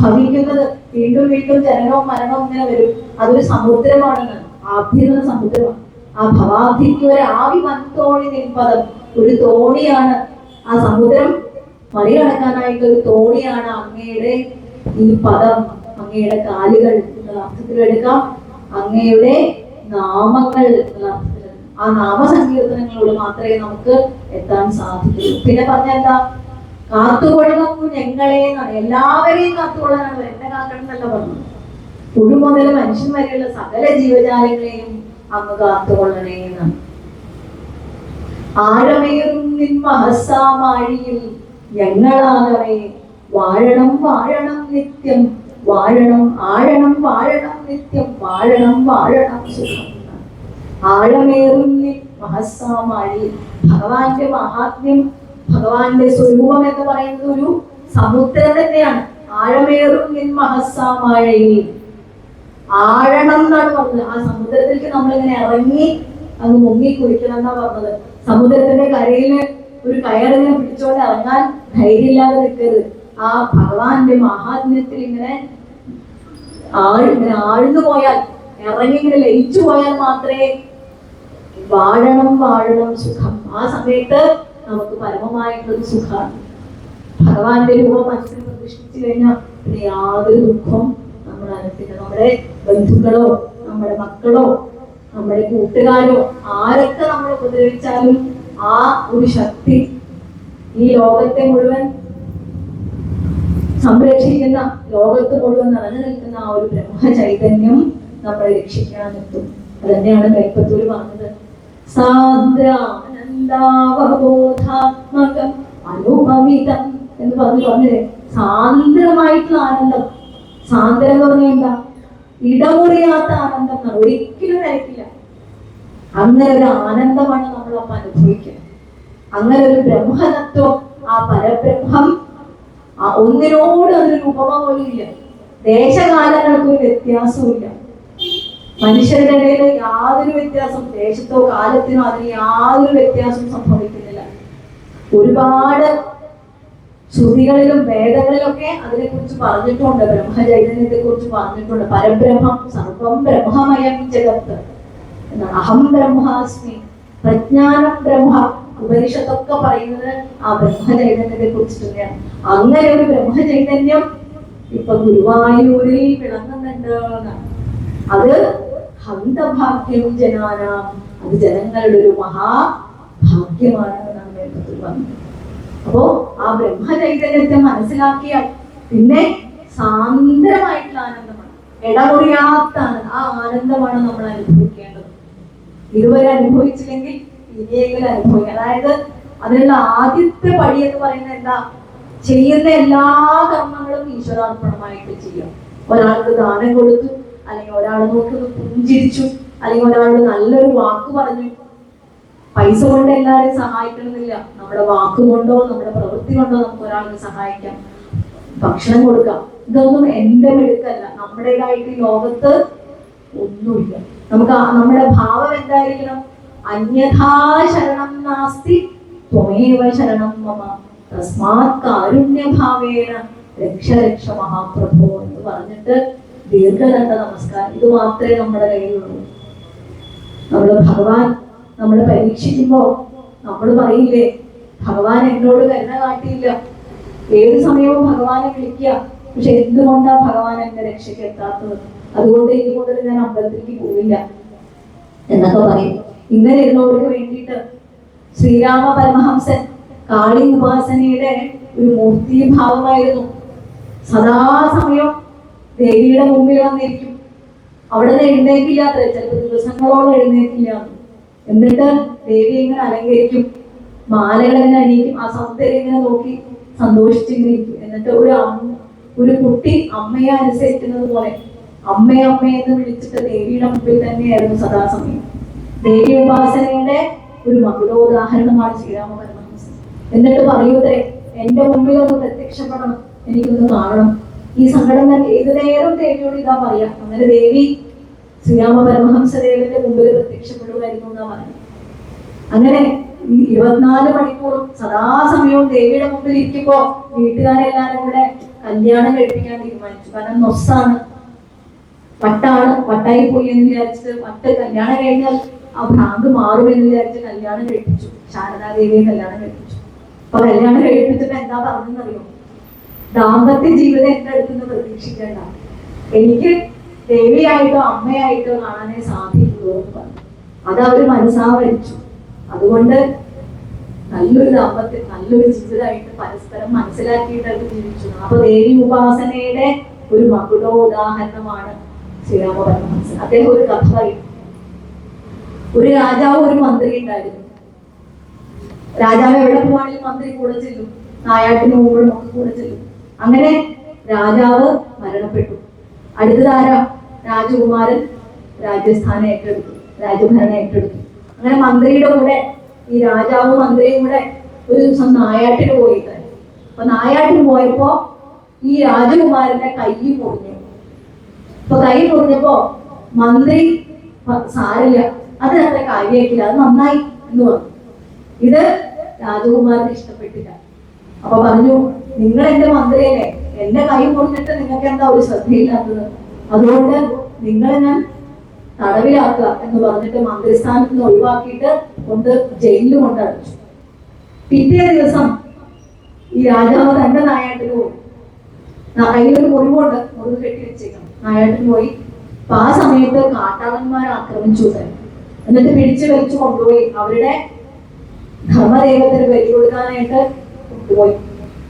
ഭവിക്കുന്നത്, വീണ്ടും വീണ്ടും ജനനവും മരണവും ഇങ്ങനെ വരും. അതൊരു സമുദ്രമാണെന്ന്. ആബ്ധി എന്ന സമുദ്രമാണ്. ആ ഭവാബ്ധിക്ക് ഒരു ആവി വൻതോണി നിൽപ്പദം, ഒരു തോണിയാണ്. ആ സമുദ്രം മറികടക്കാനായിട്ട് ഒരു തോണിയാണ് അങ്ങയുടെ ഈ പദം, അങ്ങയുടെ കാലുകൾ എന്നുള്ള അർത്ഥത്തിൽ എടുക്കാം, അങ്ങയുടെ നാമങ്ങൾ എന്നുള്ള അർത്ഥത്തിൽ. ആ നാമസങ്കീർത്തനങ്ങളോട് മാത്രമേ നമുക്ക് എത്താൻ സാധിക്കുള്ളൂ. പിന്നെ പറഞ്ഞെന്താ? കാത്തുകൊള്ളണം ഞങ്ങളെ എന്നാണ്. എല്ലാവരെയും കാത്തുകൊള്ളാനാണ്. എന്നെ കാക്കണം എന്നല്ല പറഞ്ഞു. പുഴു മുതൽ മനുഷ്യൻ വരെയുള്ള സകല ജീവജാലങ്ങളെയും അങ്ങ് കാത്തുകൊള്ളണേ എന്നാണ്. ആഴമേറും നിൻ മഹസാമാഴിയിൽ ഞങ്ങളാകവേ വാഴണം വാഴണം നിത്യം, വാഴണം ആഴണം വാഴണം നിത്യം, വാഴണം വാഴണം സുഖം. ആഴമേറും നിൻ മഹസാമാഴിയിൽ. ഭഗവാന്റെ മഹാത്മ്യം, ഭഗവാന്റെ സ്വരൂപം എന്ന് പറയുന്നത് ഒരു സമുദ്രം തന്നെയാണ്. ആഴമേറും നിൻ മഹസാമാഴിയിൽ. ആഴണം എന്നാണ് പറഞ്ഞത്. ആ സമുദ്രത്തിലേക്ക് നമ്മളിങ്ങനെ ഇറങ്ങി അങ്ങ് മുങ്ങി കുളിക്കണം എന്നാ പറഞ്ഞത്. സമുദ്രത്തിന്റെ കരയില് ഒരു കയറിനെ പിടിച്ചോണ്ട് ഇറങ്ങാൻ ധൈര്യമില്ലാതെ നിൽക്കരുത്. ആ ഭഗവാന്റെ മഹാത്മ്യത്തിൽ ഇങ്ങനെ ആഴ്ന്നു പോയാൽ, ഇറങ്ങി ഇങ്ങനെ ലയിച്ചു പോയാൽ മാത്രമേ വാഴണം വാഴണം സുഖം. ആ സമയത്ത് നമുക്ക് പരമമായിട്ടുള്ളൊരു സുഖമാണ്. ഭഗവാന്റെ രൂപം മനസ്സിൽ പ്രതിഷ്ഠിച്ചു കഴിഞ്ഞാൽ പിന്നെ യാതൊരു ദുഃഖവും നമ്മൾ അനുഭവിക്കില്ല. നമ്മുടെ ബന്ധുക്കളോ നമ്മുടെ മക്കളോ നമ്മുടെ കൂട്ടുകാരോ ആരൊക്കെ നമ്മൾ ഉപദ്രവിച്ചാലും ആ ഒരു ശക്തി ഈ ലോകത്തെ മുഴുവൻ സംരക്ഷിക്കുന്ന, ലോകത്ത് മുഴുവൻ നിറഞ്ഞു നിൽക്കുന്ന ആ ഒരു ബ്രഹ്മ ചൈതന്യം നമ്മളെ രക്ഷിക്കാനെത്തും. അതന്നെയാണ് കൈപ്പത്തൂര് പറഞ്ഞത്, സാന്ദ്രാനന്ദാവബോധാത്മകം അനുഭവിതം എന്ന് പറഞ്ഞില്ലേ. സാന്ദ്രമായിട്ടുള്ള ആനന്ദം. സാന്ദ്രം എന്ന് പറഞ്ഞാൽ എന്താ? ഇടമുറിയാത്ത ആനന്ദം എന്നാണ്. ഒരിക്കലും നിലയ്ക്കില്ല. അങ്ങനെ ഒരു ആനന്ദമാണ് നമ്മൾ അപ്പം അനുഭവിക്കുന്നത്. അങ്ങനെ ഒരു ബ്രഹ്മതത്വം, ആ പരബ്രഹ്മം ഒന്നിനോട് അതൊരു ഉപമ പോലും ഇല്ല. ദേശകാലങ്ങൾക്കൊരു വ്യത്യാസവും മനുഷ്യരുടെ ഇടയിൽ യാതൊരു വ്യത്യാസം, ദേശത്തോ കാലത്തിനോ അതിന് യാതൊരു വ്യത്യാസവും സംഭവിക്കുന്നില്ല. ഒരുപാട് ശ്രുതികളിലും വേദങ്ങളിലൊക്കെ അതിനെ കുറിച്ച് പറഞ്ഞിട്ടുണ്ട്, ബ്രഹ്മചൈതന്യത്തെ കുറിച്ച് പറഞ്ഞിട്ടുണ്ട്. പരബ്രഹ്മം സർവം ബ്രഹ്മമയം ജഗത്ത് എന്നാണ്. അഹം ബ്രഹ്മാസ്മി, പ്രജ്ഞാനം ബ്രഹ്മ. ഉപനിഷത്തൊക്കെ പറയുന്നത് ആ ബ്രഹ്മചൈതന്യത്തെ കുറിച്ച് തന്നെയാണ്. അങ്ങനെ ഒരു ബ്രഹ്മചൈതന്യം ഇപ്പൊ ഗുരുവായൂരിൽ വിളങ്ങുന്നുണ്ട് എന്നാണ്. അത് ഹന്തഭാഗ്യം ജനാനാം, അത് ജനങ്ങളുടെ ഒരു മഹാഭാഗ്യമാണ് എന്നാണ് വേദത്തിൽ പറഞ്ഞത്. അപ്പോ ആ ബ്രഹ്മചൈതന്യത്തെ മനസ്സിലാക്കിയാൽ പിന്നെ സാന്ദ്രമായിട്ടുള്ള ആനന്ദമാണ്, ഇടമുറിയാത്ത ആ ആനന്ദമാണ് നമ്മൾ അനുഭവിക്കേണ്ടത്. ഇതുവരെ അനുഭവിച്ചില്ലെങ്കിൽ ഇനിയെങ്കിലും അനുഭവിക്കാം. അതായത് അതിനുള്ള ആദ്യത്തെ പടി എന്ന് പറയുന്നത് എന്താ? ചെയ്യുന്ന എല്ലാ കർമ്മങ്ങളും ഈശ്വരാർപ്പണമായിട്ട് ചെയ്യാം. ഒരാൾക്ക് ദാനം കൊടുത്തു, അല്ലെങ്കിൽ ഒരാൾ നോക്കി പുഞ്ചിരിച്ചു, അല്ലെങ്കിൽ ഒരാൾ നല്ലൊരു വാക്ക് പറഞ്ഞു. പൈസ കൊണ്ട് എല്ലാവരെയും സഹായിക്കണമെന്നില്ല. നമ്മുടെ വാക്കുകൊണ്ടോ നമ്മുടെ പ്രവൃത്തി കൊണ്ടോ നമുക്ക് ഒരാൾക്ക് സഹായിക്കാം. ഭക്ഷണം കൊടുക്കാം. ഇതൊന്നും എന്റെ മെടുക്കല്ല. നമ്മുടേതായിട്ട് ഈ ലോകത്ത് ഒന്നുമില്ല. നമുക്ക് നമ്മുടെ ഭാവം എന്തായിരിക്കണം? അന്യഥാ ശരണം നാസ്തി ത്വമേവ ശരണം മമ തസ്മാത് കാരുണ്യഭാവേന രക്ഷ രക്ഷ മഹാപ്രഭോ എന്ന് പറഞ്ഞിട്ട് ദീർഘദണ്ഡ നമസ്കാരം, ഇത് മാത്രമേ നമ്മുടെ കയ്യിലുള്ളൂ. ഭഗവാൻ നമ്മൾ പരീക്ഷിക്കുമ്പോ നമ്മൾ പറയില്ലേ, ഭഗവാൻ എന്നോട് കരുണ കാട്ടിയില്ല, ഏത് സമയവും ഭഗവാനെ വിളിക്കുക, പക്ഷെ എന്തുകൊണ്ടാ ഭഗവാൻ എന്നെ രക്ഷയ്ക്ക് എത്താത്തത്, അതുകൊണ്ട് ഇനി മുതൽ ഞാൻ അമ്പലത്തിലേക്ക് പോവില്ല എന്നൊക്കെ പറയും. ഇങ്ങനെ ഇരുന്നവർക്ക് വേണ്ടിയിട്ട് ശ്രീരാമ പരമഹംസൻ കാളി ഉപാസനയുടെ ഒരു മൂർത്തിഭാവമായിരുന്നു. സദാസമയം ദേവിയുടെ മുമ്പിൽ വന്നിരിക്കും. അവിടെ നിന്ന് എഴുന്നേക്കില്ലാത്ര, ചിലപ്പോൾ ദിവസങ്ങളോളം എഴുന്നേക്കില്ല. എന്നിട്ട് ദേവി ഇങ്ങനെ അലങ്കരിക്കും, മാലകൾ ഇങ്ങനെ അണിയിക്കും, ആ സൗന്ദര്യം ഇങ്ങനെ നോക്കി സന്തോഷിച്ചിരിക്കും. എന്നിട്ട് ഒരു കുട്ടി അമ്മയെ അനുസരിക്കുന്നത് പോലെ അമ്മേ എന്ന് വിളിച്ചിട്ട് ദേവിയുടെ മുമ്പിൽ തന്നെയായിരുന്നു സദാസമയം. ദേവി ഉപാസനയുടെ ഒരു മകുടോദാഹരണമാണ് ശ്രീരാമ പരമഹംസൻ. എന്നിട്ട് പറയൂത്രേ, എന്റെ മുമ്പിൽ ഒന്ന് പ്രത്യക്ഷപ്പെടണം, എനിക്കൊന്ന് കാണണം. ഈ സങ്കടം തന്നെ ഏത് നേരം ദേവിയോട് ഇതാ പറയാം. അങ്ങനെ ദേവി ശ്രീരാമ പരമഹംസ ദേവന്റെ മുമ്പിൽ പ്രത്യക്ഷപ്പെടുമായിരുന്നു എന്നാ പറയുന്നത്. അങ്ങനെ ഈ 24 മണിക്കൂറും സദാസമയവും ദേവിയുടെ മുമ്പിൽ ഇരിക്കുമ്പോ വീട്ടുകാരെല്ലാരും കൂടെ കല്യാണം കഴിപ്പിക്കാൻ തീരുമാനിച്ചു. കാരണം നൊസ്സാണ്, വട്ടായി പോയി എന്ന് വിചാരിച്ചിട്ട് കല്യാണം കഴിഞ്ഞാൽ ആ ഭ്രാന്ത് മാറുമെന്ന് വിചാരിച്ച് കല്യാണം കഴിപ്പിച്ചു. ശാരദാദേവിയെ കല്യാണം കഴിപ്പിച്ചു. അപ്പൊ കല്യാണം കഴിപ്പിച്ചിട്ട് എന്താ പറഞ്ഞെന്നറിയോ? ദാമ്പത്യ ജീവിതം എന്റെ അടുത്തുനിന്ന് പ്രതീക്ഷിക്കേണ്ട, എനിക്ക് ദേവിയായിട്ടോ അമ്മയായിട്ടോ കാണാനേ സാധിക്കുള്ളൂ എന്ന് പറഞ്ഞു. അത് അവര് മനസ്സാവരിച്ചു. അതുകൊണ്ട് നല്ലൊരു ദാമ്പത്യം, നല്ലൊരു ജീവിതമായിട്ട് പരസ്പരം മനസ്സിലാക്കിയിട്ട് അവർ ജീവിച്ചു. അപ്പൊ ദേവി ഉപാസനയുടെ ഒരു മകുടോദാഹരണമാണ് ശ്രീരാമ പരമഹംസൻ. അദ്ദേഹം ഒരു കഥ പറയും. ഒരു രാജാവ് ഒരു മന്ത്രി ഉണ്ടായിരുന്നു. രാജാവ് എവിടെ പോവാണെങ്കിലും മന്ത്രി കൂടെ ചെല്ലും, നായാട്ടിന് പോകുമ്പോഴും ഒക്കെ കൂടെ ചെല്ലും. അങ്ങനെ രാജാവ് മരണപ്പെട്ടു. അടുത്തതാരാ? രാജകുമാരൻ രാജസ്ഥാനം ഏറ്റെടുത്തു, രാജഭരണം ഏറ്റെടുത്തു. അങ്ങനെ മന്ത്രിയുടെ കൂടെ ഈ രാജാവും മന്ത്രിയും കൂടെ ഒരു ദിവസം നായാട്ടിന് പോയിട്ട്, അപ്പൊ നായാട്ടിന് പോയപ്പോ ഈ രാജകുമാരന്റെ കൈ മുറിഞ്ഞു. അപ്പൊ കൈ മുറിഞ്ഞപ്പോ മന്ത്രി സാരില്ല, അത് അത്ര കാര്യമാക്കില്ല, അത് നന്നായി എന്ന് പറഞ്ഞു. ഇത് രാജകുമാരന് ഇഷ്ടപ്പെട്ടില്ല. അപ്പൊ പറഞ്ഞു, നിങ്ങൾ എന്റെ മന്ത്രിയല്ലേ, എന്റെ കൈ മുറിഞ്ഞിട്ട് നിങ്ങൾക്ക് എന്താ ഒരു ശ്രദ്ധയില്ലാത്തത്, അതുകൊണ്ട് നിങ്ങളെ ഞാൻ തടവിലാക്കുക എന്ന് പറഞ്ഞിട്ട് മന്ത്രിസ്ഥാനത്ത് നിന്ന് ഒഴിവാക്കിയിട്ട് കൊണ്ട് ജയിലിൽ കൊണ്ടടച്ചു. പിറ്റേ ദിവസം ഈ രാജാവ് തന്റെ നായാട്ടിന് പോയി. കയ്യിലൊരു മുറിവുണ്ട്, മുറിവ് കെട്ടി വെച്ചേക്കണം. നായാട്ടിന് പോയി. അപ്പൊ ആ സമയത്ത് കാട്ടാളന്മാരെ ആക്രമിച്ചു. എന്നിട്ട് പിടിച്ചു വലിച്ചു കൊണ്ടുപോയി അവരുടെ ധർമ്മദേവത്തിന് ബലി കൊടുക്കാനായിട്ട് കൊണ്ടുപോയി.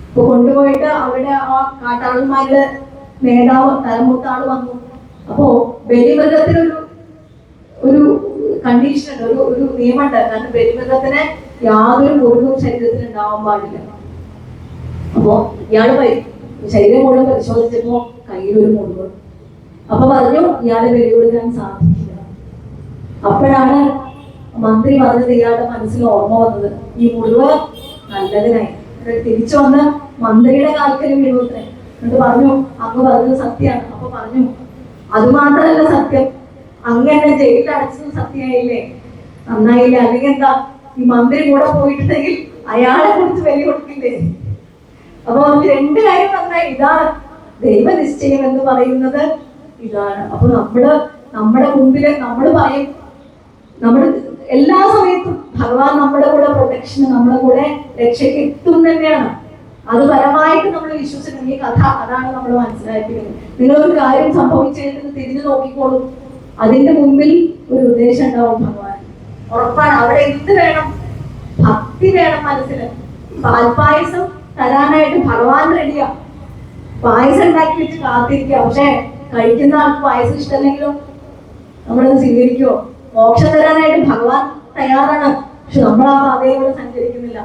അപ്പൊ കൊണ്ടുപോയിട്ട് അവരുടെ ആ കാട്ടാളന്മാരുടെ നേതാവ് തലമൂത്താള് വന്നു. അപ്പോ ബലിമൃഗത്തിനൊരു ഒരു കണ്ടീഷൻ ഉണ്ട്, ഒരു നിയമമുണ്ട്. കാരണം ബലിമൃഗത്തിന് യാതൊരു മുറിവും ശരീരത്തിൽ ഉണ്ടാവാൻ പാടില്ല. അപ്പോ ഇയാള് ശരീരം മുഴുവൻ പരിശോധിച്ചപ്പോ കയ്യിലൊരു മുറിവ്. അപ്പൊ പറഞ്ഞു, ഇയാളെ ബലി കൊടുക്കാൻ സാധിക്കില്ല. അപ്പോഴാണ് മന്ത്രി പറഞ്ഞത് ഇയാളുടെ മനസ്സിൽ ഓർമ്മ വന്നത് ഈ മുറിവ് നല്ലതിനായി. തിരിച്ചു വന്ന് മന്ത്രിയുടെ കാൽക്കലും വീഴുവത്രേ. എന്നിട്ട് പറഞ്ഞു അങ്ങ് പറഞ്ഞത് സത്യമാണ്. അപ്പൊ പറഞ്ഞു അത് മാത്രമല്ല സത്യം, അങ്ങ് എന്നെ ജയിലിൽ അടച്ചത് സത്യമായില്ലേ, നന്നായില്ലേ, അല്ലെങ്കിൽ എന്താ ഈ മന്ത്രി കൂടെ പോയിട്ടുണ്ടെങ്കിൽ അയാളെ കുറിച്ച് വലിയ കൊടുക്കില്ലേ. അപ്പൊ രണ്ട് കാര്യം നന്നായി. ഇതാണ് ദൈവനിശ്ചയം എന്ന് പറയുന്നത്, ഇതാണ്. അപ്പൊ നമ്മുടെ മുമ്പില് നമ്മൾ പറയും, നമ്മുടെ എല്ലാ സമയത്തും ഭഗവാൻ നമ്മുടെ കൂടെ പ്രൊട്ടക്ഷന്, നമ്മുടെ കൂടെ രക്ഷയ്ക്ക് എത്തും തന്നെയാണ്. അത് പരമായിട്ട് നമ്മൾ വിശ്വസിക്കണം. ഈ കഥ അതാണ് നമ്മൾ മനസ്സിലാക്കിയത്. നിങ്ങളൊരു കാര്യം സംഭവിച്ചതിന് തിരിഞ്ഞു നോക്കിക്കോളൂ, അതിന്റെ മുമ്പിൽ ഒരു ഉദ്ദേശം ഉണ്ടാവും ഭഗവാൻ, ഉറപ്പാണ്. അവിടെ എന്ത് വേണം? ഭക്തി വേണം മനസ്സിന്. പാൽപ്പായസം തരാനായിട്ട് ഭഗവാൻ റെഡിയാ. പായസം ഉണ്ടാക്കി വെച്ച് കാത്തിരിക്കുക. പക്ഷെ കഴിക്കുന്ന ആൾക്ക് പായസം ഇഷ്ടമല്ലെങ്കിലോ നമ്മളത് സ്വീകരിക്കുമോ? മോക്ഷം തരാനായിട്ട് ഭഗവാൻ തയ്യാറാണ്, പക്ഷെ നമ്മൾ ആ പാതയിലൂടെ സഞ്ചരിക്കുന്നില്ല.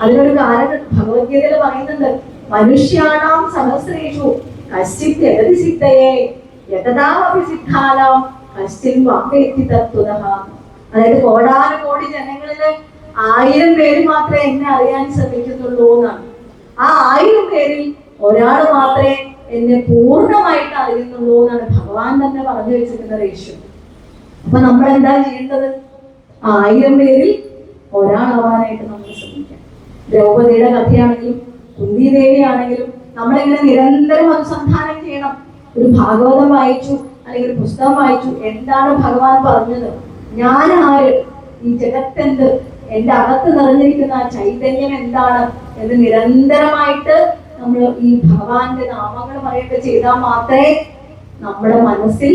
അതിനൊരു കാരണം ഭഗവത്ഗീതയിൽ പറയുന്നുണ്ട്, മനുഷ്യാണാം സഹസ്രേഷു കശ്ചിത് യതതി സിദ്ധയേ യതതാമപി സിദ്ധാനാം കശ്ചിൻ വാപ്പേത്തി തത്വതഃ. അതായത് കോടാനുകോടി ജനങ്ങളില് 1000 പേര് മാത്രമേ എന്നെ അറിയാൻ ശ്രമിക്കുന്നുള്ളൂ എന്നാണ്. ആ 1000 പേരിൽ ഒരാൾ മാത്രമേ എന്നെ പൂർണ്ണമായിട്ട് അറിയുന്നുള്ളൂ എന്നാണ് ഭഗവാൻ തന്നെ പറഞ്ഞു വെച്ചിരിക്കുന്ന റേഷ്യോ. അപ്പൊ നമ്മൾ എന്താ ചെയ്യേണ്ടത്? 1000 പേരിൽ ഒരാളാവാനായിട്ട് നമ്മൾ ശ്രമിക്കാം. ദ്രൗപദിയുടെ കഥയാണെങ്കിലും കുന്തിദേവി ആണെങ്കിലും നമ്മളിങ്ങനെ നിരന്തരം അനുസന്ധാനം ചെയ്യണം. ഒരു ഭാഗവതം വായിച്ചു അല്ലെങ്കിൽ ഒരു പുസ്തകം വായിച്ചു, എന്താണ് ഭഗവാൻ പറഞ്ഞത്, ഞാൻ ആര്, ഈ ജഗത്തെന്ത്, എന്റെ അകത്ത് നിറഞ്ഞിരിക്കുന്ന ആ ചൈതന്യം എന്താണ് എന്ന് നിരന്തരമായിട്ട് നമ്മൾ ഈ ഭഗവാന്റെ നാമങ്ങൾ പറയുക ചെയ്താൽ മാത്രമേ നമ്മുടെ മനസ്സിൽ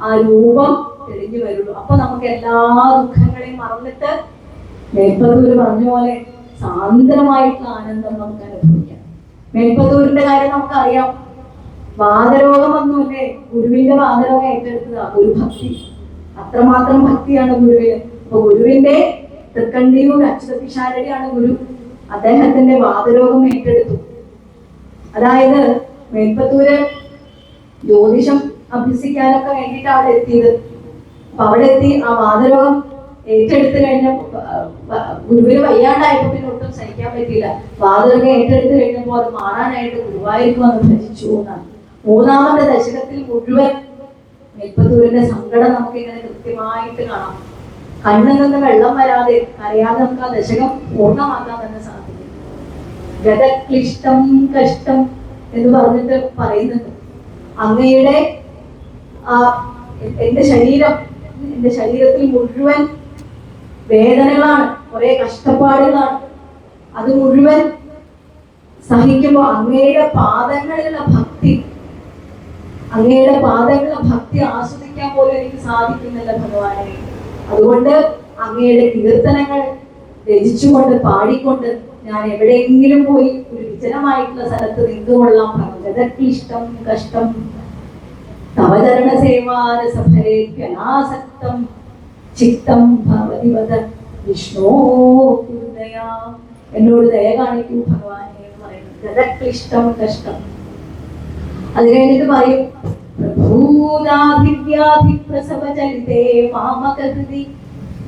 ആ രൂപം തെളിഞ്ഞു വരുള്ളൂ. അപ്പൊ നമുക്ക് എല്ലാ ദുഃഖങ്ങളെയും മറന്നിട്ട് മേൽപ്പത്തൂര് പറഞ്ഞ പോലെ സാന്ദ്രമായിട്ടുള്ള ആനന്ദം നമുക്ക് അനുഭവിക്കാം. മേൽപ്പത്തൂരിന്റെ കാര്യം നമുക്കറിയാം. വാതരോഗം വന്നുല്ലേ, ഗുരുവിന്റെ വാതരോഗം ഏറ്റെടുത്തതാ ഗുരുഭക്തി. അത്രമാത്രം ഭക്തിയാണ് ഗുരുവിന്. അപ്പൊ ഗുരുവിന്റെ തൃക്കണ്ടിയൂർ അച്യുത പിഷാരടിയാണ് ഗുരു. അദ്ദേഹത്തിന്റെ വാതരോഗം ഏറ്റെടുത്തു. അതായത് മേൽപ്പത്തൂര് ജ്യോതിഷം അഭ്യസിക്കാനൊക്കെ വേണ്ടിയിട്ട് അവിടെ എത്തിയത്. അപ്പൊ അവിടെ എത്തി ആ വാതരോഗം ഏറ്റെടുത്ത് കഴിഞ്ഞ ഗുരുവിന് വയ്യാണ്ടായപ്പോ പിന്നെ ഒട്ടും സഹിക്കാൻ പറ്റിയില്ല. വാതരോഗം ഏറ്റെടുത്ത് കഴിഞ്ഞപ്പോ അത് മാറാനായിട്ട് ഗുരുവായൂർക്ക് വന്ന് ഭജിച്ചു എന്നാണ്. 3ാമത്തെ ദശകത്തിൽ മുഴുവൻ മേൽപ്പത്തൂരിന്റെ സങ്കടം നമുക്ക് ഇങ്ങനെ കൃത്യമായിട്ട് കാണാം. കണ്ണിൽ നിന്ന് വെള്ളം വരാതെ കരയാതെ നമുക്ക് ആ ദശകം പൂർണ്ണമാക്കാൻ തന്നെ സാധിക്കും. ഗതക്ലിഷ്ടം കഷ്ടം എന്ന് പറഞ്ഞിട്ട് പറയുന്നുണ്ട്. അങ്ങയുടെ എന്റെ ശരീരത്തിൽ മുഴുവൻ വേദനകളാണ്, കുറെ കഷ്ടപ്പാടുകളാണ്. അത് മുഴുവൻ സഹിക്കുമ്പോൾ അങ്ങയുടെ പാദങ്ങളിലുള്ള ഭക്തി ആസ്വദിക്കാൻ പോലും എനിക്ക് സാധിക്കുന്നില്ല ഭഗവാനെ. അതുകൊണ്ട് അങ്ങയുടെ കീർത്തനങ്ങൾ രചിച്ചുകൊണ്ട് പാടിക്കൊണ്ട് ഞാൻ എവിടെയെങ്കിലും പോയി ഒരു വിജനമായിട്ടുള്ള സ്ഥലത്ത് നിന്നുകൊള്ളാം. ഭഗവതക്ലിഷ്ടം കഷ്ടം തവചരണ സേവാരസഫലേഭ്യനാസക്തം ചിത്തം ഭവതിവത വിഷ്ണോ ദയാ. എന്നോട് ദയ കാണിക്കൂ ഭഗവാനെ എന്ന് പറയുന്നത്. ഗതക്ലിഷ്ടം കഷ്ടം. അത് കഴിഞ്ഞിട്ട് പറയും, പ്രഭൂതാഭിവ്യാധി പ്രസവചലിതേ മാമകൃതി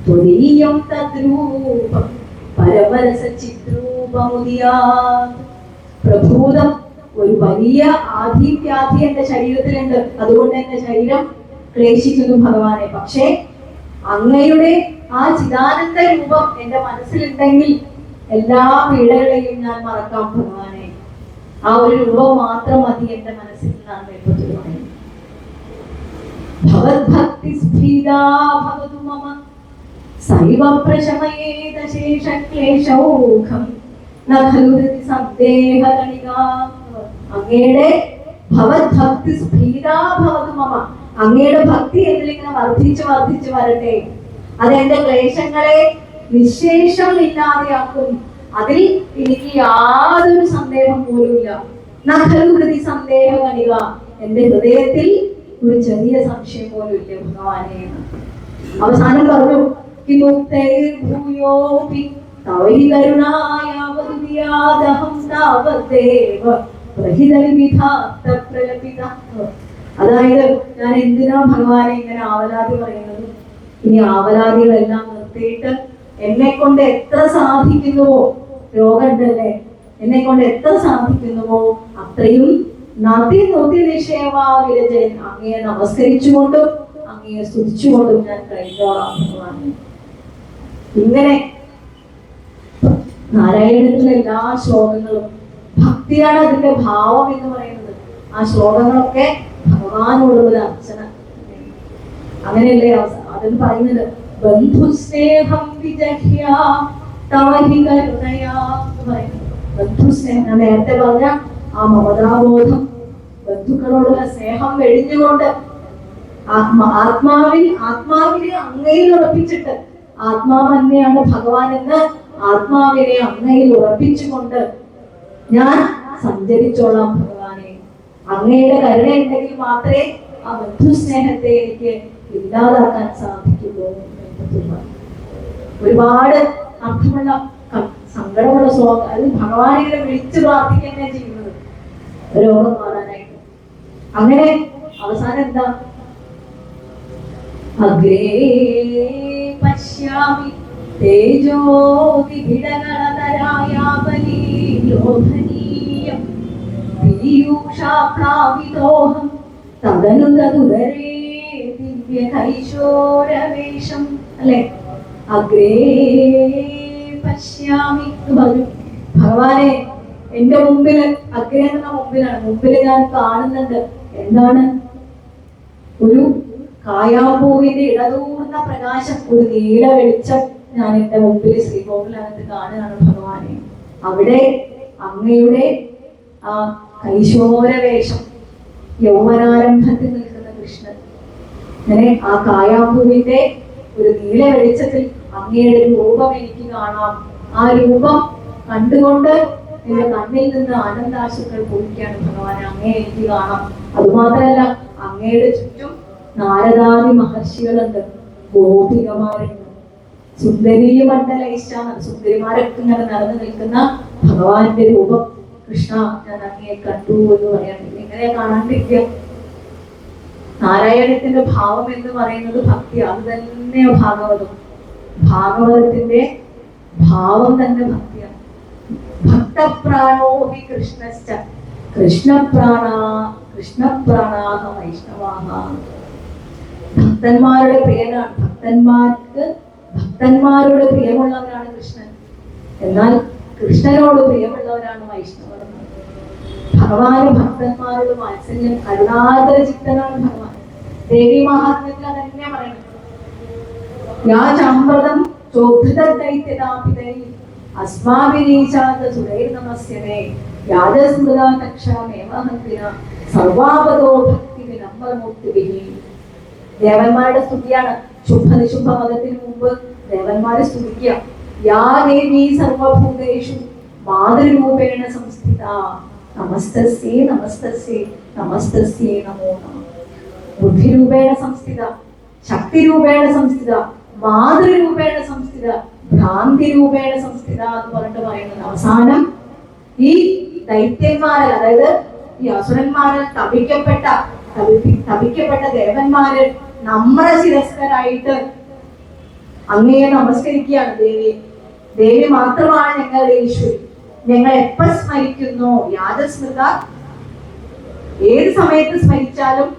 ത്വദീയം തദ്രൂപം പരമരസചിദ്രൂപമുദിയാത്. പ്രഭൂതം, ഒരു വലിയ ആധിവ്യാധി എന്റെ ശരീരത്തിലുണ്ട്, അതുകൊണ്ട് എന്റെ ശരീരം ക്ലേശിക്കുന്നു ഭഗവാനെ. പക്ഷേ അങ്ങയുടെ ആ ചിദാനന്ദ രൂപം എന്റെ മനസ്സിലുണ്ടെങ്കിൽ എല്ലാ പീഡകളെയും ഞാൻ മറക്കാം ഭഗവാനെ. ആ ഒരു രൂപം മാത്രം മതി എന്റെ മനസ്സിൽ നിന്നാണ് പറയുന്നത്. ഭവദ്ഭക്തി സ്ഫീതാ ഭവതു മമ സൈവ പ്രശമയേത ശേഷക്ലേശൗഖം നഖലുരതി സന്ദേഹകണിക. അങ്ങയുടെ ഭവദ്ഭക്തി സ്ഫീതാ ഭവതു മമ, അങ്ങയുടെ ഭക്തി എന്നിലിങ്ങനെ വർദ്ധിച്ചു വരട്ടെ. അതെന്റെ ക്ലേശങ്ങളെ നിശേഷം ഇല്ലാതെയാക്കും. അതിൽ എനിക്ക് യാതൊരു സന്ദേഹം പോലുമില്ല. നഖലുഹൃതി സന്ദേഹകണിക, എന്റെ ഹൃദയത്തിൽ ഒരു ചെറിയ സംശയം പോലും ഇല്ല ഭഗവാനെ. അവസാനം പറഞ്ഞു, കിമുക്തൈർഭൂയോപി തവൈ കരുണായാവതുദിയാദഹം താവദേവ പ്രഹിതവിധാത്ത പ്രലപിത. അതായത് ഞാൻ എന്തിനാ ഭഗവാനെ ഇങ്ങനെ ആവലാതി പറയുന്നത്? ഇനി ആവലാതികളെല്ലാം നിർത്തി നിർത്തിയിട്ട് എന്നെ കൊണ്ട് എത്ര സാധിക്കുന്നുവോ, രോഗമുണ്ടല്ലേ, എന്നെ കൊണ്ട് എത്ര സാധിക്കുന്നുവോ അത്രയും നദി നദി നിഷേവാ വിരജൻ, അങ്ങയെ നമസ്കരിച്ചുകൊണ്ടും അങ്ങയെ സ്തുതിച്ചുകൊണ്ടും ഞാൻ കഴിഞ്ഞോളാം. ഇങ്ങനെ നാരായണത്തിലെ എല്ലാ ശ്ലോകങ്ങളും ഭക്തിയാണ് അതിന്റെ ഭാവം എന്ന് പറയുന്നത്. ആ ശ്ലോകങ്ങളൊക്കെ ഭഗവാനോടുള്ള അർച്ചന. അങ്ങനെയല്ലേ അതിന് പറയുന്നത് ബന്ധുസ്നേഹം വിജഹ്യ തവഹി കരുണയാ എന്ന് പറയുന്നത്. ബന്ധുസ്നേഹം, ഞാൻ നേരത്തെ പറഞ്ഞ ആ മമതാബോധം, ബന്ധുക്കളോടുള്ള സ്നേഹം വെടിഞ്ഞുകൊണ്ട് ആത്മാവിനെ അങ്ങയിൽ ഉറപ്പിച്ചിട്ട്, ആത്മാവ് തന്നെയാണ് ഭഗവാൻ എന്ന് ആത്മാവിനെ അങ്ങയിൽ ഉറപ്പിച്ചുകൊണ്ട് ഞാൻ സഞ്ചരിച്ചോളാം ഭഗവാനെ. അങ്ങയുടെ കരുണ ഉണ്ടെങ്കിൽ മാത്രമേ ആ ബന്ധുസ്നേഹത്തെ എനിക്ക് ഇല്ലാതാക്കാൻ സാധിക്കുള്ളൂ. ഒരുപാട് അർത്ഥമുള്ള സങ്കടമുള്ള ശ്ലോകം. അത് ഭഗവാനെ വിളിച്ചു പ്രാർത്ഥിക്കുകയാണ് ചെയ്യുന്നത് രോഗം മാറാനായിട്ട്. അങ്ങനെ അവസാനം എന്താ? അഗ്രേ പശ്യാമി തേജോതിഘടകളതരായാപനീയോധനീയം പീയൂഷാപ്ലാവിതോഹം തദനു തദുദരേ ദിവ്യകൈശോരവേഷം. അല്ലെ, അഗ്രേ പശ്യാമി എന്ന് പറഞ്ഞു. ഭഗവാനെ എന്റെ മുമ്പില്, അഗ്രേ എന്ന മുമ്പിലാണ്, മുമ്പിൽ ഞാൻ കാണുന്നുണ്ട് എന്താണ്? ഒരു കായാമ്പൂവിന്റെ ഇടതൂർന്ന പ്രകാശം, ഒരു നീല വെളിച്ചം ഞാൻ എന്റെ മുമ്പിൽ ശ്രീകോവിലകത്ത് കാണുകയാണ് ഭഗവാനെ. അവിടെ അങ്ങയുടെ ആ കൈശോരവേഷം, യൗവനാരംഭത്തിൽ നിൽക്കുന്ന കൃഷ്ണൻ. അങ്ങനെ ആ കായാമ്പൂവിന്റെ ഒരു നീല വെളിച്ചത്തിൽ അങ്ങയുടെ രൂപം എനിക്ക് കാണാം. ആ രൂപം കണ്ടുകൊണ്ട് എന്റെ കണ്ണിൽ നിന്ന് ആനന്ദാശുക്കൾ പൊഴിക്കുകയാണ് ഭഗവാൻ. അങ്ങയെ എനിക്ക് കാണാം. അതുമാത്രമല്ല, അങ്ങയുടെ ചുറ്റും നാരദാദി മഹർഷികളുണ്ട്, ഗോപികമാരുണ്ട്, സുന്ദരീ മണ്ഡലൈഷ്ഠാണ്, സുന്ദരിമാരൊക്കെ ഇങ്ങനെ നടന്നു നിൽക്കുന്ന ഭഗവാന്റെ രൂപം. കൃഷ്ണ, ഞാൻ അങ്ങയെ കണ്ടു എന്ന് പറയാൻ എങ്ങനെയാ കാണാണ്ടിരിക്കുക? നാരായണത്തിന്റെ ഭാവം എന്ന് പറയുന്നത് ഭക്തി. അത് തന്നെയോ ഭാഗവതം. ഭാഗവതത്തിന്റെ ഭാവം തന്നെ ഭക്തിയാണ്. ഭക്തപ്രാണോഹി കൃഷ്ണശ്ച കൃഷ്ണപ്രാണാഹ വൈഷ്ണവാഹ. ഭക്തന്മാരുടെ പ്രിയനാണ്. ഭക്തന്മാരോട് പ്രിയമുള്ളവരാണ് കൃഷ്ണൻ. എന്നാൽ കൃഷ്ണനോട് പ്രിയമുള്ളവരാണ് വൈഷ്ണവർ. ഭഗവാന് ഭക്തന്മാരോട് വാത്സല്യം, കരുണാതര ചിത്തനാണ് ഭഗവാൻ. ദേവി മഹാത്മ്യത്തിൽ അതന്നെ പറയുന്നത്. യാ ചാമ്പ്രതം ചോദ്ധതൈത്യതാപിതൈ അസ്മാഭിനീശാത സുരൈർ നമസ്യനേ യാജസ്മൃതാ തക്ഷാമേവഹന്തിന സർവാപദോ ഭക്തി വിനമ്രമൂർത്തിഭിഃ. ദേവന്മാരുടെ സ്തുതിയാണ്. ശുഭനിശുഭ മതത്തിന് മുമ്പ് ദേവന്മാരെ സ്തുതിക്കുക. യാ ദേവി സർവഭൂതേഷു മാതൃരൂപേണ സംസ്ഥിത നമസ്തസ്യേ നമസ്തസ്യേ നമസ്തസ്യേ നമോ നമഃ. ബുദ്ധിരൂപേണ സംസ്ഥിത, ശക്തിരൂപേണ സംസ്ഥിത, മാതൃരൂപേണ സംസ്ഥിത, ഭ്രാന്തിരൂപേണ സംസ്ഥിത എന്ന് പറഞ്ഞിട്ട് പറയുന്നത്. അവസാനം ഈ ദൈത്യന്മാരിൽ, അതായത് ഈ അസുരന്മാരിൽ തപിക്കപ്പെട്ട ദേവന്മാര് നമ്രശിരസ്കരായിട്ട് അങ്ങയെ നമസ്കരിക്കുകയാണ്. ദേവി മാത്രമാണ് ഞങ്ങളുടെ ഈശ്വരി. ഞങ്ങൾ എപ്പോൾ സ്മരിക്കുന്നു, യാജസ്മൃത, ഏത് സമയത്ത് സ്മരിച്ചാലും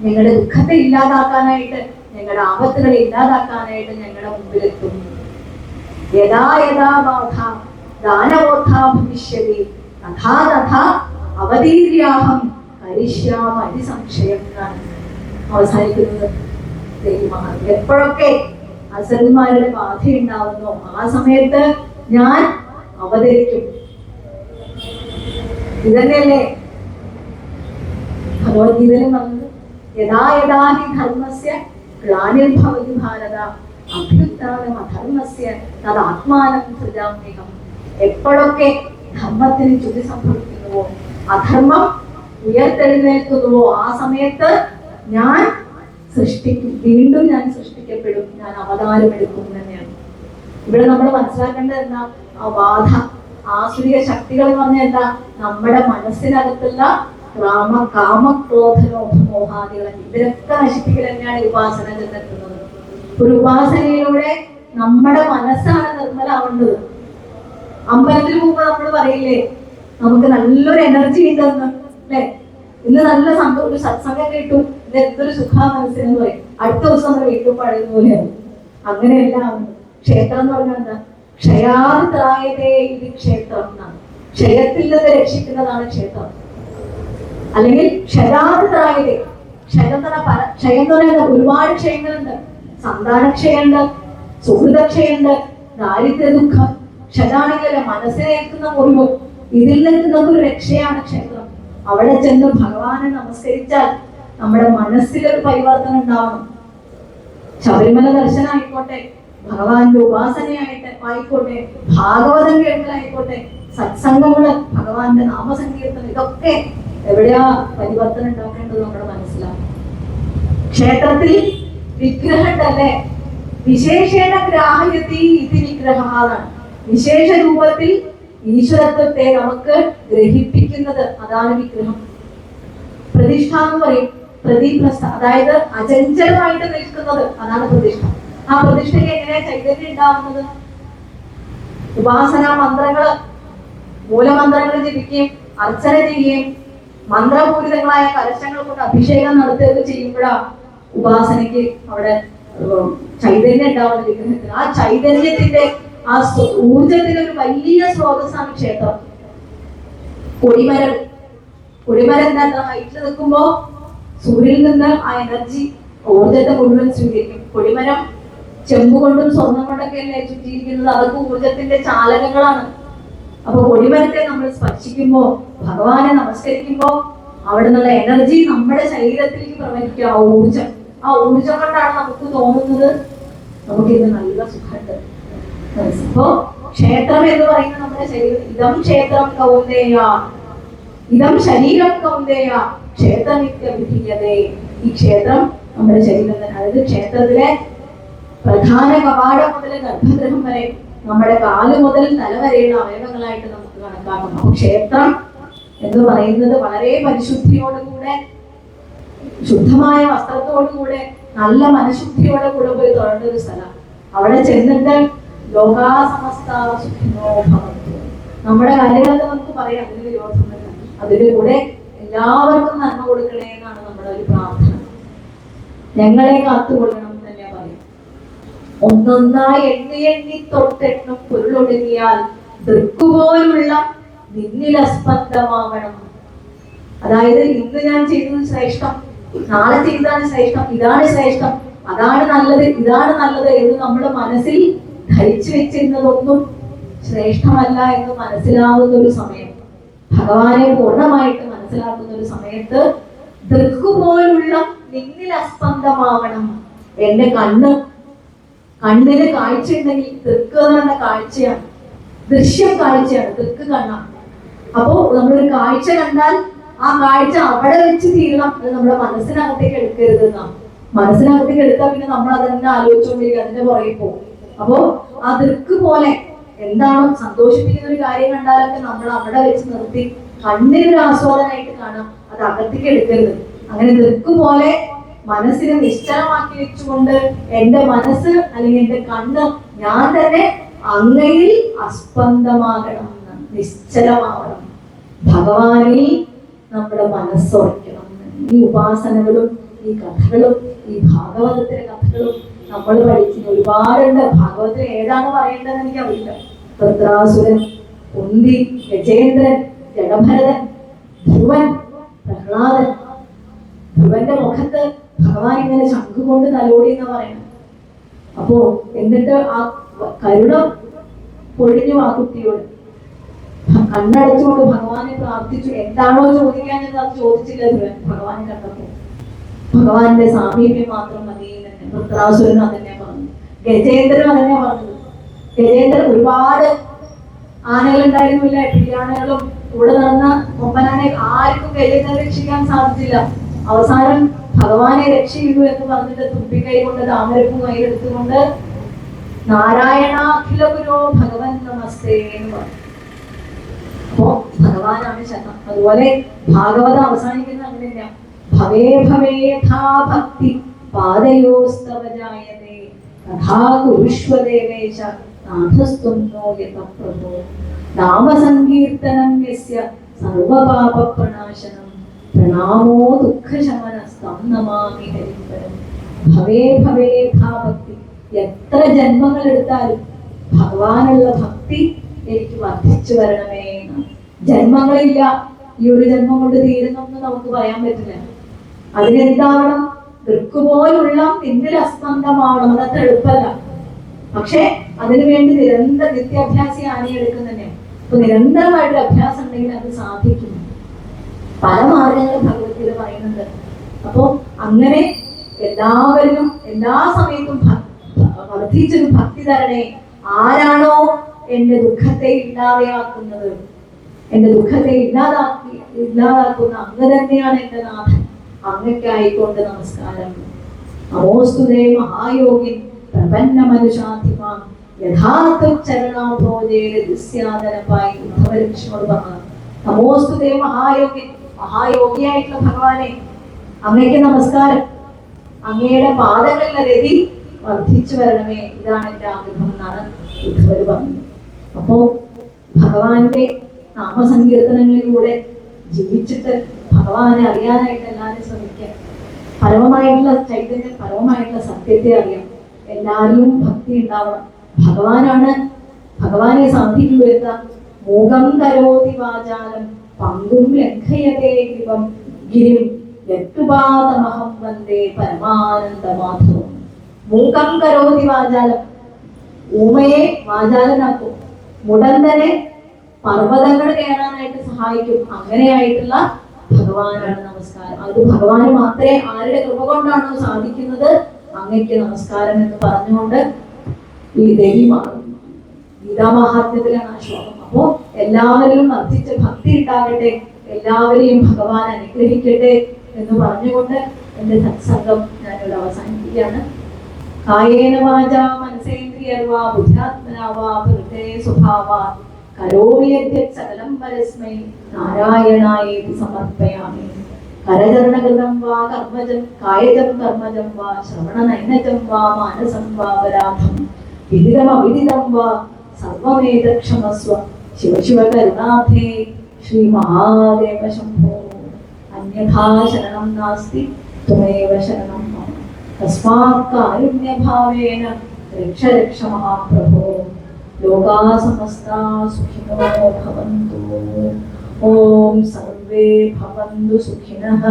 ഞങ്ങളുടെ ദുഃഖത്തെ ഇല്ലാതാക്കാനായിട്ട്, ഞങ്ങളുടെ ആപത്തുകളെ ഇല്ലാതാക്കാനായിട്ട് ഞങ്ങളുടെ മുമ്പിലെത്തും. യഥാ യഥാ ബാധ ദാനബോധാ ഭവിഷ്യതി തഥാ തഥാ അവതീര്യാഹം കരിഷ്യാമ അതിസംശയം എന്നാണ് അവസാനിക്കുന്നത്. എപ്പോഴൊക്കെ അസുരന്മാരുടെ ബാധ ഉണ്ടാവുന്നു ആ സമയത്ത് ഞാൻ അവതരിക്കും. ഇതന്നെയല്ലേ ഭഗവത്ഗീതയിൽ പറഞ്ഞത്? യഥാ യഥാ ഹി ധർമ്മസ്യ ഗ്ലാനിർഭവതി ഭാരത അഭ്യുത്ഥാനം അധർമ്മസ്യ തദാത്മാനം സൃജാമ്യഹം. എപ്പോഴൊക്കെ ധർമ്മത്തിന് ചുതി സംഭവിക്കുന്നുവോ, അധർമ്മം ഉയർത്തെഴുന്നേൽക്കുന്നുവോ, ആ സമയത്ത് ഞാൻ സൃഷ്ടിക്കും, വീണ്ടും ഞാൻ സൃഷ്ടിക്കപ്പെടും, ഞാൻ അവതാരം എടുക്കും തന്നെയാണ്. ഇവിടെ നമ്മൾ മനസ്സിലാക്കേണ്ടത് എന്താ? ആ ബാധ, ആസുരിക ശക്തികൾ എന്ന് പറഞ്ഞാൽ എന്താ? നമ്മുടെ മനസ്സിനകത്തുള്ള കാമക്രോധ ലോഭമോഹാദികളെ ഇതിലൊക്കെ നശിപ്പിക്കൽ തന്നെയാണ് ഉപാസന ചെന്നെത്തുന്നത്. ഒരു ഉപാസനയിലൂടെ നമ്മുടെ മനസ്സാണ് നിർമ്മലാവേണ്ടത്. അമ്പലത്തിൽ പോകുമ്പോൾ നമ്മൾ പറയില്ലേ, നമുക്ക് നല്ലൊരു എനർജി ഉണ്ടെന്ന് അല്ലെ, ഇന്ന് നല്ല ഒരു സത്സംഗം കേട്ടു, ഇത് എന്തൊരു സുഖാ മനസ്സിനെന്ന് പറയും. അടുത്ത ദിവസം നമ്മൾ വീട്ടിൽ പഴയതുപോലെയാണ്. അങ്ങനെയല്ല ക്ഷേത്രം എന്ന് പറഞ്ഞാൽ എന്താ? ക്ഷയാത്രായതേ ഇത് ക്ഷേത്രം എന്നാണ്. ക്ഷയത്തിൽ നിന്ന് രക്ഷിക്കുന്നതാണ് ക്ഷേത്രം. അല്ലെങ്കിൽ ക്ഷയാത്രായതേ, ക്ഷയം എന്ന് പറയുന്നത് ഒരുപാട് ക്ഷയങ്ങളുണ്ട്. സന്താനക്ഷയുണ്ട്, സുഹൃതക്ഷയുണ്ട്, ദാരിദ്ര്യ ദുഃഖം. ക്ഷതാണെങ്കിലല്ലേ മനസ്സിലേക്കുന്ന മുറിവ്, ഇതിൽ നിന്ന് ഒരു രക്ഷയാണ് ക്ഷേത്രം. അവിടെ ചെന്ന് ഭഗവാനെ നമസ്കരിച്ചാൽ നമ്മുടെ മനസ്സിലൊരു പരിവർത്തനം ഉണ്ടാവണം. ശബരിമല ദർശനമായിക്കോട്ടെ, ഭഗവാന്റെ ഉപാസനയായിട്ട് ആയിക്കോട്ടെ, ഭാഗവതം കേൾക്കലായിക്കോട്ടെ, സത്സംഗങ്ങള്, ഭഗവാന്റെ നാമസങ്കീർത്തനം, ഇതൊക്കെ എവിടെയാ പരിവർത്തനം ഉണ്ടാക്കേണ്ടത് നമ്മുടെ മനസ്സിലാണ്. ക്ഷേത്രത്തിൽ വിഗ്രഹം ഉണ്ടല്ലേ, വിശേഷേണ ഗ്രാഹ്യത്തി ഇത് വിഗ്രഹമാണ്. വിശേഷ രൂപത്തിൽ ഈശ്വരത്വത്തെ നമുക്ക് ഗ്രഹിപ്പിക്കുന്നത്, അതാണ് വിഗ്രഹം. പ്രതിഷ്ഠ എന്ന് പറയും. പ്രതിപ്രസ്ഥ, അതായത് അചഞ്ചലമായിട്ട് നിൽക്കുന്നത്, അതാണ് പ്രതിഷ്ഠ. ആ പ്രതിഷ്ഠയ്ക്ക് എങ്ങനെയാ ചൈതന്യം ഉണ്ടാവുന്നത്? ഉപാസനാ മന്ത്രങ്ങള്, മൂലമന്ത്രങ്ങൾ ജപിക്കുകയും അർച്ചന ചെയ്യുകയും മന്ത്രപൂരിതങ്ങളായ കലശങ്ങൾ കൊണ്ട് അഭിഷേകം നടത്തുകയൊക്കെ ചെയ്യുമ്പോഴാണ് ഉപാസനയ്ക്ക് അവിടെ ചൈതന്യം ഉണ്ടാവുന്ന വിഗ്രഹത്തിന്. ആ ചൈതന്യത്തിന്റെ ആ ഊർജത്തിന്റെ ഒരു വലിയ സ്രോതസ്സാണ് ക്ഷേത്രം. കൊടിമരം എന്താ ഹൈറ്റിൽ നിൽക്കുമ്പോ സൂര്യനിൽ നിന്ന് ആ എനർജി ഊർജത്തെ മുഴുവൻ സ്വീകരിക്കും. കൊടിമരം ചെമ്പ് കൊണ്ടും സ്വർണം കൊണ്ടൊക്കെ അല്ലേ ചുറ്റിയിരിക്കുന്നത്, അതൊക്കെ ഊർജത്തിന്റെ ചാലകങ്ങളാണ്. അപ്പൊ കൊടിമരത്തെ നമ്മൾ സ്പർശിക്കുമ്പോ, ഭഗവാനെ നമസ്കരിക്കുമ്പോ അവിടെ നിന്നുള്ള എനർജി നമ്മുടെ ശരീരത്തിലേക്ക് പ്രവഹിക്കുക. ആ ഊർജം കൊണ്ടാണ് നമുക്ക് തോന്നുന്നത് നമുക്ക് ഇത് നല്ല സുഖമുണ്ട്. അപ്പോ ക്ഷേത്രം എന്ന് പറയുന്നത് നമ്മുടെ ശരീരം. ഇതം ക്ഷേത്രം കൗന്ദേയ, ഇതം ശരീരം കൗന്ദേയ ക്ഷേത്രനിത്യവിധീയതേ. ഈ ക്ഷേത്രം നമ്മുടെ ശരീരം തന്നെ. അതായത് ക്ഷേത്രത്തിലെ പ്രധാന കവാടം മുതൽ ഗർഭഗൃഹം വരെ നമ്മുടെ കാല് മുതൽ തല വരെയുള്ള അവയവങ്ങളായിട്ട് നമുക്ക് കണക്കാക്കണം. അപ്പൊ ക്ഷേത്രം എന്ന് പറയുന്നത് വളരെ പരിശുദ്ധിയോടുകൂടെ, ശുദ്ധമായ വസ്ത്രത്തോടുകൂടെ, നല്ല മനഃശുദ്ധിയോടെ കൂടെ പോയി തൊഴേണ്ട ഒരു സ്ഥലം. അവിടെ ചെന്നിട്ട് ലോകാ സമസ്ത സുഖിനോ ഭവന്തു, നമ്മുടെ കാര്യങ്ങളൊക്കെ നമുക്ക് പറയാം, അതിന് വിരോധമല്ല. അതിന്റെ കൂടെ എല്ലാവർക്കും നന്മ കൊടുക്കണേ എന്നാണ് നമ്മുടെ ഒരു പ്രാർത്ഥന. ഞങ്ങളെ കാത്തുകൊള്ളണം എന്ന് തന്നെ പറയും. ഒന്നൊന്നായി എണ്ണി തൊട്ടെണ്ണം പൊരുളൊടുങ്ങിയാൽ ദൃക്കുപോലുള്ള നിന്നിലസ്പന്ദമാവണം. അതായത് ഇന്ന് ഞാൻ ചെയ്തത് ശ്രേഷ്ഠം, നാളെ ചെയ്തതാണ് ശ്രേഷ്ഠം, ഇതാണ് ശ്രേഷ്ഠം, അതാണ് നല്ലത്, ഇതാണ് നല്ലത് എന്ന് നമ്മുടെ മനസ്സിൽ ധരിച്ചു വെച്ചിരുന്നതൊന്നും ശ്രേഷ്ഠമല്ല എന്ന് മനസ്സിലാവുന്ന ഒരു സമയം, ഭഗവാനെ പൂർണ്ണമായിട്ട് മനസ്സിലാക്കുന്ന ഒരു സമയത്ത് ദൃക്കുപോലുള്ള നിന്നിൽ അസ്പന്ദമാവണം. എന്റെ കണ്ണിന് കാഴ്ച ഉണ്ടെങ്കിൽ, ദൃക്ക് എന്ന് പറഞ്ഞ കാഴ്ചയാണ്, ദൃശ്യം കാഴ്ചയാണ്, ദൃക്ക് കണ്ണാണ്. അപ്പോ നമ്മളൊരു കാഴ്ച കണ്ടാൽ ആ കാഴ്ച അവിടെ വെച്ച് തീരണം. അത് നമ്മുടെ മനസ്സിനകത്തേക്ക് എടുക്കരുത് എന്നാണ്. മനസ്സിനകത്തേക്ക് എടുത്താൽ പിന്നെ നമ്മൾ അതന്നെ ആലോചിച്ചുകൊണ്ടിരിക്കുക, അതിന്റെ പുറകെ പോകും. അപ്പോ ആ ദൃക്ക് പോലെ എന്താണോ സന്തോഷിപ്പിക്കുന്ന ഒരു കാര്യം കണ്ടാലൊക്കെ നമ്മൾ അവിടെ വെച്ച് നിർത്തി കണ്ണിനൊരു ആസ്വാദനമായിട്ട് കാണാം, അത് അകത്തേക്ക് എടുക്കരുത്. അങ്ങനെ ദൃക്ക് പോലെ മനസ്സിനെ നിശ്ചലമാക്കി വെച്ചുകൊണ്ട് എന്റെ മനസ്സ് അല്ലെങ്കിൽ എന്റെ കണ്ണ് ഞാൻ തന്നെ അങ്ങയിൽ അസ്പന്ദമാകണം, നിശ്ചലമാവണം, ഭഗവാനിൽ നമ്മുടെ മനസ്സുറയ്ക്കണം. ഈ ഉപാസനകളും ഈ കഥകളും ഈ ഭാഗവതത്തിലെ കഥകളും നമ്മൾ പഠിക്കുന്ന ഒരുപാടുണ്ട്. ഭാഗവതത്തിൽ ഏതാണ് പറയേണ്ടതെന്ന് എനിക്കറിയില്ല. വൃത്രാസുരൻ, കുന്തി, ഗജേന്ദ്രൻ, ജഡഭരതൻ, ധ്രുവൻ, പ്രഹ്ലാദൻ. ധ്രുവന്റെ മുഖത്ത് ഭഗവാൻ ഇങ്ങനെ ശംഖ് കൊണ്ട് തലോടി എന്ന് പറയുന്നത്. അപ്പോ എന്നിട്ട് ആ കരുണ പൊഴിഞ്ഞു ആ കുട്ടിയോട് കണ്ണടച്ചുകൊണ്ട് ഭഗവാനെ പ്രാർത്ഥിച്ചു. എന്താണോ ചോദിക്കാൻ അത് ചോദിച്ചില്ല ധ്രുവൻ. ഭഗവാനെ കണ്ടപ്പോ ഭഗവാന്റെ സാമീപ്യം മാത്രം മതി തന്നെ. വൃത്രാസുരനും അതന്നെ പറഞ്ഞു, ഗജേന്ദ്രനും അതന്നെ പറഞ്ഞത്. ഗജേന്ദ്രൻ ഒരുപാട് ആനകളുണ്ടായിരുന്നില്ല, പിടിയാനകളും കൂടെ നടന്ന കൊമ്പനാനെ ആർക്കും ഗജേന്ദ്രൻ രക്ഷിക്കാൻ സാധിച്ചില്ല. അവസാനം ഭഗവാനെ രക്ഷയിടൂ എന്ന് പറഞ്ഞിട്ട് തുമ്പിക്കൈ കൊണ്ട് താമരപ്പൂ കയ്യിലെടുത്തുകൊണ്ട് നാരായണാഖില ഗുരോ ഭഗവൻ നമസ്തേ എന്ന് പറഞ്ഞു. അപ്പോ ഭഗവാനാണ് ശരണം. അതുപോലെ ഭാഗവതം അവസാനിക്കുന്ന അങ്ങനെയല്ല. ഭവേ ഭവേഥാ ഭക്തി പാദയോസ്തവ ജായതേ. തഥാ കുരുഷ്വ ദേവേശ നാഥസ്ത്വം നോ യതഃ പ്രഭോ നാമസങ്കീർത്തനം യസ്യ സർവപാപപ്രണാശനം പ്രണാമോ ദുഃഖശമനസ്തം നമാമി ഹരിപരം. ഭവേ ഭവേ യഥാ ഭക്തി. എത്ര ജന്മങ്ങൾ എടുത്താലും ഭഗവാനുള്ള ഭക്തി എനിക്ക് വർദ്ധിച്ചു വരണമേ എന്ന്. ജന്മങ്ങളില്ല, ഈ ഒരു ജന്മം കൊണ്ട് തീരുന്നൊന്നും നമുക്ക് പറയാൻ പറ്റില്ല. അതിനെന്താവണം? ദൃക്കുപോലുള്ള നിന്നിൽ അസ്പന്ദമാവണം. അതത്ര എളുപ്പമല്ല. പക്ഷെ അതിനുവേണ്ടി നിരന്തര നിത്യാഭ്യാസി ആനയെടുക്കുന്നതന്നെ. അപ്പൊ നിരന്തരമായിട്ട് അഭ്യാസം ഉണ്ടെങ്കിൽ അത് സാധിക്കും. പല മാർഗങ്ങളും ഭഗവത്ഗീത പറയുന്നുണ്ട്. അപ്പോ അങ്ങനെ എല്ലാവരിലും എല്ലാ സമയത്തും വർദ്ധിച്ചൊരു ഭക്തി തരണേ. ആരാണോ എന്റെ ദുഃഖത്തെ ഇല്ലാതെയാക്കുന്നത്, എന്റെ ദുഃഖത്തെ ഇല്ലാതാക്കുന്ന അങ്ങ് തന്നെയാണ് എന്റെ നാഥൻ. അങ്ങയ്ക്കായിക്കൊണ്ട് നമസ്കാരം. നമോസ്തുതേ മഹായോഗിൻ പ്രപന്ന മനുഷാധിമാൻ യഥാർത്ഥ ചരണാഭോജേസ്യാദനപ്പായി ഉദ്ധവലക്ഷ്മോട് പറഞ്ഞു. നമോസ്തുതേ മഹായോഗിൻ. മഹായോഗിയായിട്ടുള്ള ഭഗവാനെ, അങ്ങയ്ക്ക് നമസ്കാരം. അങ്ങയുടെ പാദങ്ങളിലെ രതി വർദ്ധിച്ചു വരണമേ, ഇതാണ് എന്റെ ആഗ്രഹം എന്നാണ് ഉദ്ധവർ പറഞ്ഞത്. അപ്പോ ഭഗവാന്റെ നാമസങ്കീർത്തനങ്ങളിലൂടെ ജീവിച്ചിട്ട് ഭഗവാനെ അറിയാനായിട്ട് എല്ലാവരും ശ്രമിക്കാം. പരമമായിട്ടുള്ള ചൈതന്യം, പരമമായിട്ടുള്ള സത്യത്തെ അറിയാം. എല്ലാവരിലും ഭക്തി ഉണ്ടാവണം. ഭഗവാനാണ്, ഭഗവാനെ സാധിക്കുള്ളൂ. എന്താ? മൂകം കരോതി വാചാലം പങ്കും ലംഘയതേ ഗിരിം യത്പാദമഹം വന്ദേ പരമാനന്ദമാധവം. മൂകം കരോതി വാചാലം, ഊമയെ വാചാലനാക്കും. മുടന്തനെ പർവ്വതങ്ങൾ കയറാനായിട്ട് സഹായിക്കും. അങ്ങനെയായിട്ടുള്ള ഭഗവാനാണ് നമസ്കാരം. അത് ഭഗവാന് മാത്രമേ, ആരുടെ കൃപ കൊണ്ടാണോ സാധിക്കുന്നത്, അങ്ങയ്ക്ക് നമസ്കാരം എന്ന് പറഞ്ഞുകൊണ്ട് ഈ ദേവി ഗീതാമഹാത്മ്യത്തിലാണ് ആ ശ്ലോകം. അപ്പോ എല്ലാവരിലും വർദ്ധിച്ച ഭക്തി ഉണ്ടാകട്ടെ, എല്ലാവരെയും ഭഗവാൻ അനുഗ്രഹിക്കട്ടെ എന്ന് പറഞ്ഞുകൊണ്ട് എന്റെ സത്സംഗം ഞാനിവിടെ അവസാനിപ്പിക്കുകയാണ്. കായേന വാചാ മനസേന്ദ്രിയർവാ ബുദ്ധ്യാത്മനാ വാ പ്രകൃതേ സ്വഭാവാത് കരോമി യദ്യത് സകലം പരസ്മൈ നാരായണായേതി സമർപ്പയാമി. കരചരണകൃതം വാ കർമ്മജം കായജം കർമ്മജം വാ ശ്രവണനൈനജം വാ മാനസം വാ പരാധം വിദിതം അവിദിതം വാ സർവമേതത് ക്ഷമസ്വ ശിവ ശിവ കരുണാധേ ശ്രീ മഹാദേവ ശംഭോ. അന്യഥാ ശരണം നാസ്തി ത്വമേവ ശരണം മമ. തസ്മാത് കാരുണ്യഭാവേന രക്ഷ രക്ഷ മഹാപ്രഭോ. ലോകാ സമസ്താ സുഖിനോ ഭവന്തു. ഓം സർവേ ഭവന്തു സുഖിനഃ,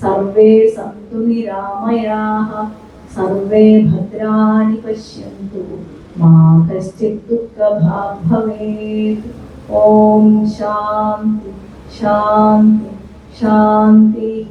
സർവേ സന്തു നിരാമയാഃ, സർവേ ഭദ്രാണി പശ്യന്തു, മാ കശ്ചിത് ദുഃഖഭാഗ് ഭവേത്. ഓം ശാന്തി ശാന്തി ശാന്തിഃ.